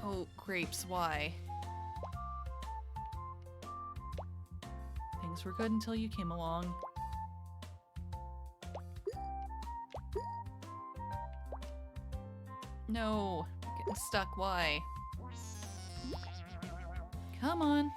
Oh, grapes, why? Things were good until you came along. No, I'm getting stuck, why? Come on.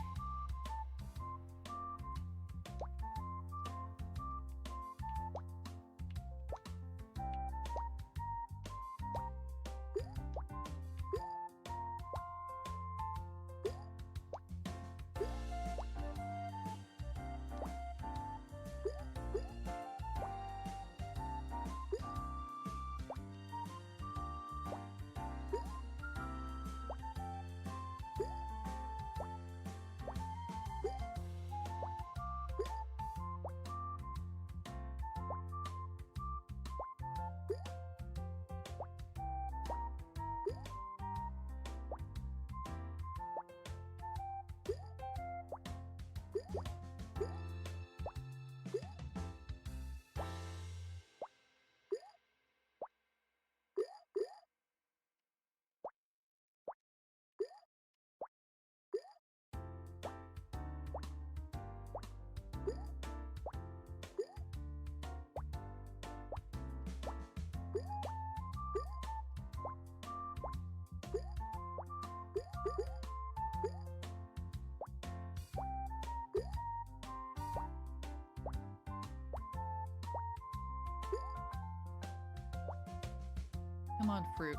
Come on, Fruit.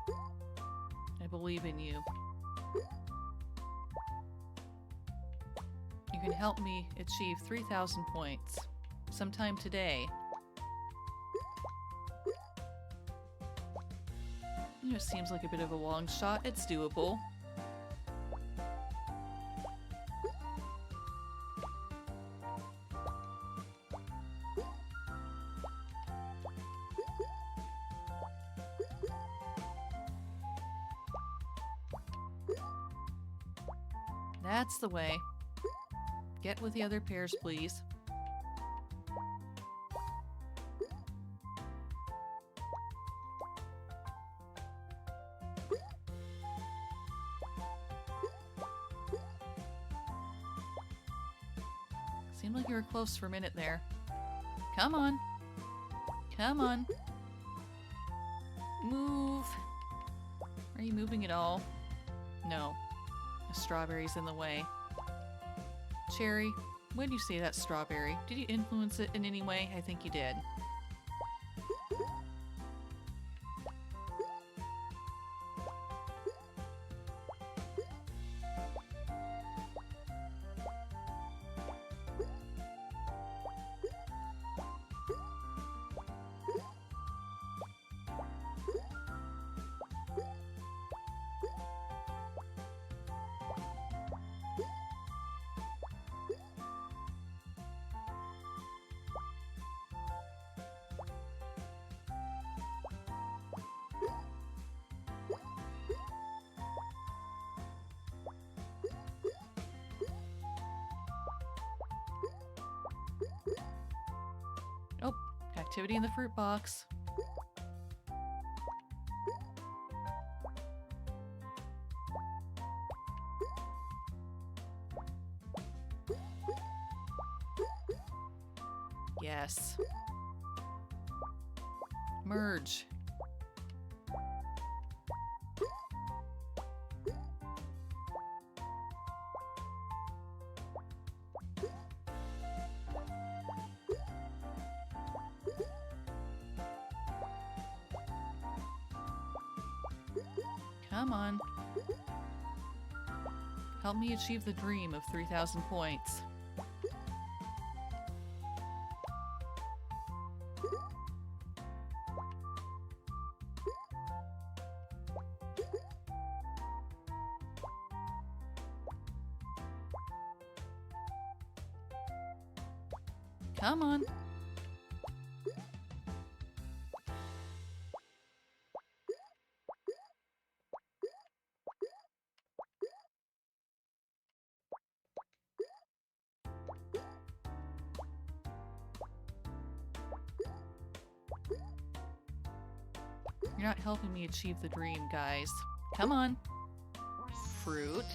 I believe in you. You can help me achieve 3,000 points. Sometime today. It seems like a bit of a long shot. It's doable. That's the way. Get with the other pairs, please. Seemed like you were close for a minute there. Come on. Come on. Move. Are you moving at all? No. The strawberry's in the way. Cherry, when you say that strawberry, did you influence it in any way? I think you did. Oh, activity in the fruit box. Yes. Merge. Come on. Help me achieve the dream of 3,000 points. Come on. You're not helping me achieve the dream, guys. Come on. Fruit.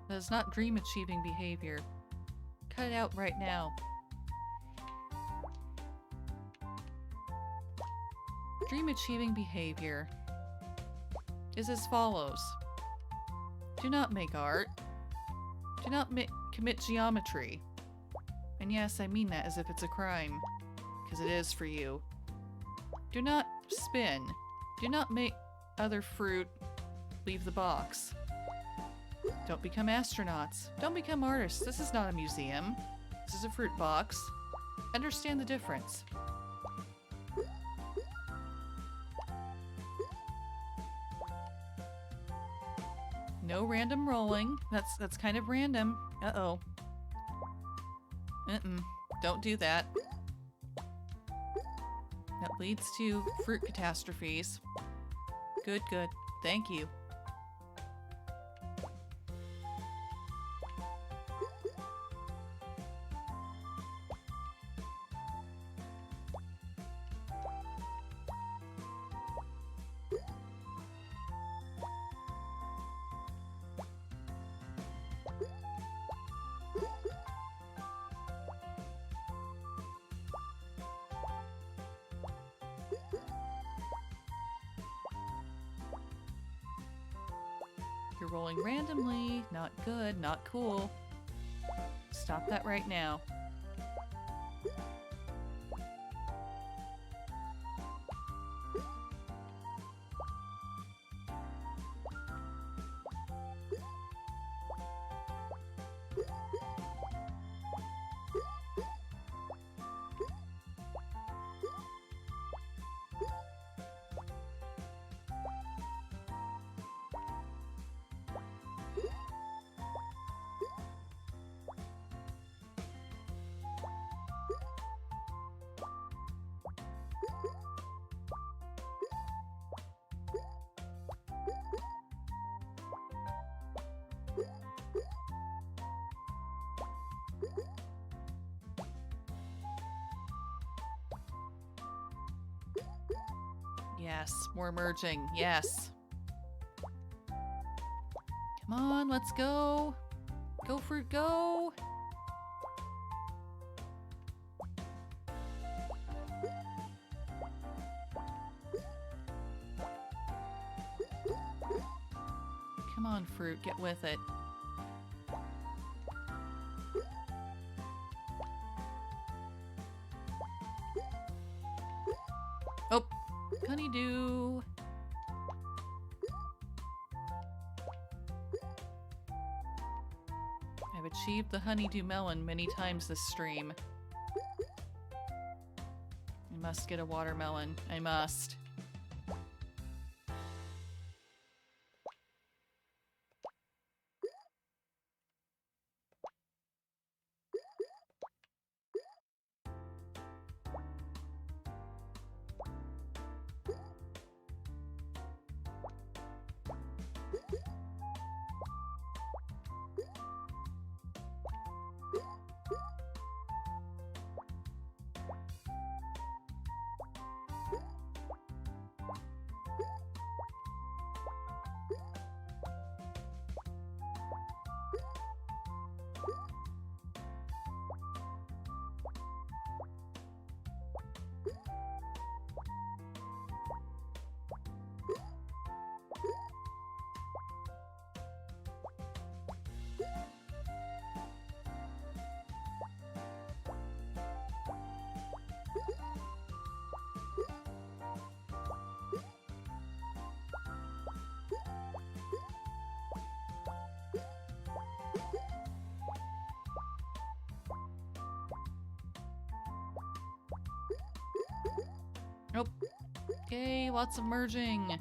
That is not dream-achieving behavior. Cut it out right now. Dream-achieving behavior is as follows. Do not make art. Do not commit geometry. And yes, I mean that as if it's a crime, because it is for you. Do not spin. Do not make other fruit leave the box. Don't become astronauts. Don't become artists. This is not a museum. This is a fruit box. Understand the difference. No random rolling. That's kind of random. Uh-oh. Don't do that. That leads to fruit catastrophes. Good, good. Thank you. You're rolling randomly. Not good, not cool. Stop that right now. Yes, we're merging. Yes. Come on, let's go. Go, fruit, go. Come on, fruit, get with it. Oh, honeydew. I've achieved the honeydew melon many times this stream. I must get a watermelon. I must. Nope. Yay, lots of merging.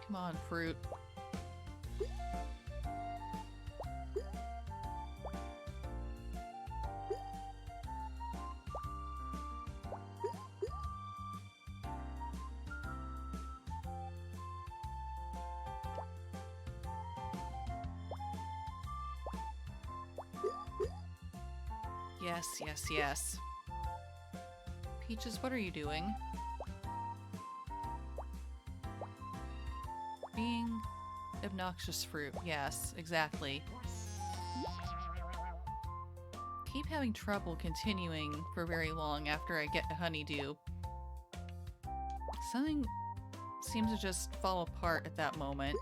Come on, fruit. Yes, yes, yes. Peaches, what are you doing? Being obnoxious fruit. Yes, exactly. Keep having trouble continuing for very long after I get a honeydew. Something seems to just fall apart at that moment,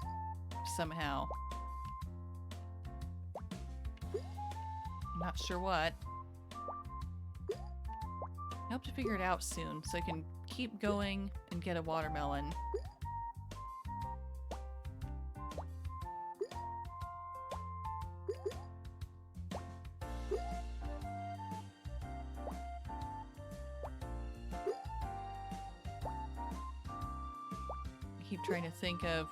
somehow. I'm not sure what. I hope to figure it out soon so I can keep going and get a watermelon. I keep trying to think of,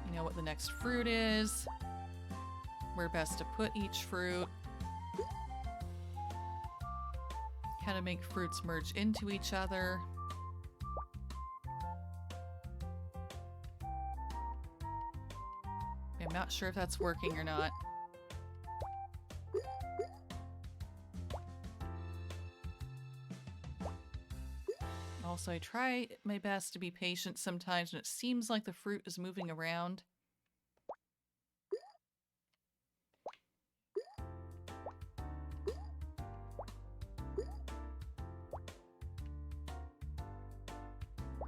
you know, what the next fruit is, where best to put each fruit, how to make fruits merge into each other. I'm not sure if that's working or not. Also, I try my best to be patient sometimes when it seems like the fruit is moving around.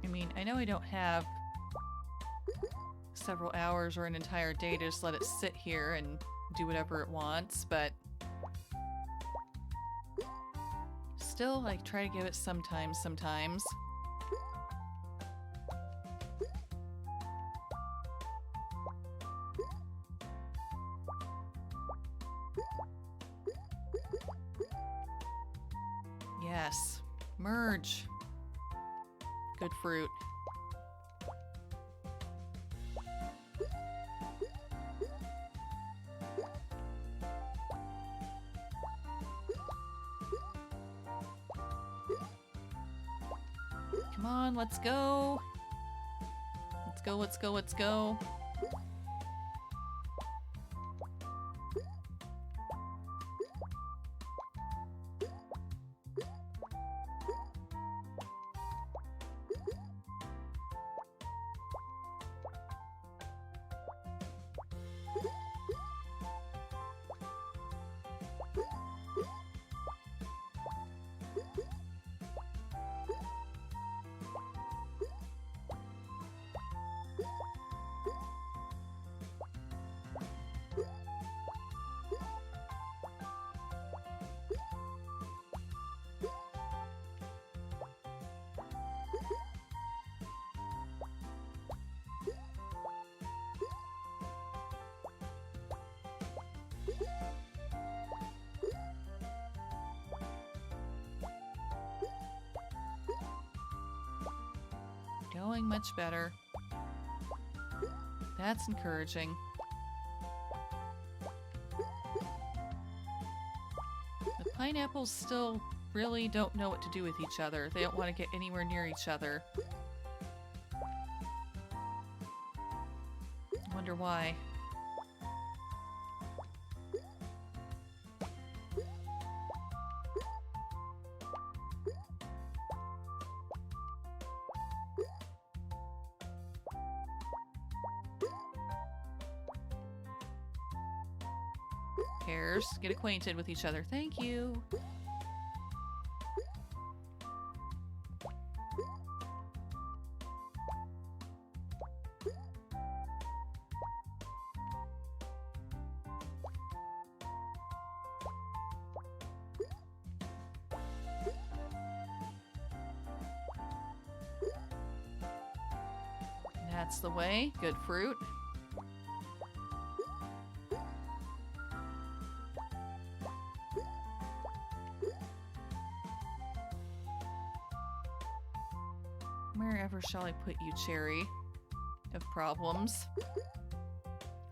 I mean, I know I don't have several hours or an entire day to just let it sit here and do whatever it wants, but still, I try to give it some time sometimes. Yes. Merge. Good fruit. Come on, let's go. Let's go, let's go, let's go. Going much better. That's encouraging. The pineapples still really don't know what to do with each other. They don't want to get anywhere near each other. I wonder why. cares? Get acquainted with each other. Thank you. That's the way. Good fruit. Wherever shall I put you, Cherry? Of problems.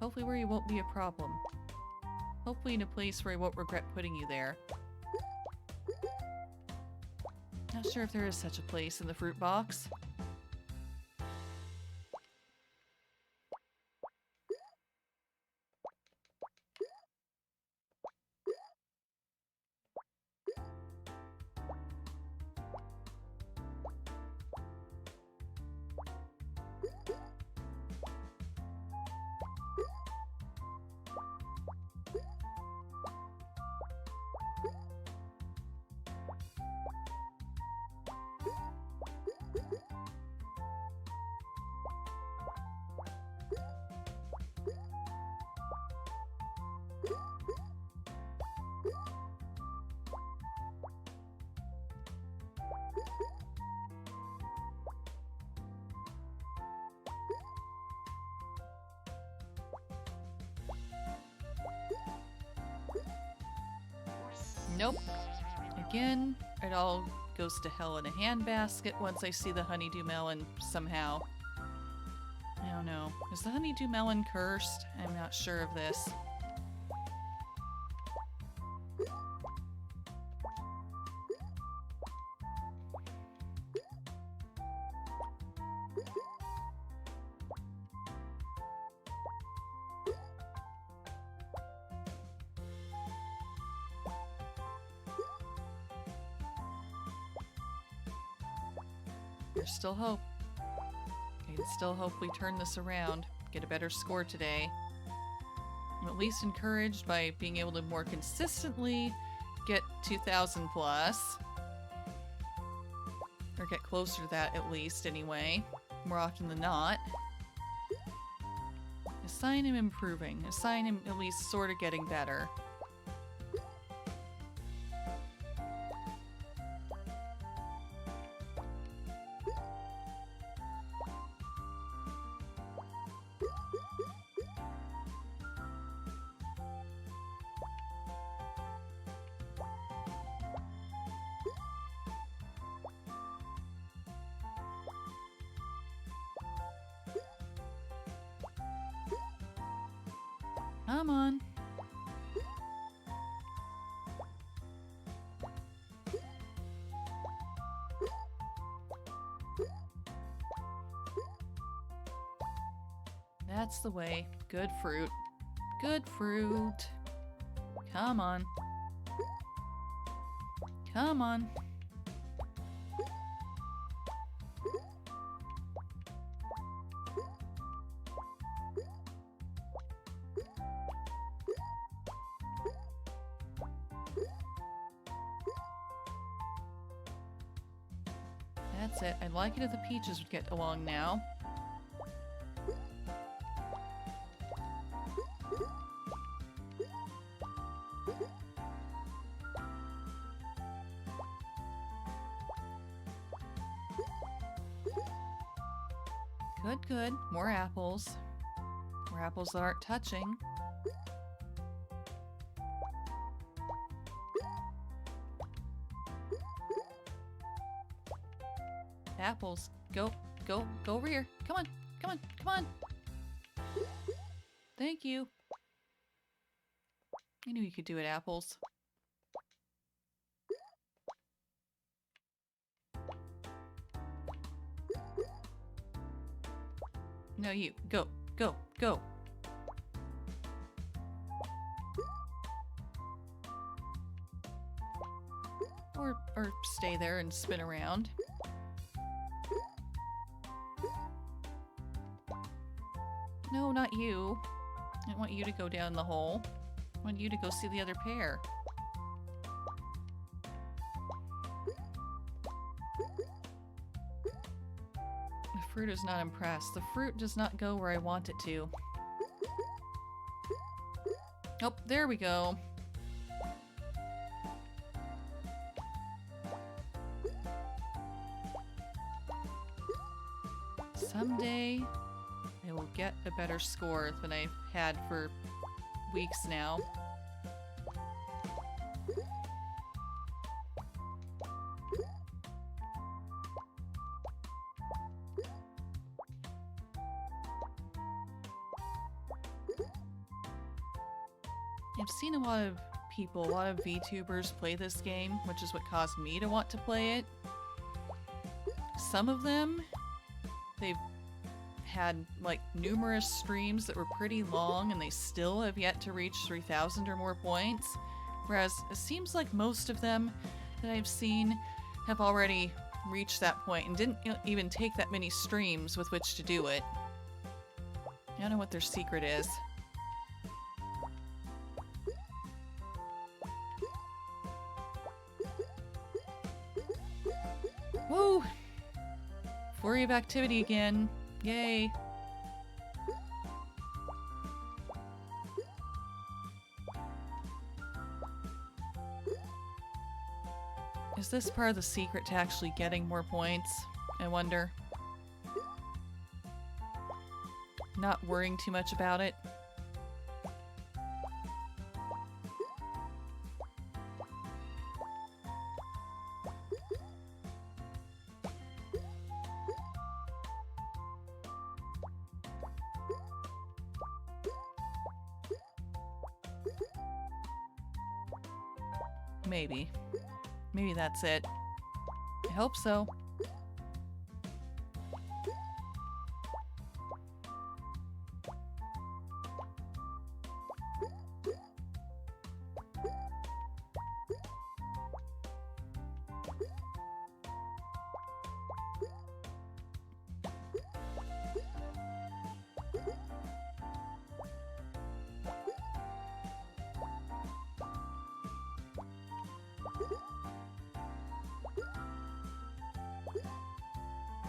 Hopefully where you won't be a problem. Hopefully in a place where I won't regret putting you there. Not sure if there is such a place in the fruit box. Nope. Again, it all goes to hell in a handbasket once I see the honeydew melon somehow. I don't know. Is the honeydew melon cursed? I'm not sure of this. There's still hope. I can still hope we turn this around, get a better score today. I'm at least encouraged by being able to more consistently get 2,000 plus. Or get closer to that at least, anyway. More often than not. A sign I'm improving. A sign I'm at least sort of getting better. Come on. That's the way. Good fruit. Good fruit. Come on. Come on. That's it. I'd like it if the peaches would get along now. Good, good. More apples. More apples that aren't touching. Apples. Go, go, go over here. Come on, come on, come on. Thank you. I knew you could do it, apples. No, you. Go, go, go. Or stay there and spin around. No, not you. I don't want you to go down the hole. I want you to go see the other pair. The fruit is not impressed. The fruit does not go where I want it to. Oh, there we go. Someday, I will get a better score than I've had for weeks now. I've seen a lot of people, a lot of VTubers play this game, which is what caused me to want to play it. Some of them, they've had like numerous streams that were pretty long and they still have yet to reach 3,000 or more points, whereas it seems like most of them that I've seen have already reached that point and didn't even take that many streams with which to do it. I don't know what their secret is. Woo! Flurry of activity again. Yay! Is this part of the secret to actually getting more points? I wonder. Not worrying too much about it. Maybe. Maybe that's it. I hope so.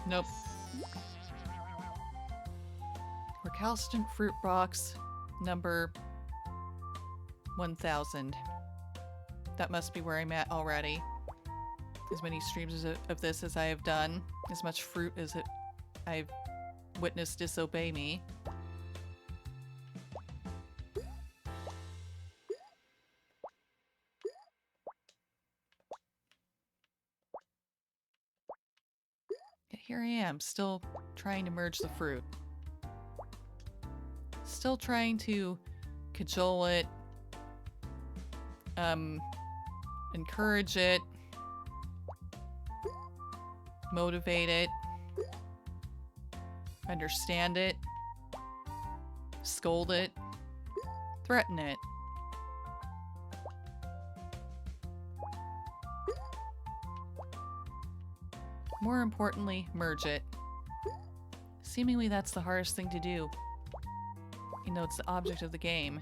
Nope. Recalcitrant fruit box number 1000. That must be where I'm at already. As many streams of this as I have done, as much fruit as I've witnessed disobey me. Here I am, still trying to merge the fruit. Still trying to cajole it, encourage it, motivate it, understand it, scold it, threaten it. More importantly, merge it. Seemingly that's the hardest thing to do. You know, it's the object of the game.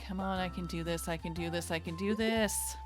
Come on, I can do this, I can do this, I can do this!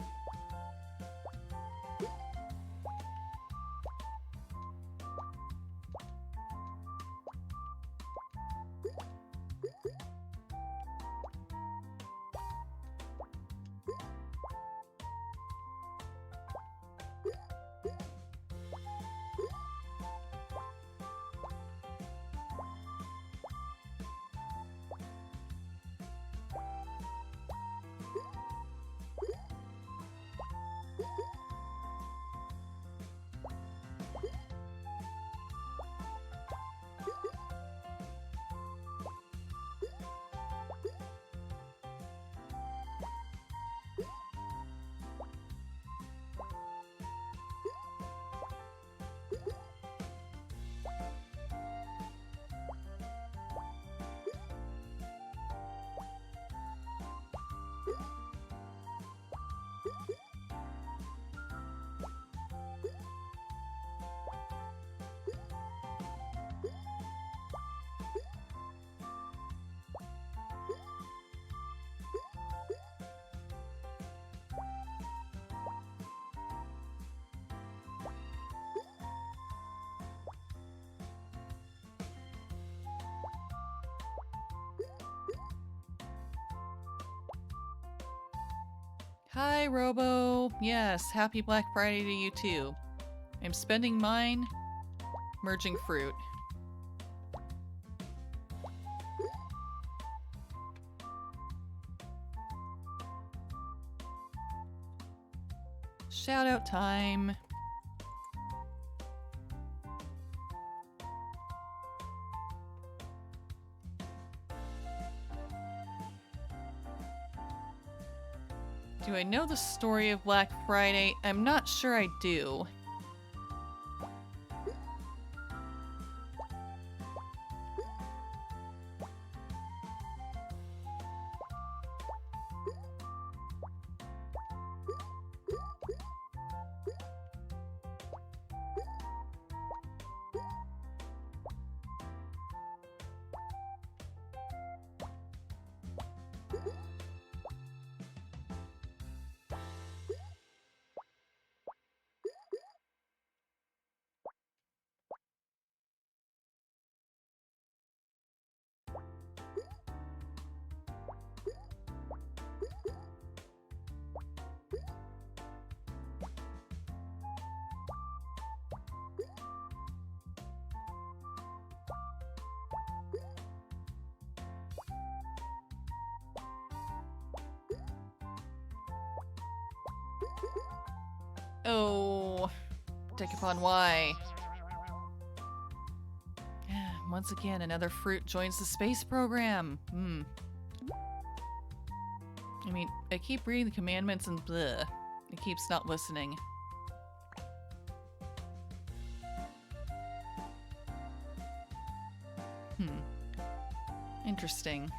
Hi, Robo. Yes, happy Black Friday to you too. I'm spending mine merging fruit. Shout out time. Do I know the story of Black Friday? I'm not sure I do. Oh, take upon why. Once again, another fruit joins the space program. I mean, I keep reading the commandments and bleh. It keeps not listening. Interesting.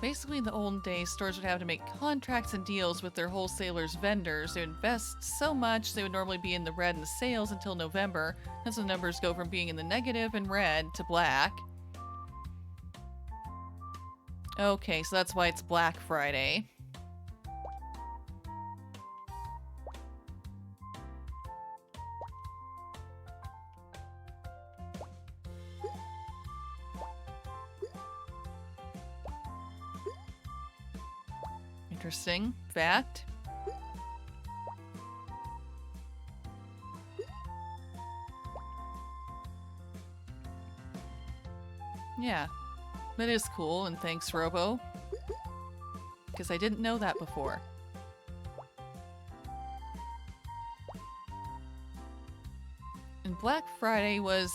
Basically, in the olden days, stores would have to make contracts and deals with their wholesalers' vendors. They would invest so much, they would normally be in the red in the sales until November. That's when numbers go from being in the negative and red to black. Okay, so that's why it's Black Friday. Interesting fact. Yeah, that is cool, and thanks, Robo. Because I didn't know that before. And Black Friday was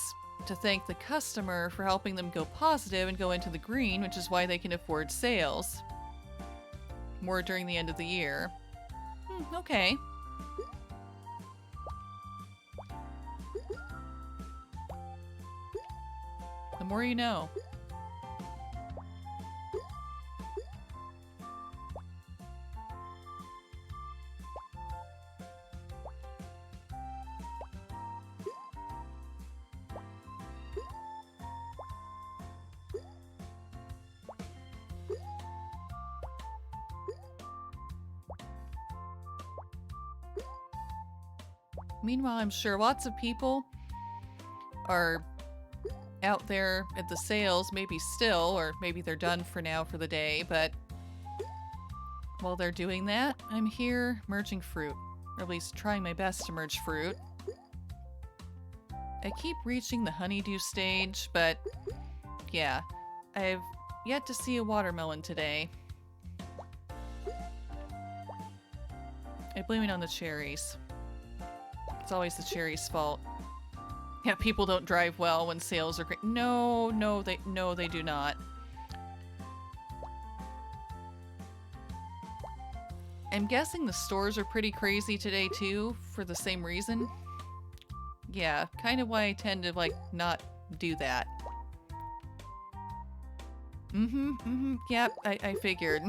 to thank the customer for helping them go positive and go into the green, which is why they can afford sales. More during the end of the year. Okay. The more you know. Meanwhile, I'm sure lots of people are out there at the sales, maybe still, or maybe they're done for now for the day, but while they're doing that, I'm here merging fruit, or at least trying my best to merge fruit. I keep reaching the honeydew stage, but yeah, I've yet to see a watermelon today. I blame it on the cherries. It's always the cherries' fault. Yeah, people don't drive well when sales are great. No, they do not. I'm guessing the stores are pretty crazy today too, for the same reason. Yeah, kind of why I tend to, like, not do that. Yep, I figured.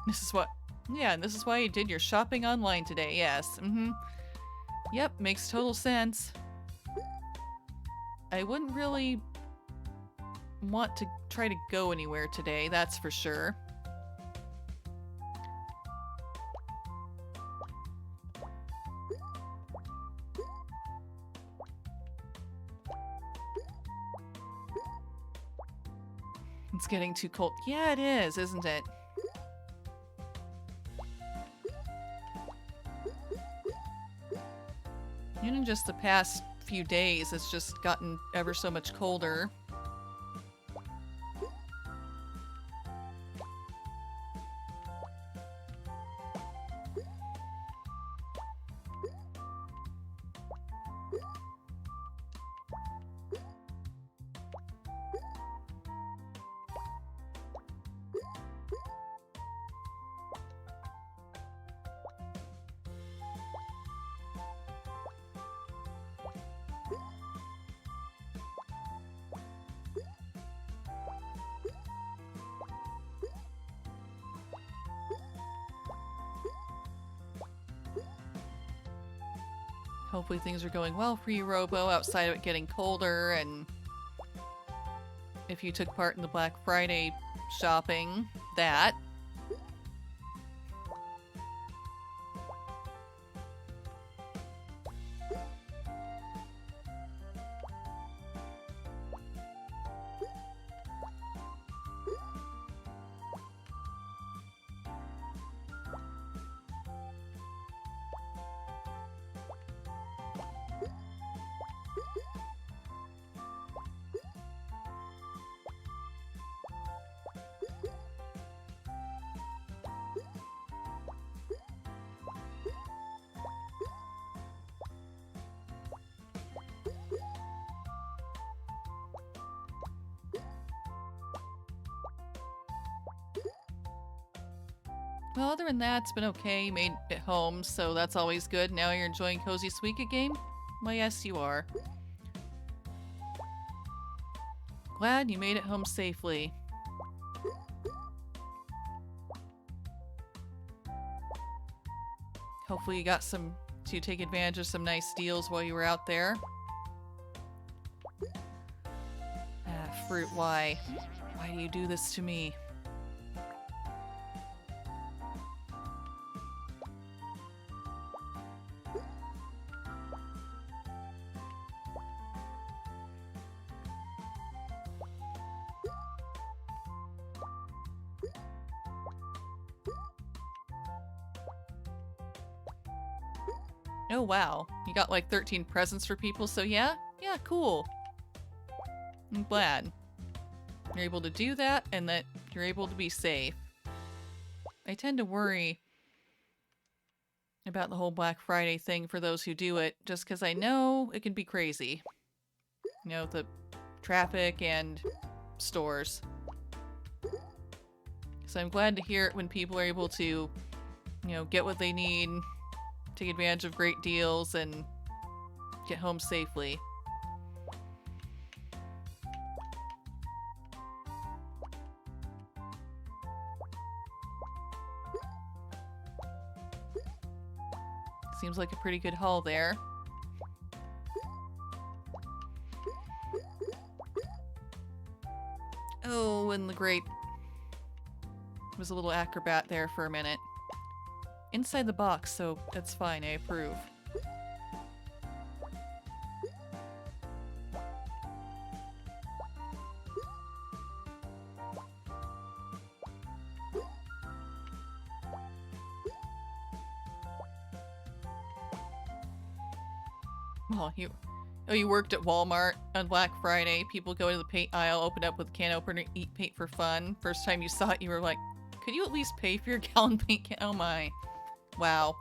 This is what... Yeah, and this is why you did your shopping online today, yes. Yep, makes total sense. I wouldn't really want to try to go anywhere today, that's for sure. It's getting too cold. Yeah, it is, isn't it? Even in just the past few days, it's just gotten ever so much colder. Hopefully things are going well for you, Robo, outside of it getting colder, and if you took part in the Black Friday shopping, that. Well, other than that, it's been okay. You made it home, so that's always good. Now you're enjoying Cozy Suika Game? Why, yes, you are. Glad you made it home safely. Hopefully you got to take advantage of some nice deals while you were out there. Ah, Fruit, why? Why do you do this to me? Oh wow, you got like 13 presents for people, so yeah, cool. I'm glad you're able to do that and that you're able to be safe. I tend to worry about the whole Black Friday thing for those who do it, just because I know it can be crazy. You know, the traffic and stores. So I'm glad to hear it when people are able to, you know, get what they need, take advantage of great deals, and get home safely. Seems like a pretty good haul there. Oh, and the grape was a little acrobat there for a minute. Inside the box, so that's fine, I approve. Well, you worked at Walmart on Black Friday. People go to the paint aisle, open up with a can opener, eat paint for fun. First time you saw it, you were like, could you at least pay for your gallon paint can? Oh my. Wow.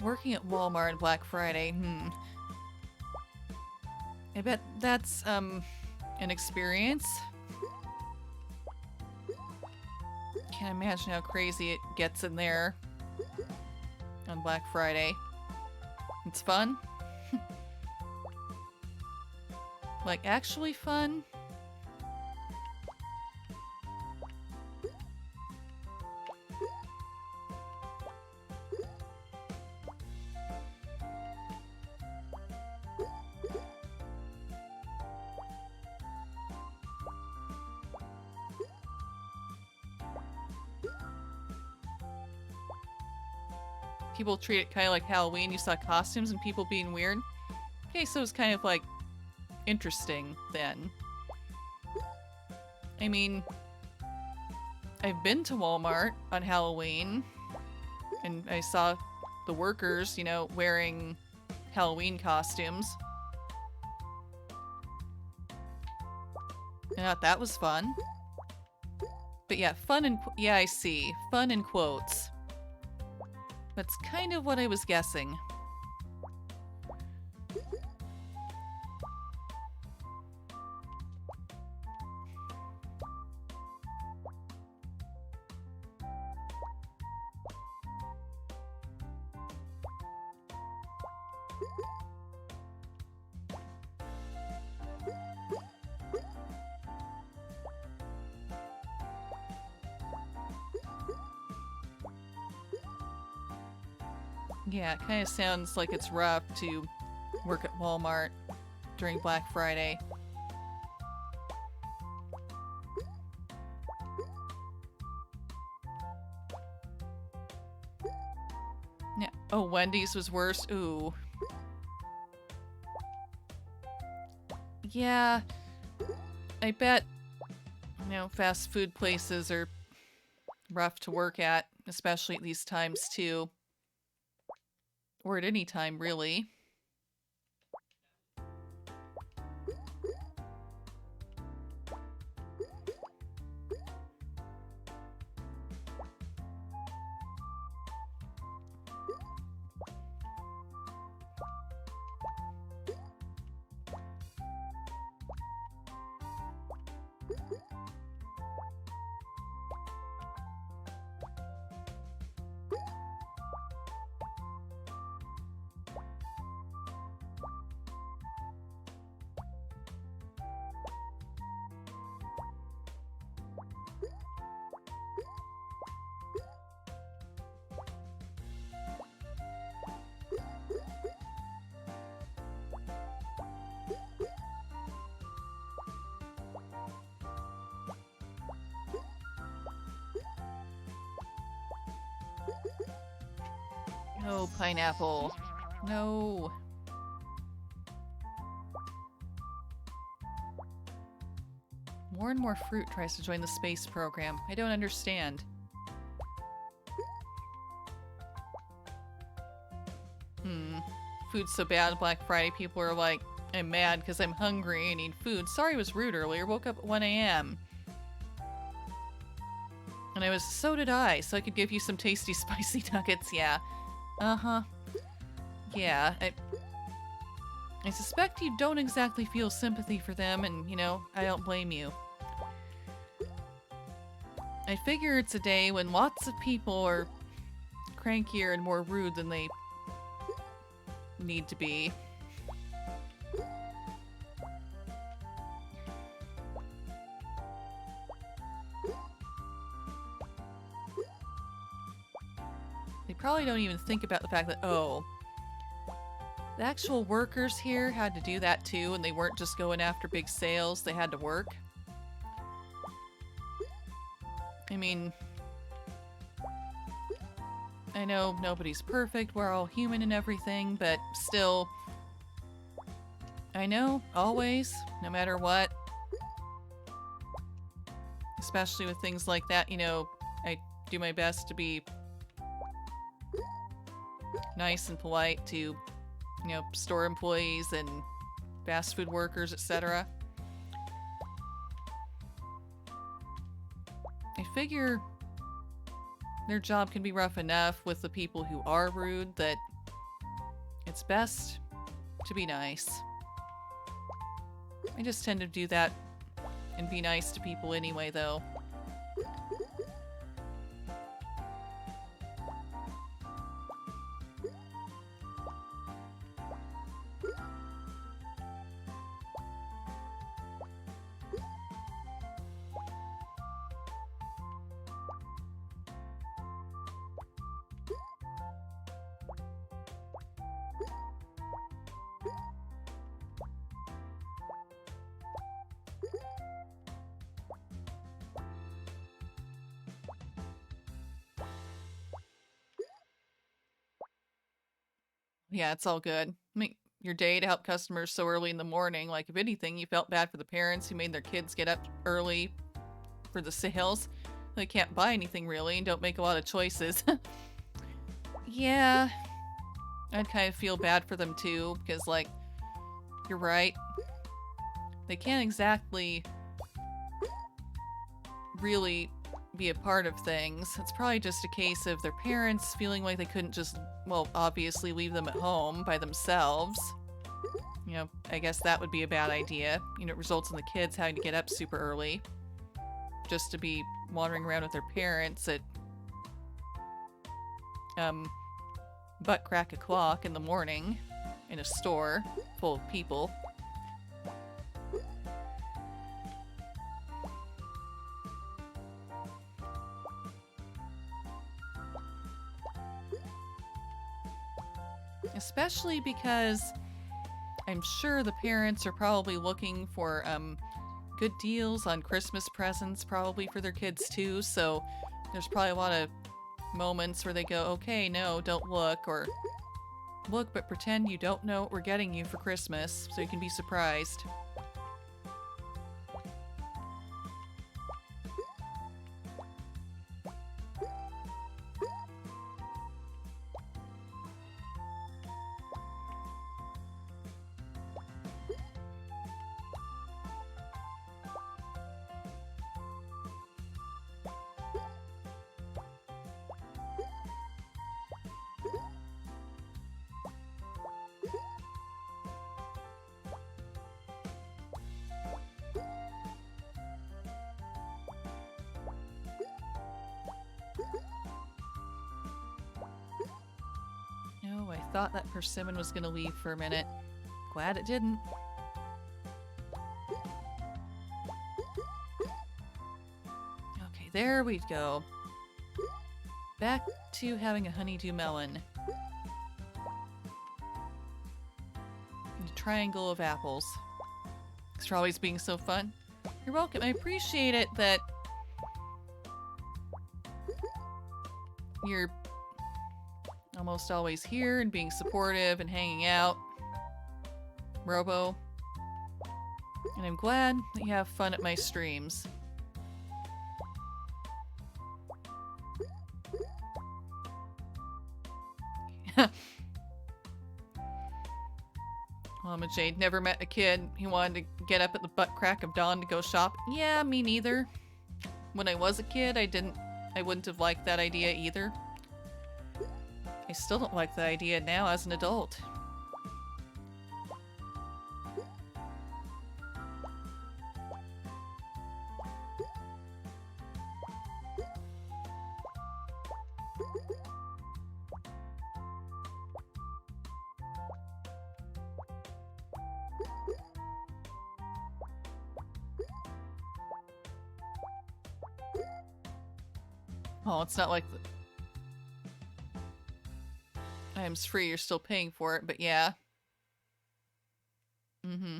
Working at Walmart on Black Friday, I bet that's, an experience. Can't imagine how crazy it gets in there on Black Friday. It's fun. Like, actually fun? people treat it kind of like Halloween. You saw costumes and people being weird. Okay, so it's kind of like interesting then. I mean, I've been to Walmart on Halloween and I saw the workers, you know, wearing Halloween costumes. I thought that was fun. But yeah, fun and yeah, I see. Fun in quotes. That's kind of what I was guessing. Yeah, it kind of sounds like it's rough to work at Walmart during Black Friday. Yeah. Oh, Wendy's was worse. Ooh. Yeah. I bet, you know, fast food places are rough to work at, especially at these times too. Or at any time, really. No, pineapple. No. More and more fruit tries to join the space program. I don't understand. Food's so bad Black Friday, people are like, I'm mad because I'm hungry, I need food. Sorry I was rude earlier, woke up at 1 a.m. And I was, so did I, so I could give you some tasty spicy nuggets, yeah. Uh-huh. Yeah, I suspect you don't exactly feel sympathy for them, and, you know, I don't blame you. I figure it's a day when lots of people are crankier and more rude than they need to be. They probably don't even think about the fact that, oh, the actual workers here had to do that too, and they weren't just going after big sales, they had to work. I mean, I know nobody's perfect, we're all human and everything, but still, I know, always, no matter what, especially with things like that, you know, I do my best to be nice and polite to, you know, store employees and fast food workers, etc. I figure their job can be rough enough with the people who are rude that it's best to be nice. I just tend to do that and be nice to people anyway, though. Yeah, it's all good. Your day to help customers so early in the morning. Like, if anything, you felt bad for the parents who made their kids get up early for the sales. They can't buy anything really and don't make a lot of choices. Yeah, I'd kind of feel bad for them too, because, like, you're right. They can't exactly really be a part of things. It's probably just a case of their parents feeling like they couldn't just, well, obviously leave them at home by themselves. You know, I guess that would be a bad idea. You know, it results in the kids having to get up super early just to be wandering around with their parents at, butt crack o'clock in the morning in a store full of people. Especially because I'm sure the parents are probably looking for good deals on Christmas presents probably for their kids too, so there's probably a lot of moments where they go, okay, no, don't look, or look but pretend you don't know what we're getting you for Christmas so you can be surprised. No, I thought that persimmon was gonna leave for a minute. Glad it didn't. Okay, there we go. Back to having a honeydew melon. And a triangle of apples. Thanks for always being so fun. You're welcome. I appreciate it that you're almost always here and being supportive and hanging out, Robo. And I'm glad that you have fun at my streams. Mama Jade never met a kid who wanted to get up at the butt crack of dawn to go shop. Yeah, me neither. When I was a kid, I wouldn't have liked that idea either. I still don't like the idea now as an adult. Oh, it's not like the item's free, you're still paying for it, but yeah. Mm-hmm.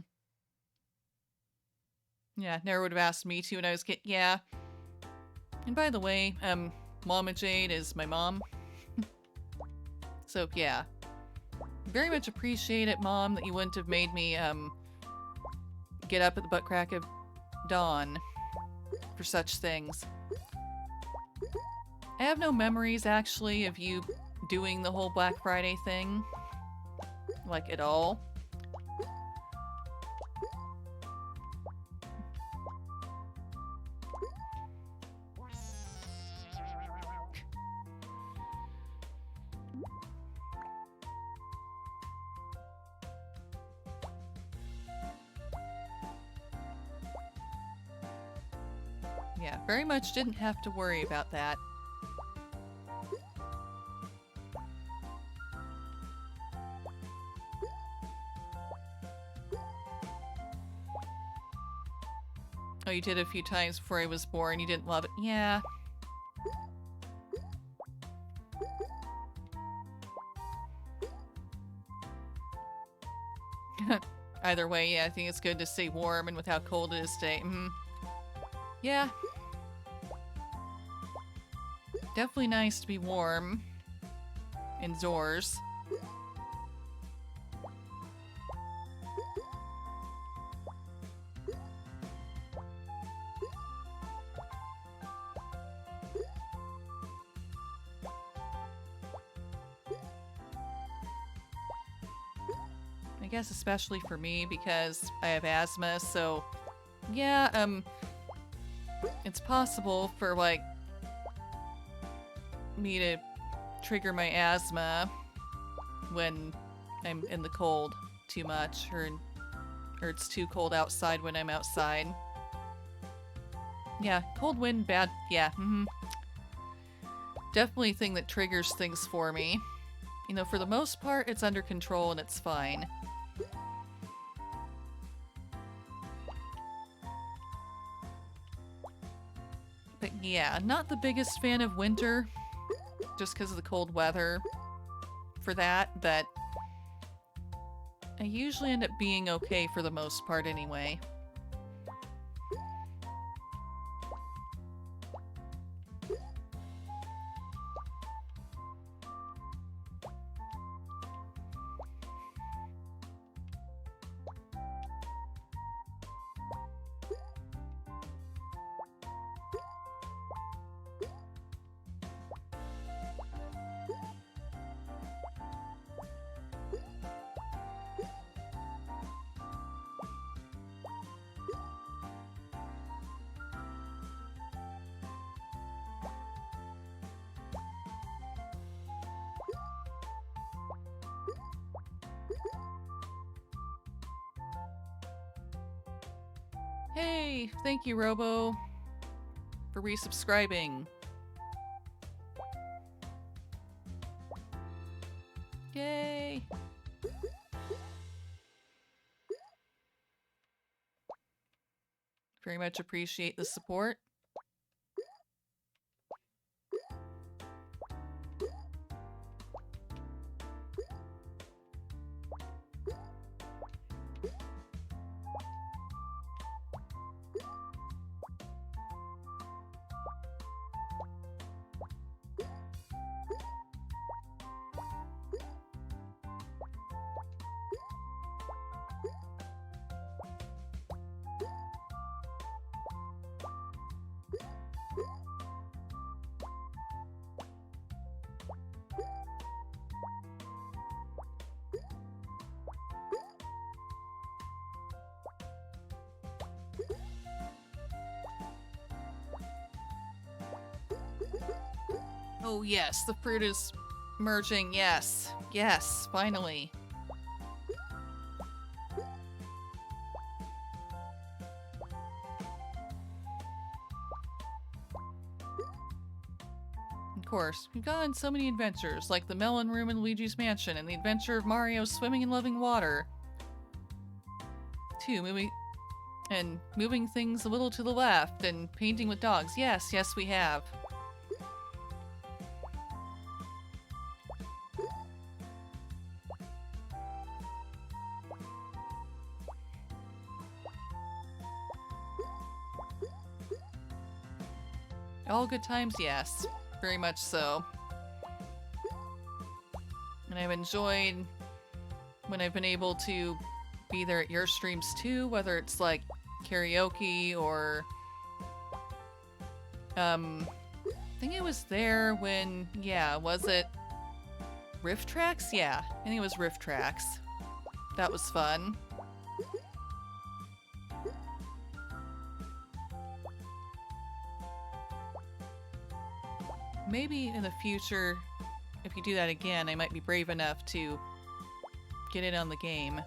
Yeah, never would have asked me to when I was a kid. Yeah. And by the way, Mama Jade is my mom. So, yeah. Very much appreciate it, Mom, that you wouldn't have made me, get up at the butt crack of dawn for such things. I have no memories, actually, of you doing the whole Black Friday thing. Like, at all. Yeah, very much didn't have to worry about that. Oh, you did a few times before I was born. You didn't love it. Yeah. Either way, yeah, I think it's good to stay warm, and with how cold it is today. Yeah. Definitely nice to be warm indoors. guess especially for me because I have asthma, so yeah, it's possible for like me to trigger my asthma when I'm in the cold too much, or it's too cold outside when I'm outside. Yeah, cold wind, bad. Yeah, definitely a thing that triggers things for me. You know, for the most part, it's under control and it's fine. But yeah, not the biggest fan of winter, just because of the cold weather for that, but I usually end up being okay for the most part anyway. Hey, thank you, Robo, for resubscribing. Yay! Very much appreciate the support. Oh yes, the fruit is merging, yes. Yes, finally. Of course, we've gone on so many adventures, like the melon room in Luigi's Mansion and the adventure of Mario swimming in loving water. Moving things a little to the left and painting with dogs. Yes, yes we have. All good times, yes. Very much so. And I've enjoyed when I've been able to be there at your streams too, whether it's like karaoke or... I think it was there when... Yeah, was it... Riff Tracks? Yeah, I think it was Riff Tracks. That was fun. Maybe in the future, if you do that again, I might be brave enough to get in on the game.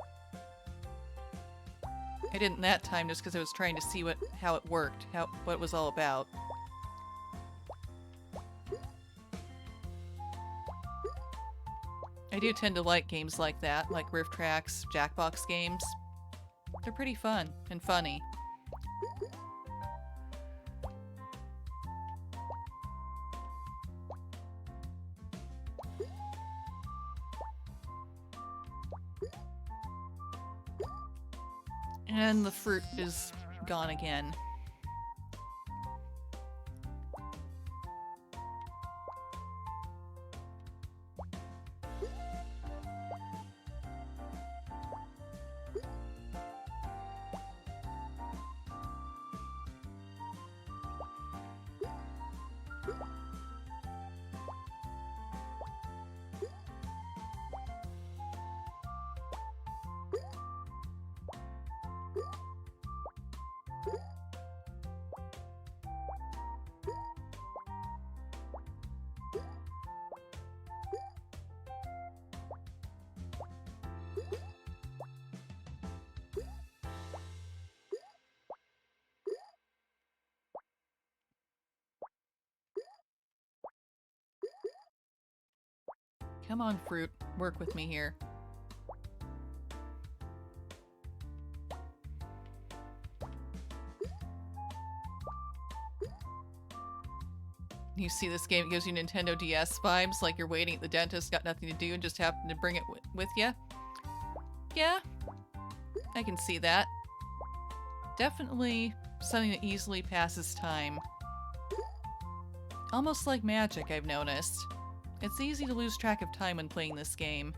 I didn't that time just because I was trying to see how it worked, what it was all about. I do tend to like games like that, like Riff Tracks, Jackbox games. They're pretty fun and funny. And the fruit is gone again. Come on, Fruit. Work with me here. You see this game, it gives you Nintendo DS vibes, like you're waiting at the dentist, got nothing to do, and just happen to bring it with you. Yeah, I can see that. Definitely something that easily passes time. Almost like magic, I've noticed. It's easy to lose track of time when playing this game.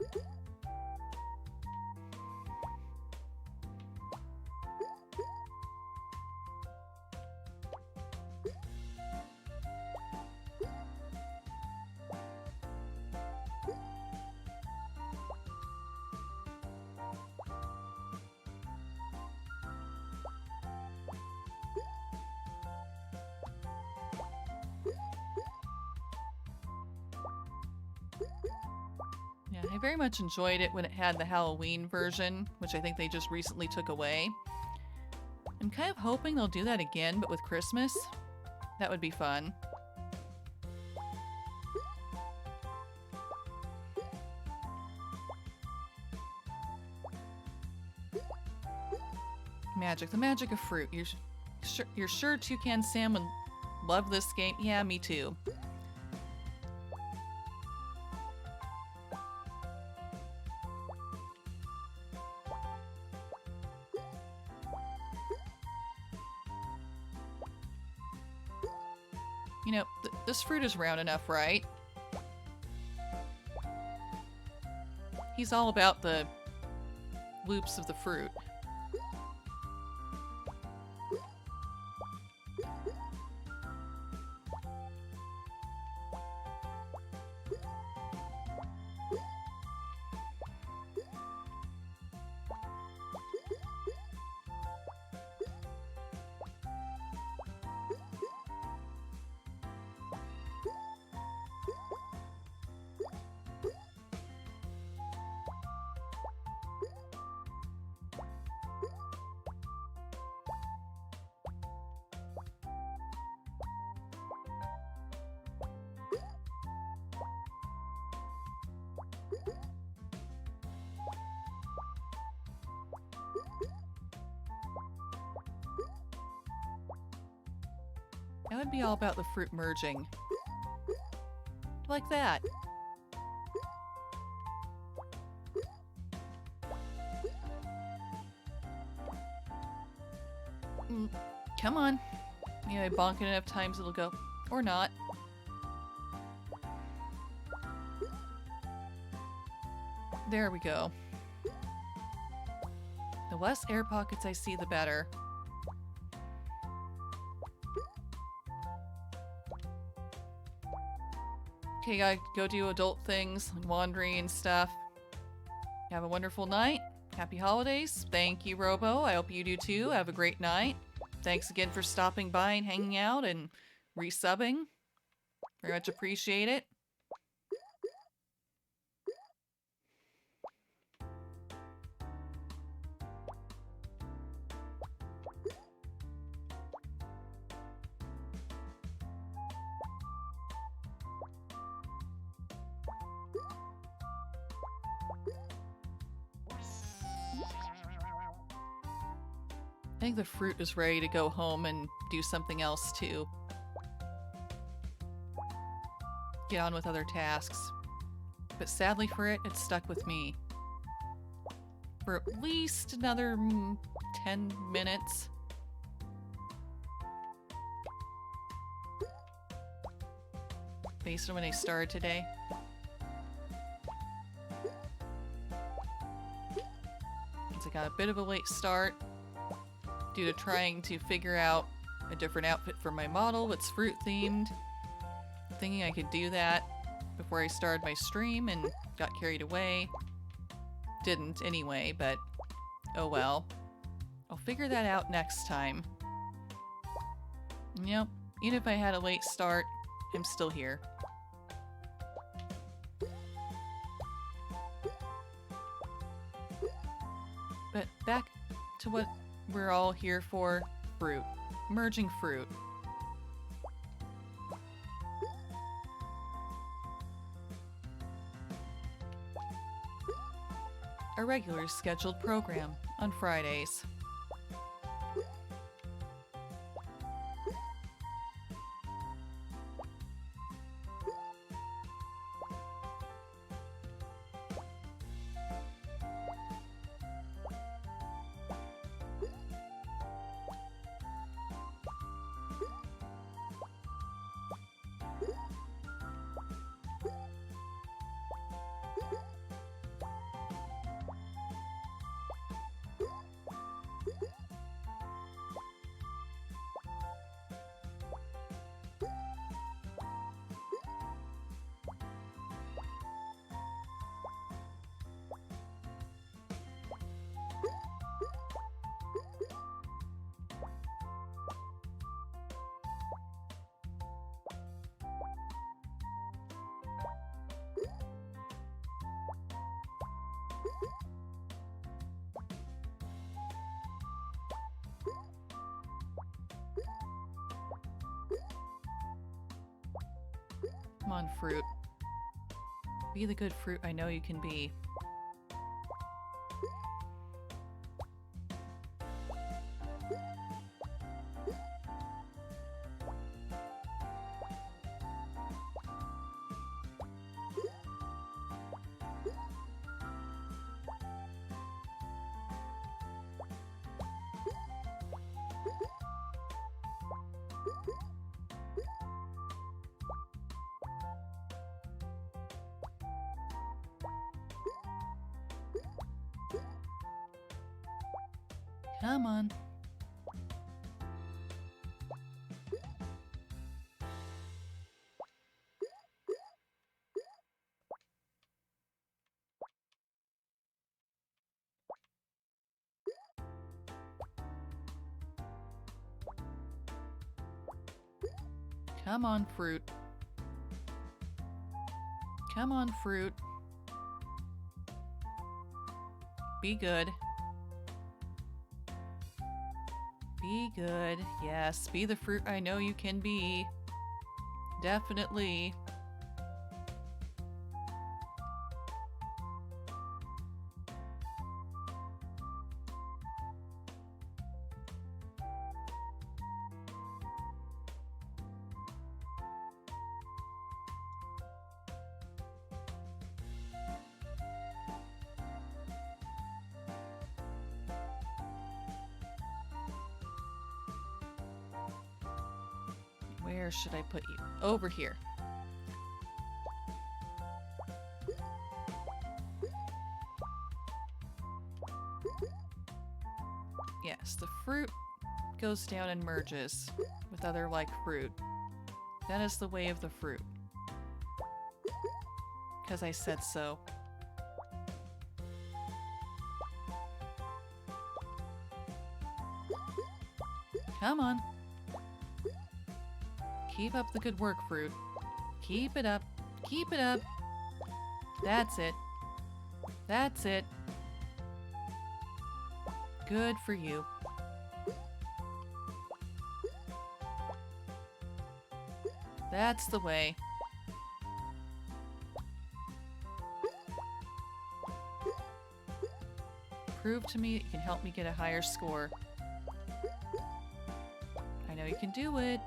Yeah, I very much enjoyed it when it had the Halloween version, which I think they just recently took away. I'm kind of hoping they'll do that again, but with Christmas. That would be fun. Magic, the magic of fruit. You're sure Toucan Sam would love this game? Yeah, me too. You know, this fruit is round enough, right? He's all about the loops of the fruit. That would be all about the fruit merging. Like that. Come on. Maybe I bonk it enough times it'll go. Or not. There we go. The less air pockets I see, the better. Okay, gotta go do adult things, like laundry and stuff. Have a wonderful night. Happy holidays. Thank you, Robo. I hope you do too. Have a great night. Thanks again for stopping by and hanging out and resubbing. Very much appreciate it. I think the fruit is ready to go home and do something else too. Get on with other tasks. But sadly for it, it's stuck with me. For at least another 10 minutes. Based on when I started today. Since I got a bit of a late start. Due to trying to figure out a different outfit for my model that's fruit themed. Thinking I could do that before I started my stream and got carried away. Didn't anyway, but oh well. I'll figure that out next time. Yep, even if I had a late start, I'm still here. But back to what we're all here for, fruit. Merging fruit. A regular scheduled program on Fridays. Come on, fruit. Be the good fruit I know you can be. Come on. Come on, fruit. Come on, fruit. Be good. Be good. Yes, be the fruit I know you can be. Definitely. Where should I put you? Over here. Yes, the fruit goes down and merges with other like fruit. That is the way of the fruit. Because I said so. Come on. Keep up the good work, fruit. Keep it up. Keep it up. That's it. That's it. Good for you. That's the way. Prove to me that you can help me get a higher score. I know you can do it.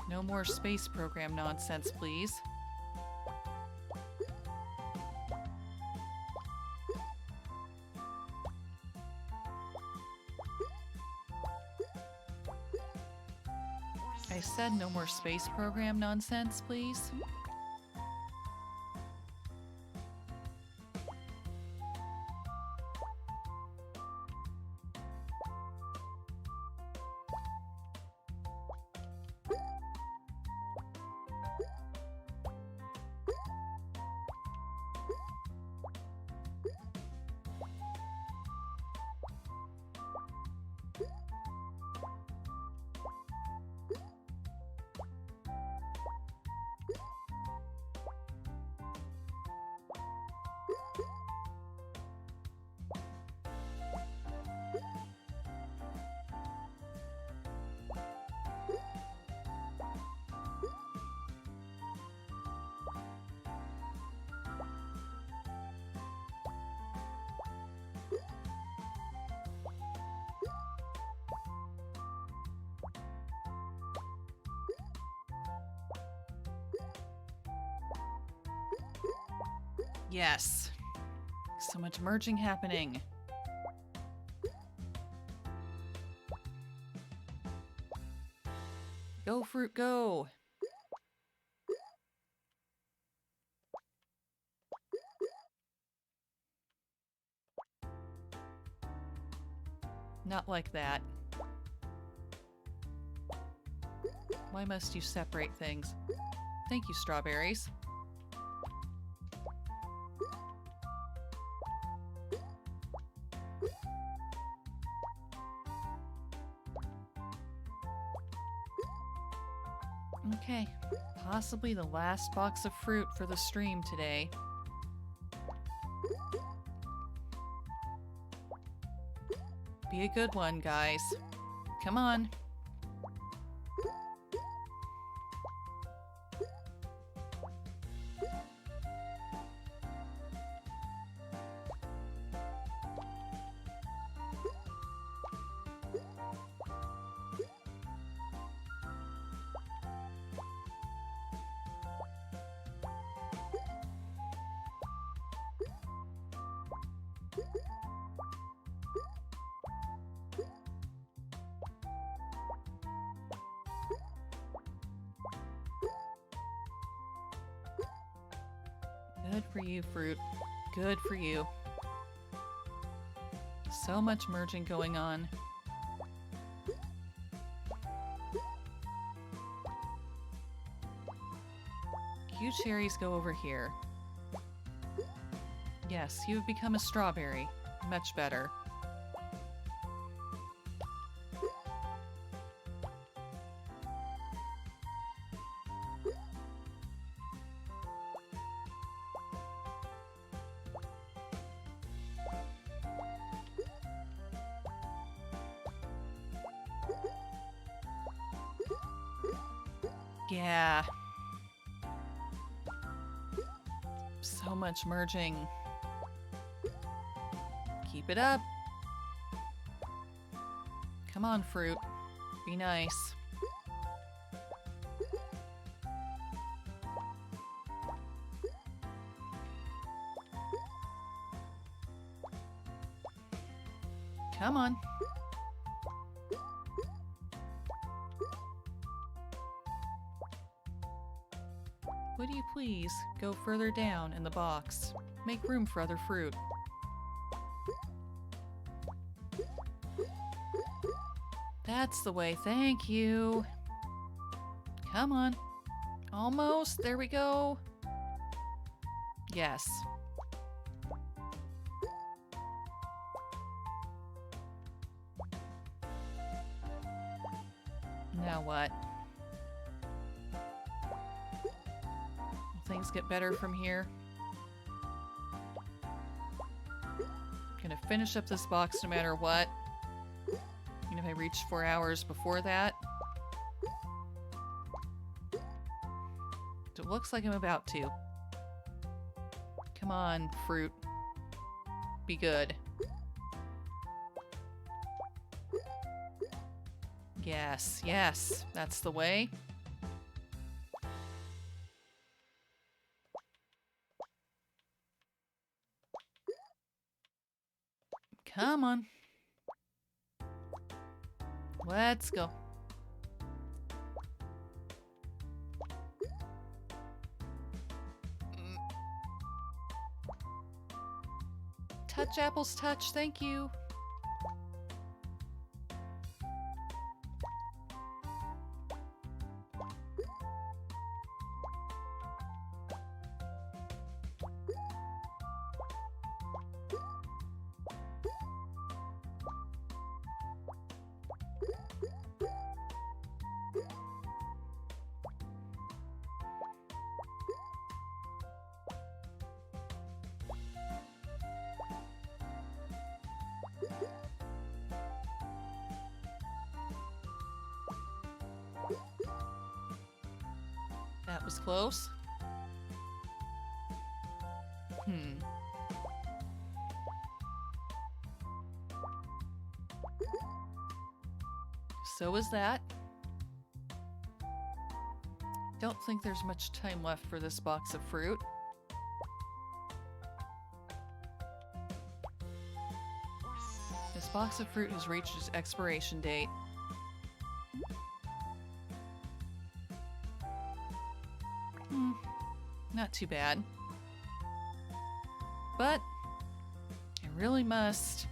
No more space program nonsense, please. I said no more space program nonsense, please. Yes. So much merging happening. Go, fruit, go! Not like that. Why must you separate things? Thank you, strawberries. Okay, possibly the last box of fruit for the stream today. Be a good one, guys. Come on. Good for you, fruit. Good for you. So much merging going on. You cherries go over here. Yes, you have become a strawberry. Much better. Yeah. So much merging. Keep it up. Come on, fruit. Be nice. Come on. Would you please go further down in the box? Make room for other fruit. That's the way, thank you. Come on. Almost, there we go. Yes. Now what? Will things get better from here? Gonna finish up this box no matter what. Even if I reach 4 hours before that. It looks like I'm about to. Come on, fruit. Be good. Yes, yes, that's the way. Come on. Let's go. Touch apples, touch, thank you. That was close. So is that. Don't think there's much time left for this box of fruit. This box of fruit has reached its expiration date. Not too bad. But I really must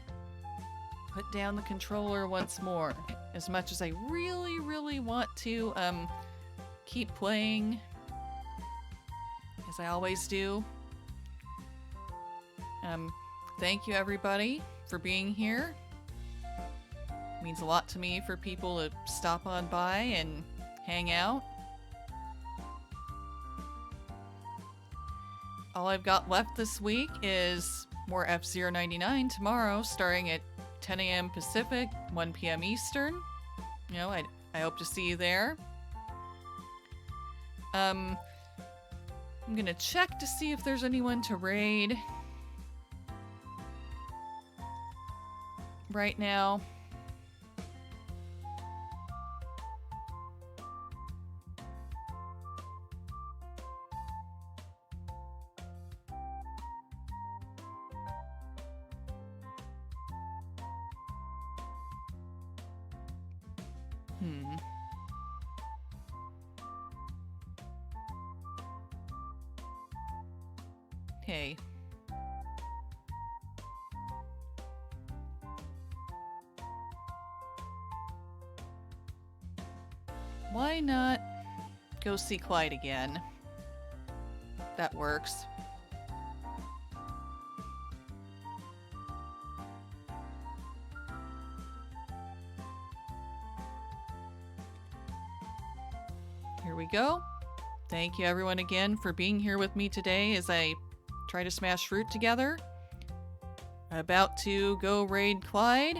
put down the controller once more. As much as I really, really want to keep playing as I always do. Thank you everybody for being here. It means a lot to me for people to stop on by and hang out. All I've got left this week is more F-Zero 99 tomorrow, starting at 10 a.m. Pacific, 1 p.m. Eastern. You know, I hope to see you there. I'm gonna check to see if there's anyone to raid right now. Okay. Why not go see Clyde again? That works. Here we go. Thank you everyone again for being here with me today as I try to smash fruit together. About to go raid Clyde.